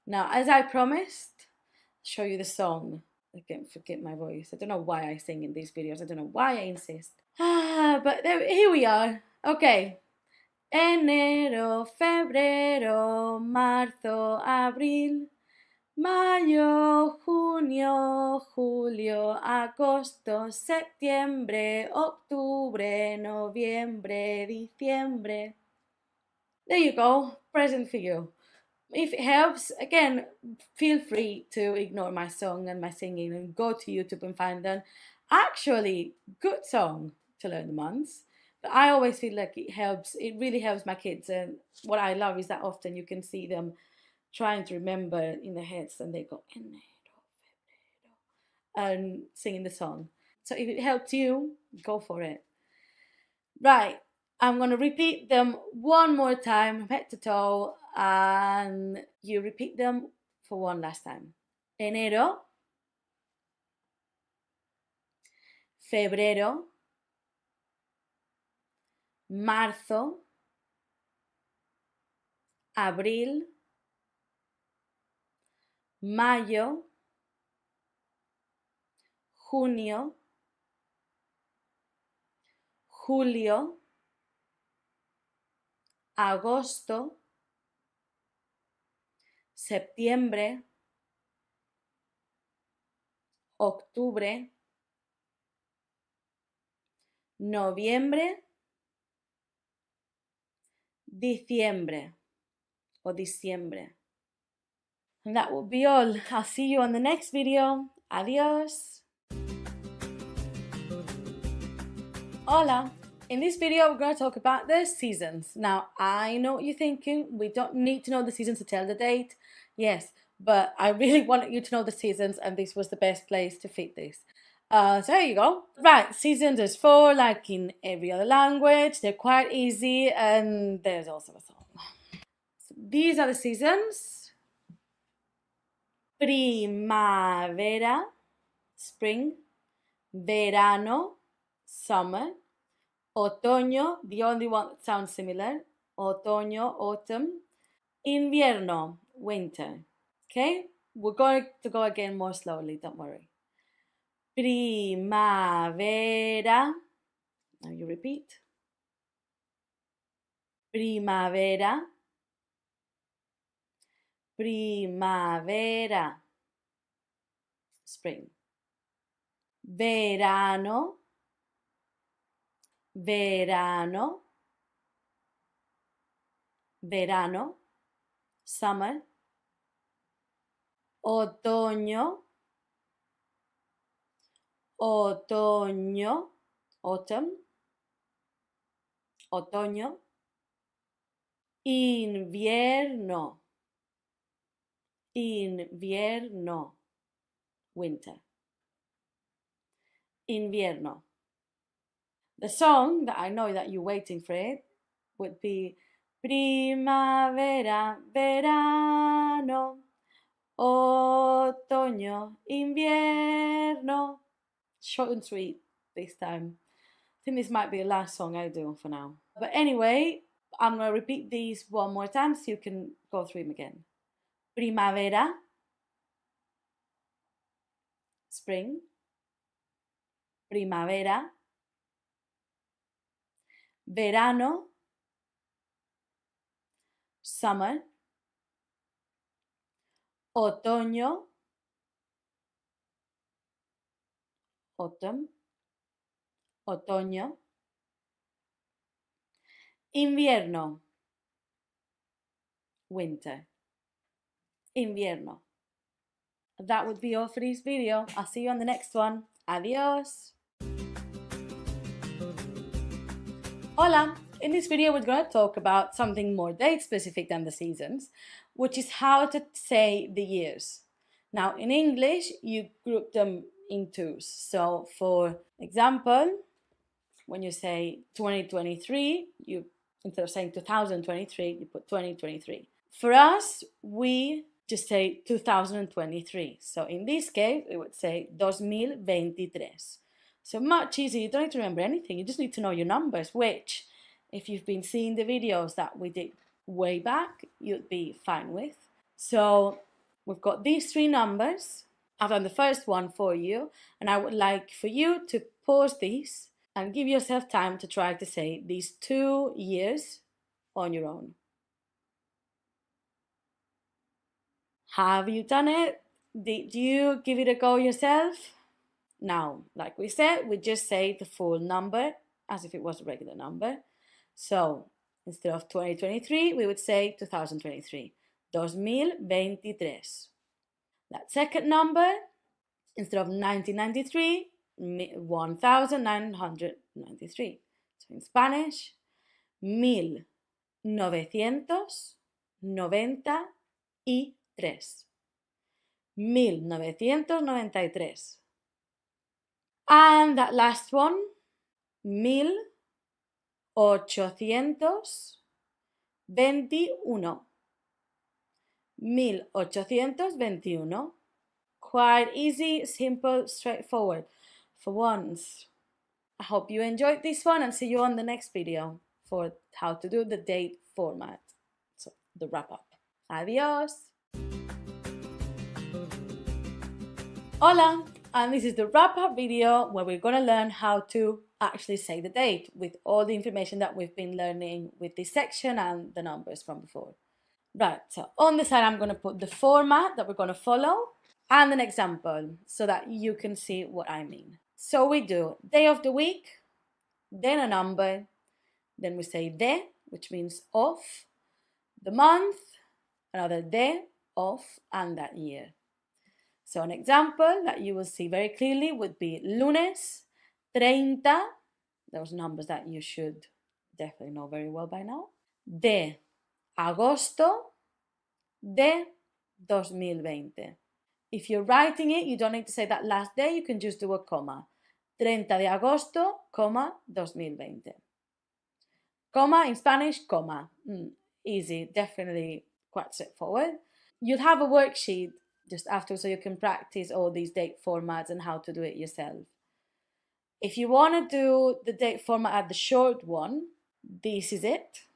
A: Now, as I promised, I'll show you the song. I can't forget my voice. I don't know why I sing in these videos. I don't know why I insist. But here we are. Okay. Enero, febrero, marzo, abril, mayo, junio, julio, agosto, septiembre, octubre, noviembre, diciembre. There you go, present for you. If it helps, again, feel free to ignore my song and my singing and go to YouTube and find them. Actually, good song to learn the months. But I always feel like it really helps my kids. And what I love is that often you can see them trying to remember in their heads and they go, enero, febrero, and singing the song. So if it helps you, go for it. Right, I'm going to repeat them one more time, head to toe, and you repeat them for one last time. Enero, febrero, marzo, abril, mayo, junio, julio, agosto, septiembre, octubre, noviembre, diciembre or diciembre. And that will be all. I'll see you on the next video. Adios. Hola. In this video, we're going to talk about the seasons. Now, I know what you're thinking. We don't need to know the seasons to tell the date. Yes, but I really wanted you to know the seasons, and this was the best place to fit this. So here you go. Right, seasons, there's 4, like in every other language. They're quite easy, and there's also a song. So these are the seasons. Primavera, spring. Verano, summer. Otoño, the only one that sounds similar. Otoño, autumn. Invierno, winter. Okay? We're going to go again more slowly, don't worry. Primavera. Now you repeat. Primavera. Primavera. Spring. Verano. Verano. Verano. Summer. Otoño. Otoño. Autumn. Otoño. Invierno. Invierno. Winter. Invierno. The song that I know that you're waiting for it would be Primavera, verano, otoño, invierno. Short and sweet this time. I think this might be the last song I do for now. But anyway, I'm going to repeat these one more time so you can go through them again. Primavera, spring. Primavera, verano, summer. Otoño, autumn. Otoño. Invierno, winter. Invierno. That would be all for this video. I'll see you on the next one. Adios. Hola! In this video we're going to talk about something more date specific than the seasons, which is how to say the years. Now in English you group them in twos. So for example, when you say 2023, you instead of saying 2023, you put 2023. For us, we just say 2023. So in this case, we would say 2023. So much easier. You don't need to remember anything. You just need to know your numbers, which, if you've been seeing the videos that we did way back, you'd be fine with. So we've got these three numbers. I've done the first one for you, and I would like for you to pause these and give yourself time to try to say these 2 years on your own. Have you done it? Did you give it a go yourself? Now, like we said, we just say the full number as if it was a regular number. So instead of 2023, we would say 2023. 2023. That second number, instead of 1993, 1993. So in Spanish, 1993. 1993. And that last one, 1821. 1821. Quite easy, simple, straightforward. For once, I hope you enjoyed this one and see you on the next video for how to do the date format. So, the wrap up. Adios! Hola! And this is the wrap up video where we're going to learn how to actually say the date with all the information that we've been learning with this section and the numbers from before. Right, so on the side I'm going to put the format that we're going to follow and an example so that you can see what I mean. So we do day of the week, then a number, then we say de, which means of, the month, another de, of, and that year. So an example that you will see very clearly would be lunes, 30, those numbers that you should definitely know very well by now, de agosto de 2020. If you're writing it, you don't need to say that last day, you can just do a comma. 30 de agosto, 2020. Comma in Spanish, comma. Easy, definitely quite straightforward. You'll have a worksheet just after so you can practice all these date formats and how to do it yourself. If you want to do the date format at the short one, this is it.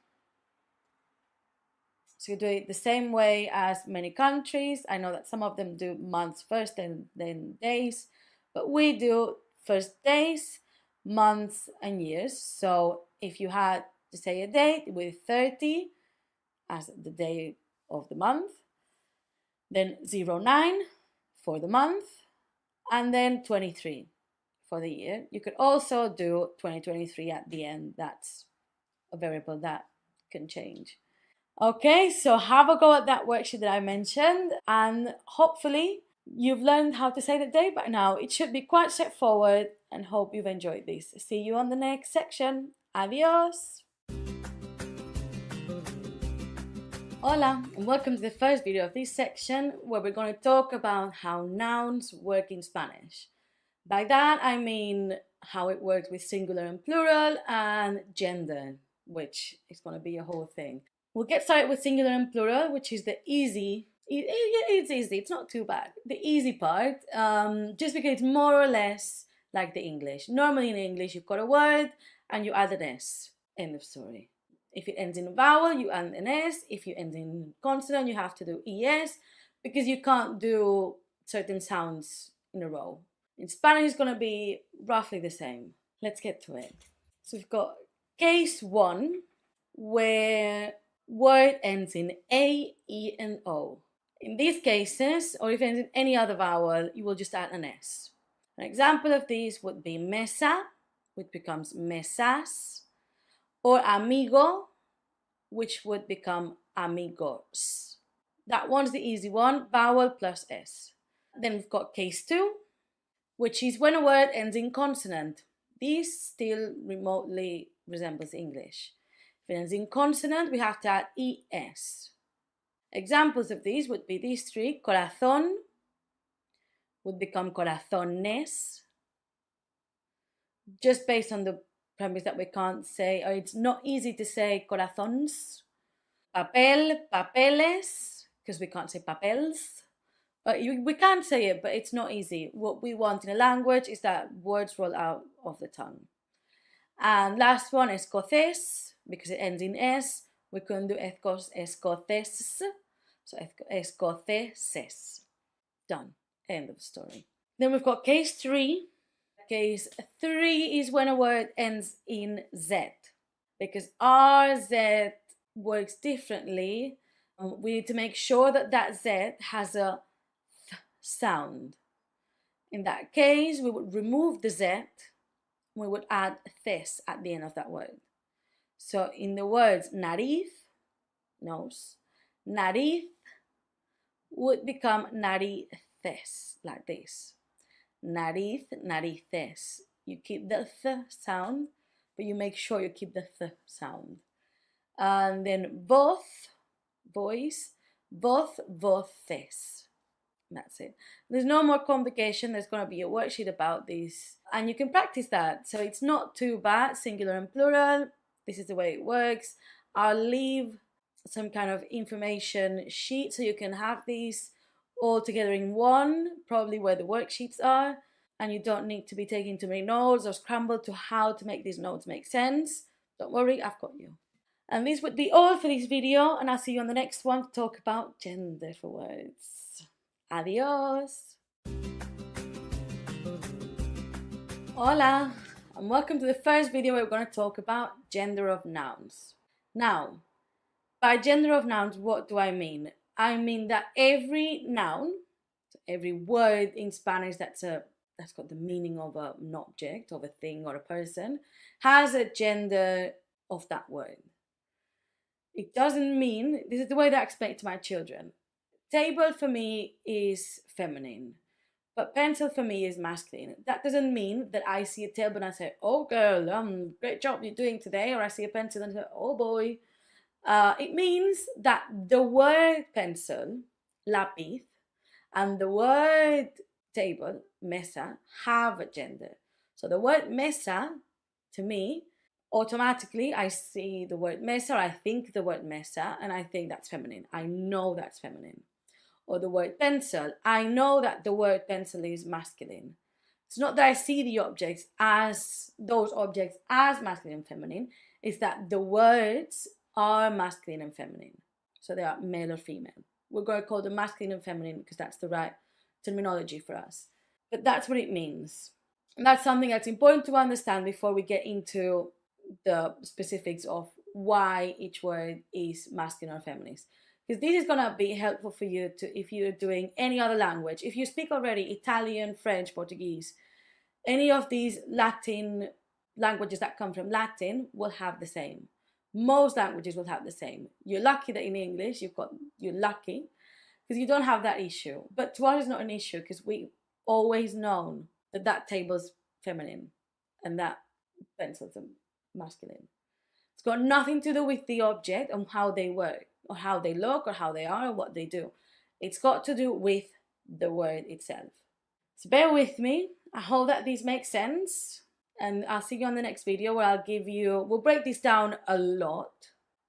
A: So you do it the same way as many countries. I know that some of them do months first and then days, but we do first days, months, and years. So if you had to say a date with 30 as the day of the month, then 09 for the month, and then 23 for the year. You could also do 2023 at the end. That's a variable that can change. Okay, so have a go at that worksheet that I mentioned, and hopefully you've learned how to say the date by now. It should be quite straightforward, and hope you've enjoyed this. See you on the next section. Adios! Hola, and welcome to the first video of this section where we're going to talk about how nouns work in Spanish. By that I mean how it works with singular and plural and gender, which is going to be a whole thing. We'll get started with singular and plural, which is the easy. It's easy, it's not too bad. The easy part, just because it's more or less like the English. Normally in English you've got a word and you add an S. End of story. If it ends in a vowel, you add an S. If you end in consonant, you have to do ES because you can't do certain sounds in a row. In Spanish, it's going to be roughly the same. Let's get to it. So we've got case 1, where word ends in A, E, and O. In these cases, or if it ends in any other vowel, you will just add an S. An example of these would be mesa, which becomes mesas, or amigo, which would become amigos. That one's the easy one, vowel plus S. Then we've got case 2, which is when a word ends in consonant. These still remotely resembles English. If it ends in consonant, we have to add es. Examples of these would be these three. Corazón would become corazones, just based on the premise that we can't say, or it's not easy to say corazones. Papel, papeles, because we can't say papels. We can't say it, but it's not easy. What we want in a language is that words roll out of the tongue. And last one, escoces, because it ends in es. We couldn't do escoces, so escoceses. Done. End of story. Then we've got case 3. Case 3 is when a word ends in Z, because RZ works differently. We need to make sure that that Z has a th sound. In that case, we would remove the Z. We would add thes at the end of that word. So in the words nariz, nose, nariz would become narices, like this. Nariz, narices. You keep the th sound, but you make sure you keep the th sound. And then voz, voice, voz, voces. That's it. There's no more complication. There's going to be a worksheet about this, and you can practice that. So it's not too bad, singular and plural. This is the way it works. I'll leave some kind of information sheet so you can have these all together in one, probably where the worksheets are, and you don't need to be taking too many notes or scramble to how to make these notes make sense. Don't worry, I've got you. And this would be all for this video, and I'll see you on the next one to talk about gender for words. Adios! Hola, and welcome to the first video where we're going to talk about gender of nouns. Now, by gender of nouns, what do I mean? I mean that every noun, every word in Spanish that's got the meaning of an object, of a thing or a person, has a gender of that word. It doesn't mean, this is the way that I explain it to my children. Table for me is feminine, but pencil for me is masculine. That doesn't mean that I see a table and I say, oh girl, great job you're doing today, or I see a pencil and I say, oh boy. It means that the word pencil, lápiz, and the word table, mesa, have a gender. So the word mesa, to me, automatically I see the word mesa, or I think the word mesa, and I think that's feminine. I know that's feminine. Or the word pencil, I know that the word pencil is masculine. It's not that I see the objects as, those objects as masculine and feminine, it's that the words are masculine and feminine. So they are male or female. We're going to call them masculine and feminine because that's the right terminology for us. But that's what it means. And that's something that's important to understand before we get into the specifics of why each word is masculine or feminine. Because this is going to be helpful for you to, if you're doing any other language. If you speak already Italian, French, Portuguese, any of these Latin languages that come from Latin will have the same. Most languages will have the same. You're lucky that in English you're lucky because you don't have that issue. But to us it's not an issue because we always known that that table's feminine and that pencil's masculine. It's got nothing to do with the object and how they work or how they look or how they are or what they do. It's got to do with the word itself. So bear with me. I hope that this makes sense. And I'll see you on the next video where we'll break this down a lot.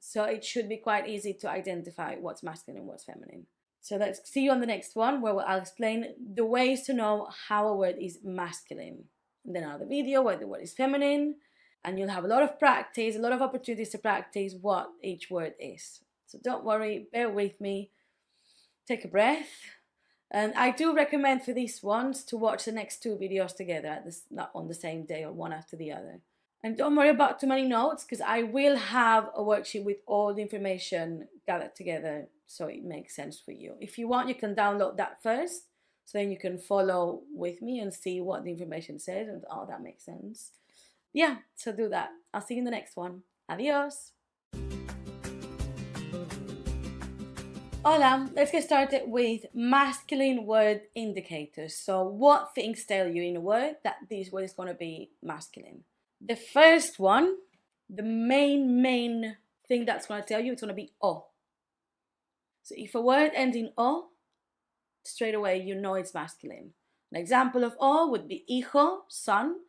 A: So it should be quite easy to identify what's masculine and what's feminine. So let's see you on the next one where I'll explain the ways to know how a word is masculine. And then another video where the word is feminine. And you'll have a lot of practice, a lot of opportunities to practice what each word is. So don't worry, bear with me. Take a breath. And I do recommend for these ones to watch the next 2 videos together, not on the same day or one after the other. And don't worry about too many notes because I will have a worksheet with all the information gathered together so it makes sense for you. If you want, you can download that first so then you can follow with me and see what the information says and oh, that makes sense. Yeah, so do that. I'll see you in the next one. Adios! Hola, let's get started with masculine word indicators. So what things tell you in a word that this word is going to be masculine? The first one the main thing that's going to tell you, it's going to be O. So if a word ends in O, straight away you know it's masculine. An example of O would be hijo, son,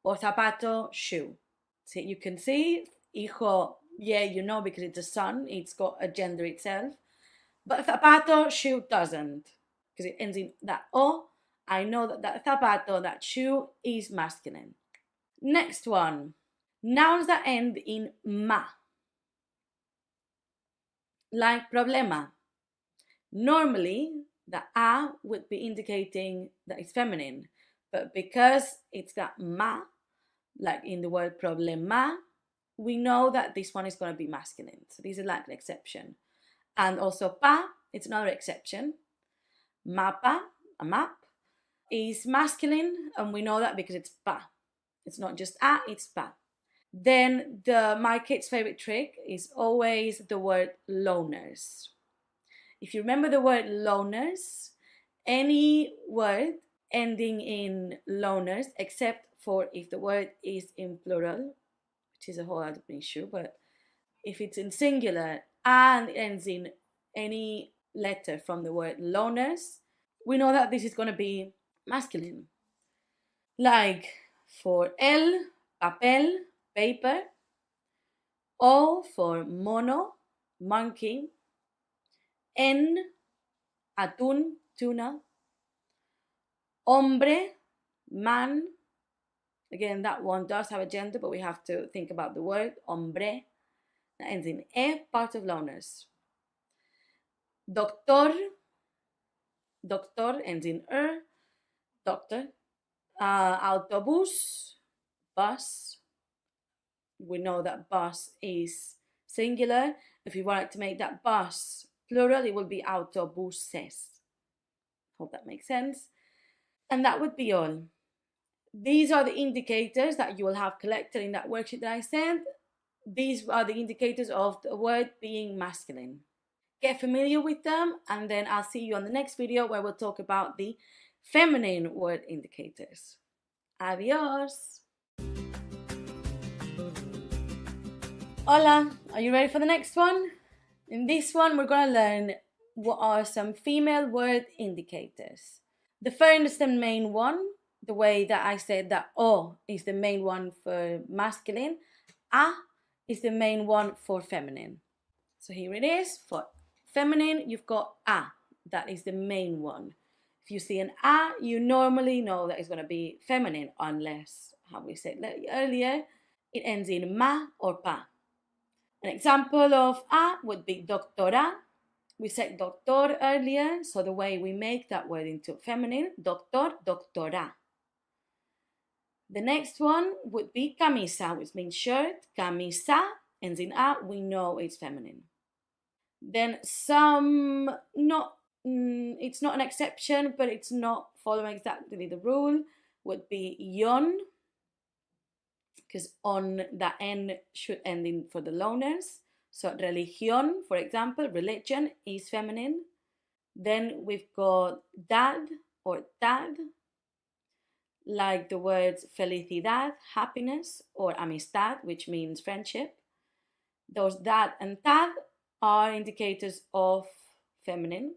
A: or zapato, shoe. So you can see hijo, yeah, you know, because it's a son, it's got a gender itself. But zapato, shoe doesn't, because it ends in that O. I know that that zapato, that shoe, is masculine. Next one, nouns that end in ma, like problema. Normally, the a would be indicating that it's feminine, but because it's got ma, like in the word problema, we know that this one is going to be masculine. So these are like an exception. And also pa, it's another exception. Mapa, a map, is masculine, and we know that because it's pa. It's not just a, it's pa. Then my kid's favorite trick is always the word loners. If you remember the word loners, any word ending in loners, except for if the word is in plural, which is a whole other issue, but if it's in singular and ends in any letter from the word loners, we know that this is going to be masculine. Like for el, papel, paper, o for mono, monkey, en, atún, tuna, hombre, man. Again, that one does have a gender, but we have to think about the word hombre. That ends in e, part of loners. Doctor, doctor ends in doctor. Autobús, bus. We know that bus is singular. If we wanted to make that bus plural, it would be autobuses. Hope that makes sense. And that would be all. These are the indicators that you will have collected in that worksheet that I sent. These are the indicators of the word being masculine. Get familiar with them, and then I'll see you on the next video where we'll talk about the feminine word indicators. Adios! Hola, are you ready for the next one? In this one, we're going to learn what are some female word indicators. The first and main one, the way that I said that O is the main one for masculine, A is the main one for feminine. So here it is. For feminine, you've got A. That is the main one. If you see an A, you normally know that it's going to be feminine, unless, how we said earlier, it ends in ma or pa. An example of A would be doctora. We said doctor earlier, so the way we make that word into feminine, doctor, doctora. The next one would be camisa, which means shirt. Camisa ends in A, we know it's feminine. Then it's not an exception, but it's not following exactly the rule, would be yon, because on the N should end in for the loners. So religion, for example, religion is feminine. Then we've got dad or tad, like the words felicidad, happiness, or amistad, which means friendship. Those dad and tad are indicators of feminine.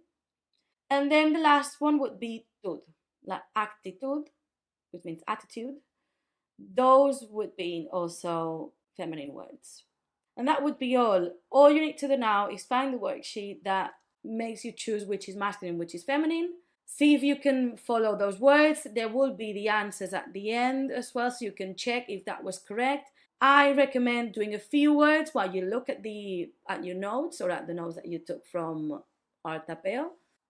A: And then the last one would be tud, like actitude, which means attitude. Those would be also feminine words. And that would be all. All you need to do now is find the worksheet that makes you choose which is masculine, which is feminine. See if you can follow those words. There will be the answers at the end as well, so you can check if that was correct. I recommend doing a few words while you look at your notes or at the notes that you took from our tapeo.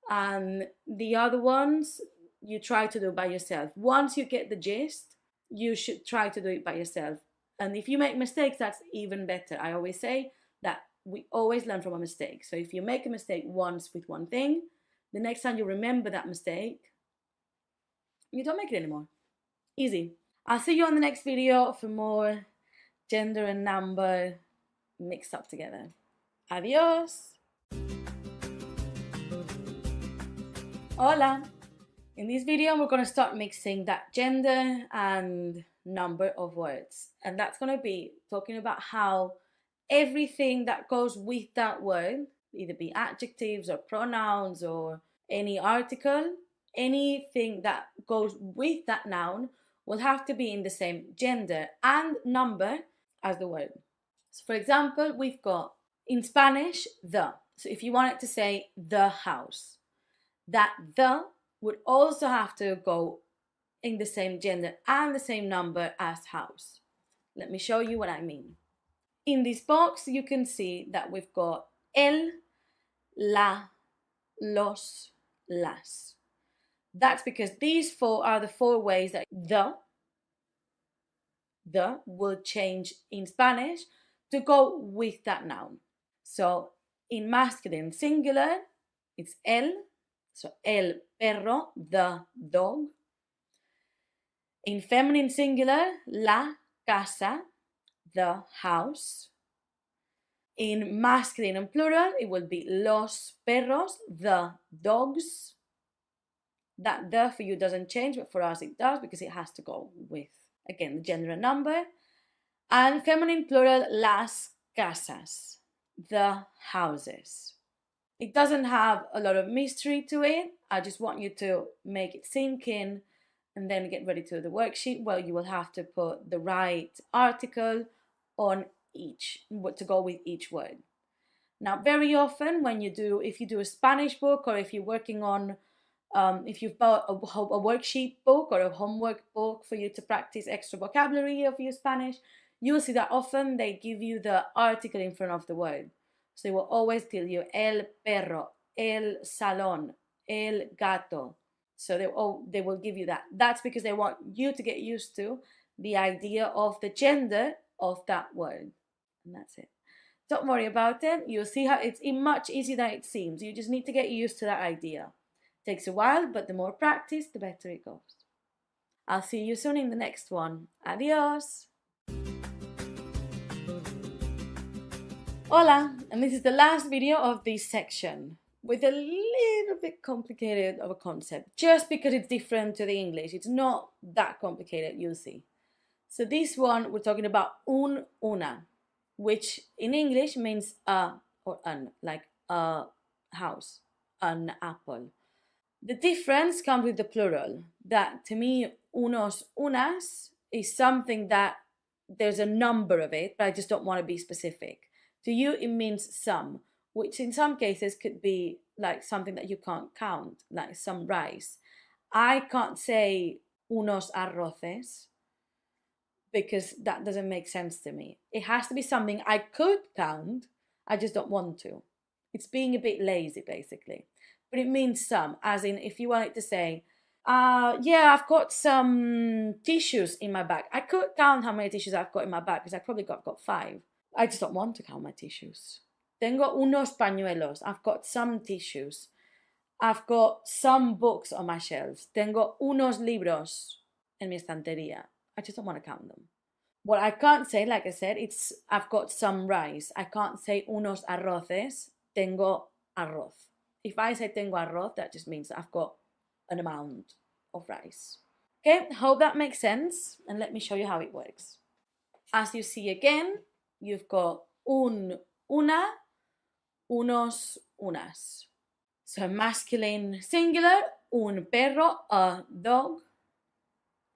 A: And the other ones, you try to do by yourself. Once you get the gist, you should try to do it by yourself. And if you make mistakes, that's even better. I always say that we always learn from a mistake. So if you make a mistake once with one thing, the next time you remember that mistake, you don't make it anymore. Easy. I'll see you on the next video for more gender and number mixed up together. Adios. Hola. In this video, we're going to start mixing that gender and number of words. And that's going to be talking about how everything that goes with that word, either be adjectives or pronouns or any article, anything that goes with that noun will have to be in the same gender and number as the word. So for example, we've got in Spanish, the. So if you wanted to say the house, that the would also have to go in the same gender and the same number as house. Let me show you what I mean. In this box, you can see that we've got el, la, los, las. That's because these four are the four ways that the will change in Spanish to go with that noun. So in masculine singular, it's el, so el perro, the dog. In feminine singular, la casa, the house. In masculine and plural, it will be los perros, the dogs. That the for you doesn't change, but for us it does because it has to go with, again, the gender and number. And feminine plural, las casas, the houses. It doesn't have a lot of mystery to it. I just want you to make it sink in and then get ready to do the worksheet. Well, you will have to put the right article on each, to go with each word. Now, very often if you do a Spanish book, or if you're working on, if you've bought a worksheet book or a homework book for you to practice extra vocabulary of your Spanish, you will see that often they give you the article in front of the word. So they will always tell you el perro, el salón, el gato. So they will give you that. That's because they want you to get used to the idea of the gender of that word. And that's it. Don't worry about it. You'll see how it's much easier than it seems. You just need to get used to that idea. It takes a while, but the more practice, the better it goes. I'll see you soon in the next one. Adios. Hola, and this is the last video of this section with a little bit complicated of a concept, just because it's different to the English. It's not that complicated, you'll see. So this one, we're talking about un, una, which in English means a or an, like a house, an apple. The difference comes with the plural, that to me, unos, unas is something that there's a number of it, but I just don't want to be specific. To you, it means some, which in some cases could be like something that you can't count, like some rice. I can't say unos arroces because that doesn't make sense to me. It has to be something I could count, I just don't want to. It's being a bit lazy, basically. But it means some, as in if you wanted to say, yeah, I've got some tissues in my bag. I could count how many tissues I've got in my bag because I've got 5. I just don't want to count my tissues. Tengo unos pañuelos. I've got some tissues. I've got some books on my shelves. Tengo unos libros en mi estantería. I just don't want to count them. What I can't say, like I said, it's I've got some rice. I can't say unos arroces. Tengo arroz. If I say tengo arroz, that just means that I've got an amount of rice. Okay, hope that makes sense. And let me show you how it works. As you see again, you've got un, una, unos, unas. So masculine singular, un perro, a dog.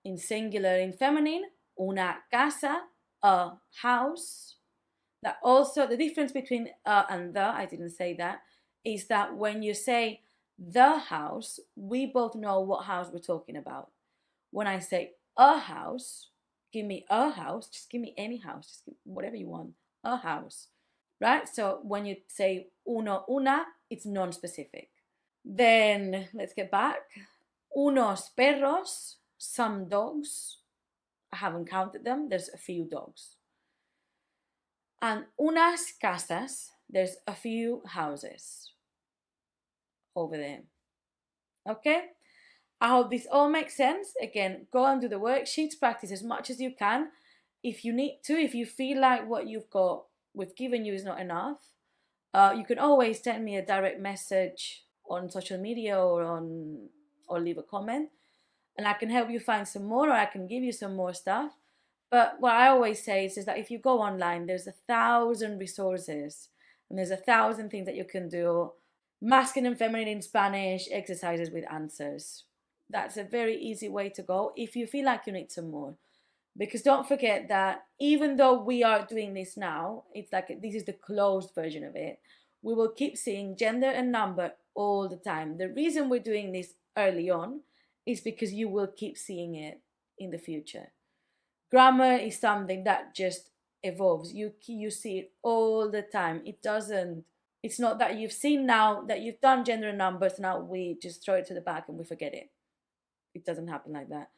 A: In singular, in feminine, una casa, a house. That also, the difference between and the, I didn't say that, is that when you say the house, we both know what house we're talking about. When I say a house, give me a house, just give me any house, just give whatever you want, a house, right? So when you say uno, una, it's non-specific. Then let's get back. Unos perros, some dogs. I haven't counted them, there's a few dogs. And unas casas, there's a few houses over there. Okay? I hope this all makes sense. Again, go and do the worksheets, practice as much as you can. If you need to, if you feel like what we've given you is not enough, you can always send me a direct message on social media or on or leave a comment, and I can help you find some more, or I can give you some more stuff. But what I always say is that if you go online, there's 1,000 resources and there's 1,000 things that you can do. Masculine and feminine in Spanish, exercises with answers. That's a very easy way to go if you feel like you need some more. Because don't forget that even though we are doing this now, it's like this is the closed version of it. We will keep seeing gender and number all the time. The reason we're doing this early on is because you will keep seeing it in the future. Grammar is something that just evolves. You see it all the time. It's not that you've seen now that you've done gender and numbers, now we just throw it to the back and we forget it. It doesn't happen like that.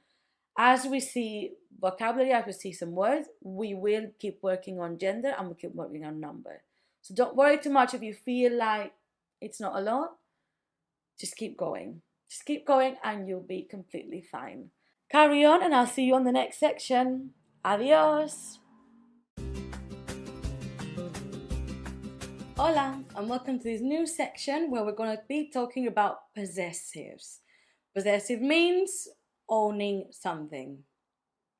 A: As we see vocabulary, as we see some words, we will keep working on gender and we keep working on number. So don't worry too much if you feel like it's not a lot. Just keep going. Just keep going and you'll be completely fine. Carry on and I'll see you on the next section. Adios! Hola, and welcome to this new section where we're going to be talking about possessives. Possessive means owning something,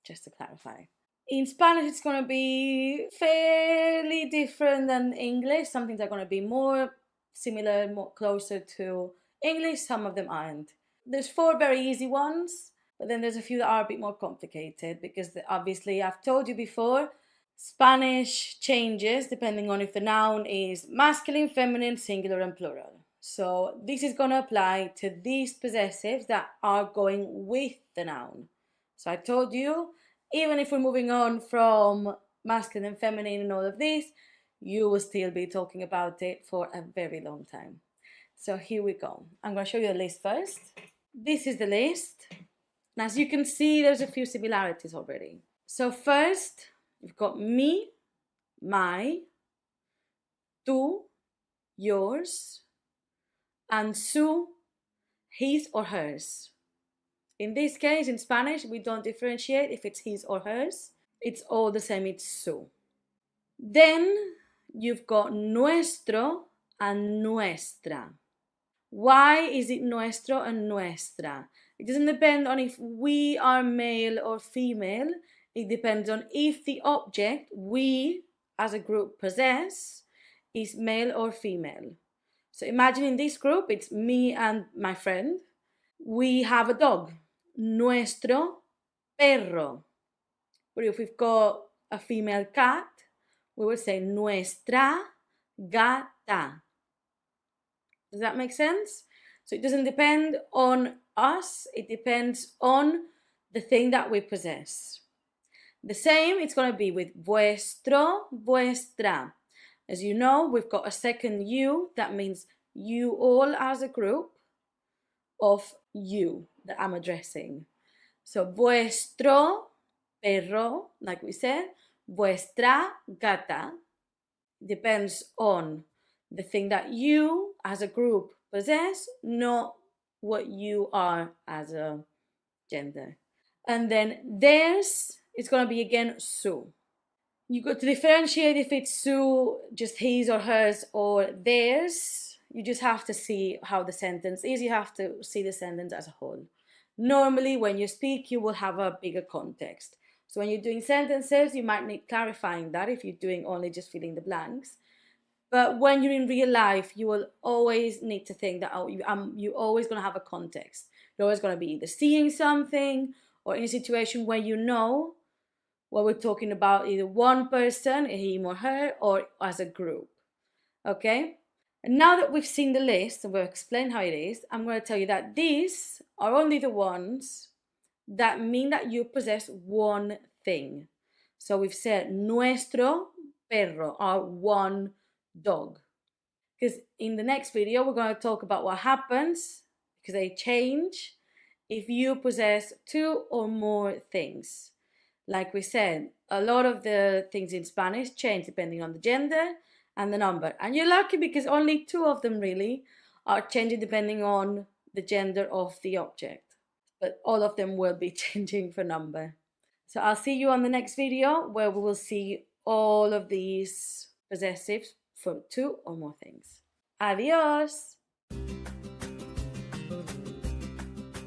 A: just to clarify. In Spanish, it's going to be fairly different than English. Some things are going to be more similar, more closer to English. Some of them aren't. There's 4 very easy ones, but then there's a few that are a bit more complicated because obviously I've told you before, Spanish changes depending on if the noun is masculine, feminine, singular, and plural. So this is going to apply to these possessives that are going with the noun. So I told you, even if we're moving on from masculine and feminine and all of this, you will still be talking about it for a very long time. So here we go. I'm going to show you the list first. This is the list. And as you can see, there's a few similarities already. So first, you've got me, my, tú, yours, and su, his or hers. In this case, in Spanish, we don't differentiate if it's his or hers. It's all the same, it's su. Then you've got nuestro and nuestra. Why is it nuestro and nuestra? It doesn't depend on if we are male or female. It depends on if the object we as a group possess is male or female. So imagine in this group, it's me and my friend. We have a dog, nuestro perro. But if we've got a female cat, we would say nuestra gata. Does that make sense? So it doesn't depend on us, it depends on the thing that we possess. The same, it's going to be with vuestro, vuestra. As you know, we've got a second you, that means you all as a group of you that I'm addressing. So vuestro perro, like we said, vuestra gata, depends on the thing that you as a group possess, not what you are as a gender. And then theirs is going to be again su. You got to differentiate if it's su, just his or hers, or theirs. You just have to see how the sentence is. You have to see the sentence as a whole. Normally, when you speak, you will have a bigger context. So when you're doing sentences, you might need clarifying that if you're doing only just filling the blanks. But when you're in real life, you will always need to think that you're always going to have a context. You're always going to be either seeing something or in a situation where you know what we're talking about, either one person, him or her, or as a group. Okay? And now that we've seen the list and we've explained how it is, I'm going to tell you that these are only the ones that mean that you possess one thing. So we've said nuestro perro, our one dog. Because in the next video, we're going to talk about what happens, because they change, if you possess 2 or more things. Like we said, a lot of the things in Spanish change depending on the gender and the number. And you're lucky because only 2 of them really are changing depending on the gender of the object. But all of them will be changing for number. So I'll see you on the next video where we will see all of these possessives for 2 or more things. Adios!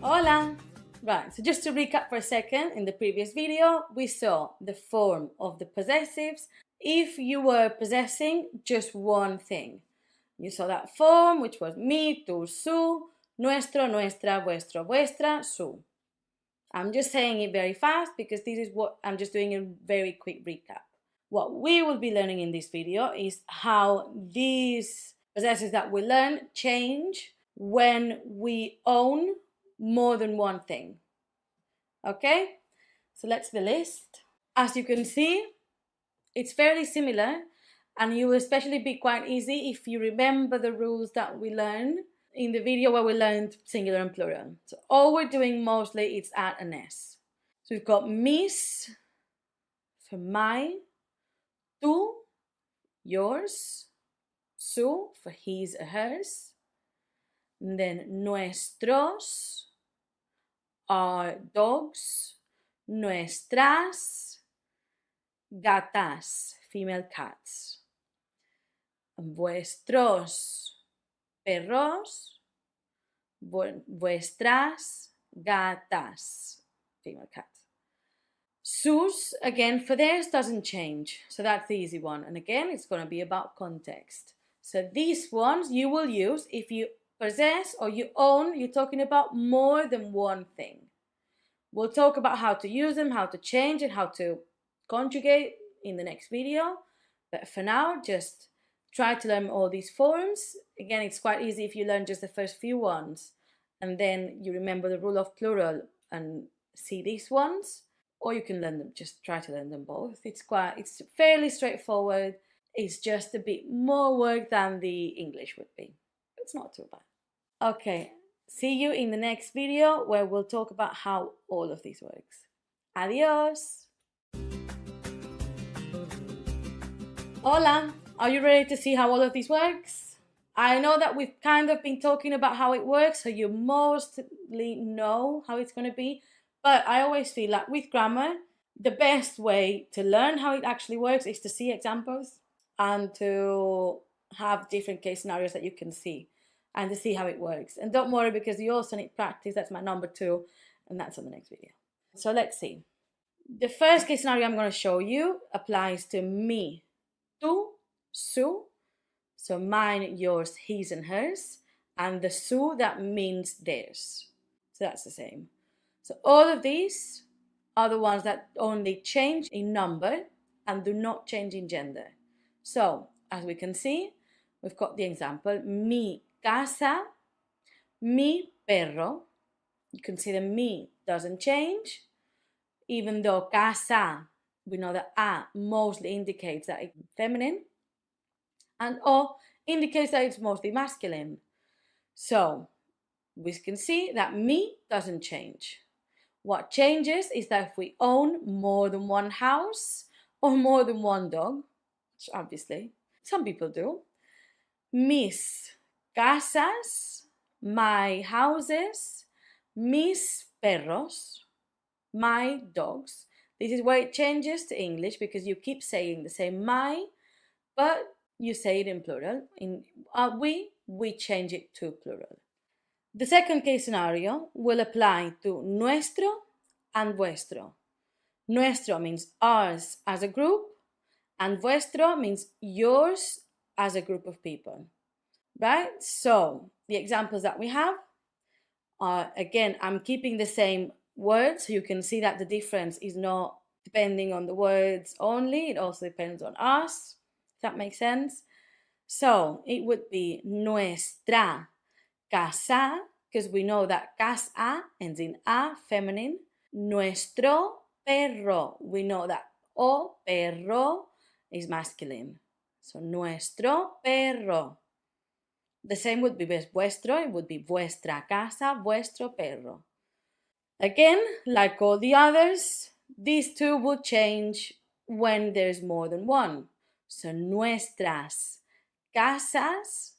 A: Hola! Right, so just to recap for a second, in the previous video, we saw the form of the possessives if you were possessing just one thing. You saw that form, which was mi, tu, su, nuestro, nuestra, vuestro, vuestra, su. I'm just saying it very fast because this is what I'm just doing a very quick recap. What we will be learning in this video is how these possessives that we learn change when we own more than one thing. Okay, so let's the list. As you can see, it's fairly similar, and you will especially be quite easy if you remember the rules that we learned in the video where we learned singular and plural. So all we're doing mostly is add an S. So we've got mis for my, tu, yours, su for his or hers, and then nuestros, our dogs, nuestras, gatas, female cats, vuestros perros, vuestras gatas, female cats. Sus, again, for theirs doesn't change, so that's the easy one. And again, it's going to be about context. So these ones you will use if you possess or you own, you're talking about more than one thing. We'll talk about how to use them, how to change it, how to conjugate in the next video. But for now, just try to learn all these forms. Again, it's quite easy if you learn just the first few ones and then you remember the rule of plural and see these ones. Or you can learn them, just try to learn them both. It's fairly straightforward. It's just a bit more work than the English would be. It's not too bad. Okay, see you in the next video where we'll talk about how all of this works. Adios! Hola! Are you ready to see how all of this works? I know that we've kind of been talking about how it works, so you mostly know how it's going to be. But I always feel like with grammar, the best way to learn how it actually works is to see examples and to have different case scenarios that you can see and to see how it works. And don't worry, because you also need practice. That's my number 2, and that's on the next video. So let's see. The first case scenario I'm going to show you applies to me, tu, su. So mine, yours, his, and hers. And the su, that means theirs. So that's the same. So all of these are the ones that only change in number and do not change in gender. So as we can see, we've got the example, mi casa, mi perro. You can see the mi doesn't change, even though casa, we know that a mostly indicates that it's feminine, and o indicates that it's mostly masculine. So we can see that mi doesn't change. What changes is that if we own more than one house or more than one dog, which obviously some people do, mis casas, my houses, mis perros, my dogs. This is where it changes to English because you keep saying the same my, but you say it in plural. In we change it to plural. The second case scenario will apply to nuestro and vuestro. Nuestro means ours as a group, and vuestro means yours as a group of people. Right? So the examples that we have are, again, I'm keeping the same words, so you can see that the difference is not depending on the words only, it also depends on us, if that makes sense. So it would be nuestra casa, because we know that casa ends in a, feminine. Nuestro perro, we know that o, perro, is masculine. So nuestro perro. The same would be vuestro, it would be vuestra casa, vuestro perro. Again, like all the others, these two would change when there's more than one. So nuestras casas,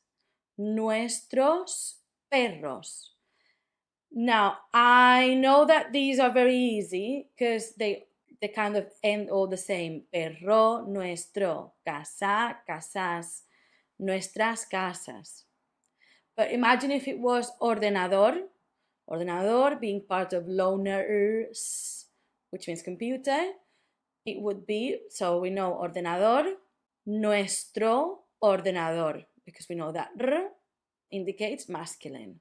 A: nuestros perros. Now, I know that these are very easy because they kind of end all the same. Perro, nuestro, casa, casas, nuestras casas. But imagine if it was ordenador Ordenador being part of loaners, which means computer, it would be, so we know ordenador, nuestro ordenador, because we know that r indicates masculine.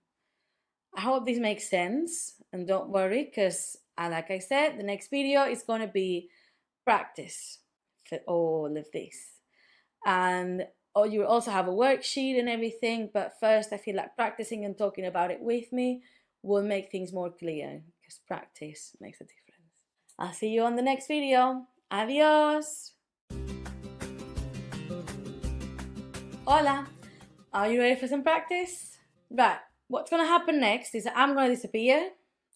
A: I hope this makes sense, and don't worry, because like I said, the next video is going to be practice for all of this. And you will also have a worksheet and everything, but first I feel like practicing and talking about it with me will make things more clear, because practice makes a difference. I'll see you on the next video. Adios! Hola! Are you ready for some practice? Right, what's going to happen next is that I'm going to disappear,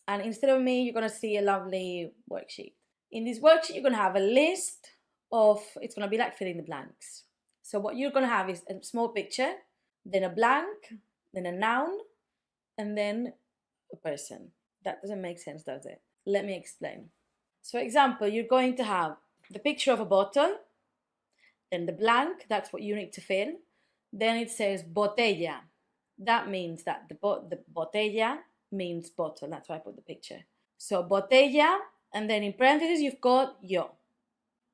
A: and instead of me, you're going to see a lovely worksheet. In this worksheet, you're going to have a list of, it's going to be like filling the blanks. So what you're going to have is a small picture, then a blank, then a noun, and then a person. That doesn't make sense, does it? Let me explain. So for example, you're going to have the picture of a bottle, then the blank, that's what you need to fill. Then it says botella. That means that the botella means bottle. That's why I put the picture. So botella, and then in parentheses you've got yo.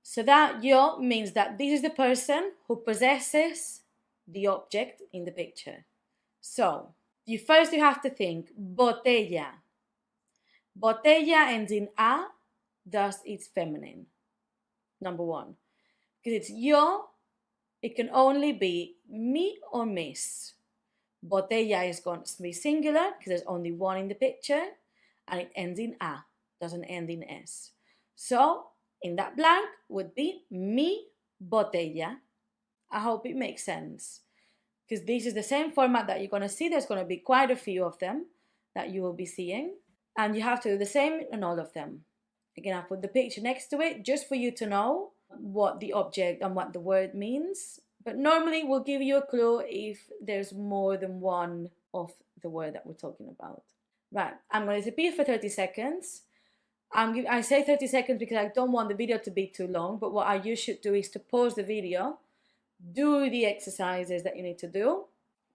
A: So that yo means that this is the person who possesses the object in the picture. So you have to think botella. Botella ends in a, thus it's feminine. Number one. Because it's yo, it can only be me or miss. Botella is going to be singular because there's only one in the picture, and it ends in a, doesn't end in s. So in that blank would be mi botella. I hope it makes sense, because this is the same format that you're going to see. There's going to be quite a few of them that you will be seeing, and you have to do the same in all of them. Again, I'll put the picture next to it just for you to know what the object and what the word means. But normally we'll give you a clue if there's more than one of the word that we're talking about. Right, I'm going to disappear for 30 seconds. I say 30 seconds because I don't want the video to be too long, but what you should do is to pause the video, do the exercises that you need to do.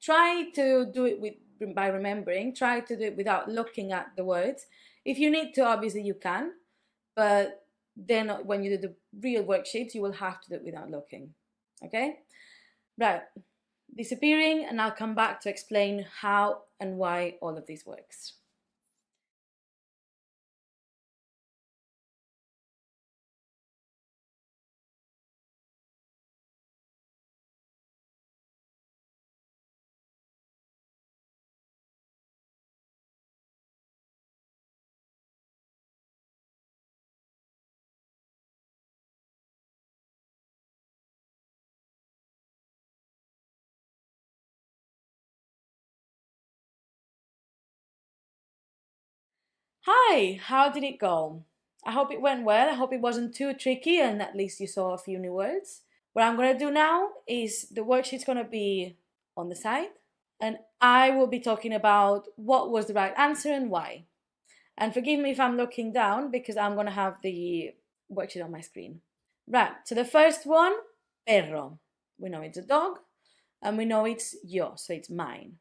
A: Try to do it by remembering. Try to do it without looking at the words. If you need to, obviously you can, but then when you do the real worksheets, you will have to do it without looking. Okay? Right. Disappearing, and I'll come back to explain how and why all of this works. Hi, how did it go? I hope it went well. I hope it wasn't too tricky and at least you saw a few new words. What I'm going to do now is the worksheet's going to be on the side, and I will be talking about what was the right answer and why. And forgive me if I'm looking down because I'm going to have the worksheet on my screen. Right, so the first one, perro. We know it's a dog, and we know it's yo, so it's mine.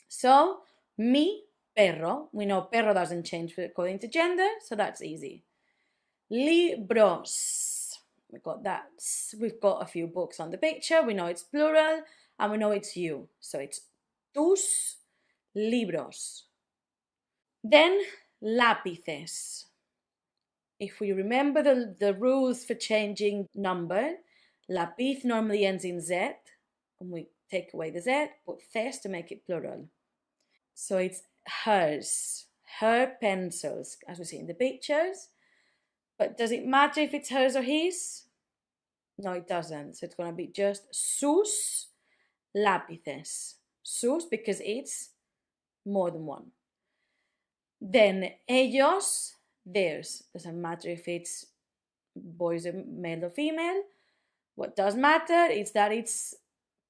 A: So, mi perro. We know perro doesn't change according to gender, so that's easy. Libros. We got that. We've got a few books on the picture. We know it's plural, and we know it's you. So it's tus libros. Then lápices. If we remember the rules for changing number, lápiz normally ends in z, and we take away the z, put ces to make it plural. So it's hers, her pencils, as we see in the pictures. But does it matter if it's hers or his? No, it doesn't. So it's going to be just sus lápices. Sus because it's more than one. Then ellos, theirs. Doesn't matter if it's boys or male or female. What does matter is that it's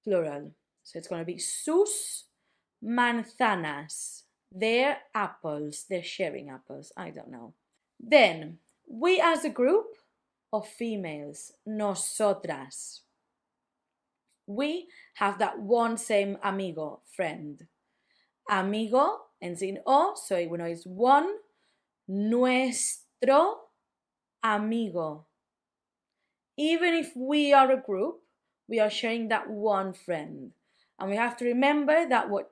A: plural. So it's going to be sus manzanas. Their apples. They're sharing apples. I don't know. Then, we as a group of females, nosotras. We have that one same amigo, friend. Amigo ends in O, so we know it's one. Nuestro amigo. Even if we are a group, we are sharing that one friend. And we have to remember that what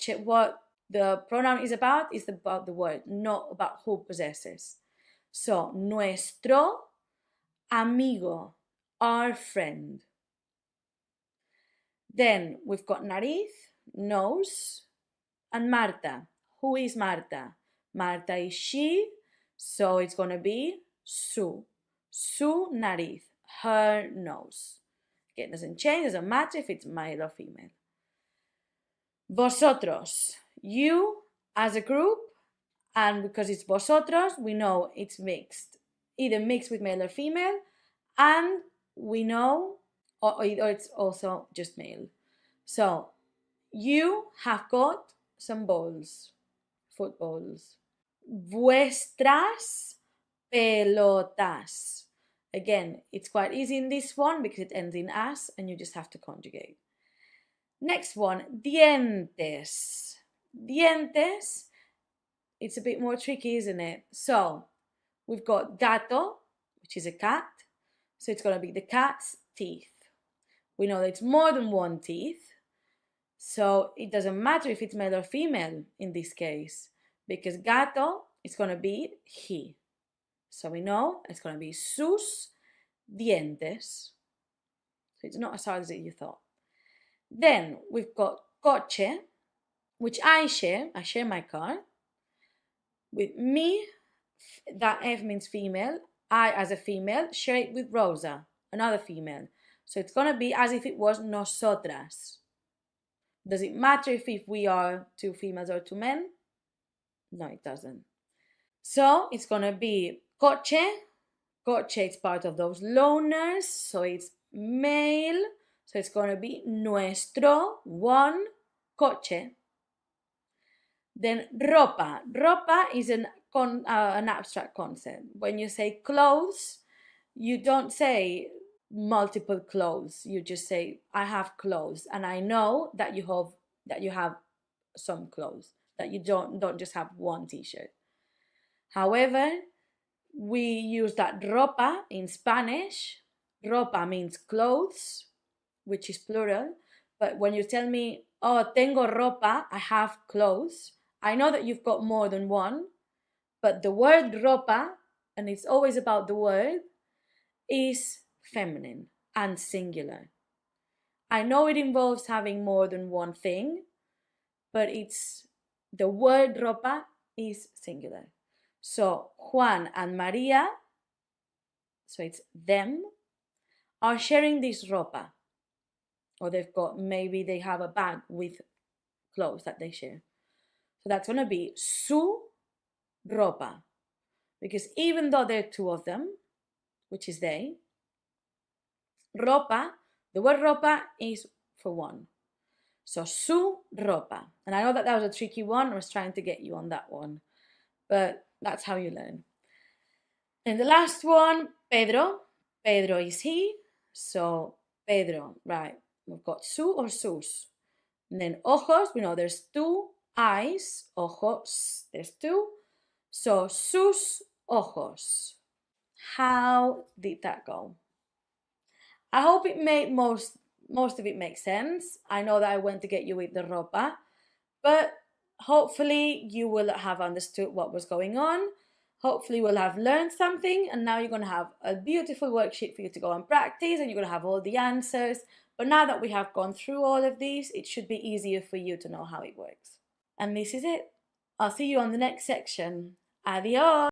A: the pronoun is about the word, not about who possesses. So, nuestro amigo, our friend. Then we've got nariz, nose, and Marta. Who is Marta? Marta is she, so it's going to be su. Su nariz, her nose. Again, doesn't change, doesn't matter if it's male or female. Vosotros, you as a group, and because it's vosotros, we know it's mixed. Either mixed with male or female, and we know, or it's also just male. So, you have got some balls, footballs. Vuestras pelotas. Again, it's quite easy in this one because it ends in as and you just have to conjugate. Next one, dientes. Dientes, it's a bit more tricky, isn't it? So, we've got gato, which is a cat. So it's going to be the cat's teeth. We know that it's more than one teeth. So it doesn't matter if it's male or female in this case, because gato is going to be he. So we know it's going to be sus dientes. So it's not as hard as you thought. Then we've got coche, which I share my car. With me, that F means female. I, as a female, share it with Rosa, another female. So it's going to be as if it was nosotras. Does it matter if we are two females or two men? No, it doesn't. So it's going to be coche. Coche is part of those loners, so it's male. So it's going to be nuestro, one, coche. Then ropa. Ropa is an abstract concept. When you say clothes, you don't say multiple clothes. You just say, I have clothes, and I know that you have some clothes, that you don't just have one t-shirt. However, we use that ropa in Spanish. Ropa means clothes, which is plural. But when you tell me, oh, tengo ropa, I have clothes, I know that you've got more than one, but the word ropa, and it's always about the word, is feminine and singular. I know it involves having more than one thing, but the word ropa is singular. So Juan and Maria, so it's them, are sharing this ropa. Or maybe they have a bag with clothes that they share. So that's going to be su ropa. Because even though there are two of them, which is they, ropa, the word ropa is for one. So su ropa. And I know that was a tricky one. I was trying to get you on that one. But that's how you learn. And the last one, Pedro. Pedro is he. So Pedro, right. We've got su or sus. And then ojos, we know there's two eyes. Ojos, there's two. So sus ojos. How did that go? I hope it made most of it makes sense. I know that I went to get you with the ropa, but hopefully you will have understood what was going on. Hopefully we'll have learned something, and now you're going to have a beautiful worksheet for you to go and practice, and you're going to have all the answers. But now that we have gone through all of these, it should be easier for you to know how it works. And this is it. I'll see you on the next section. Adios!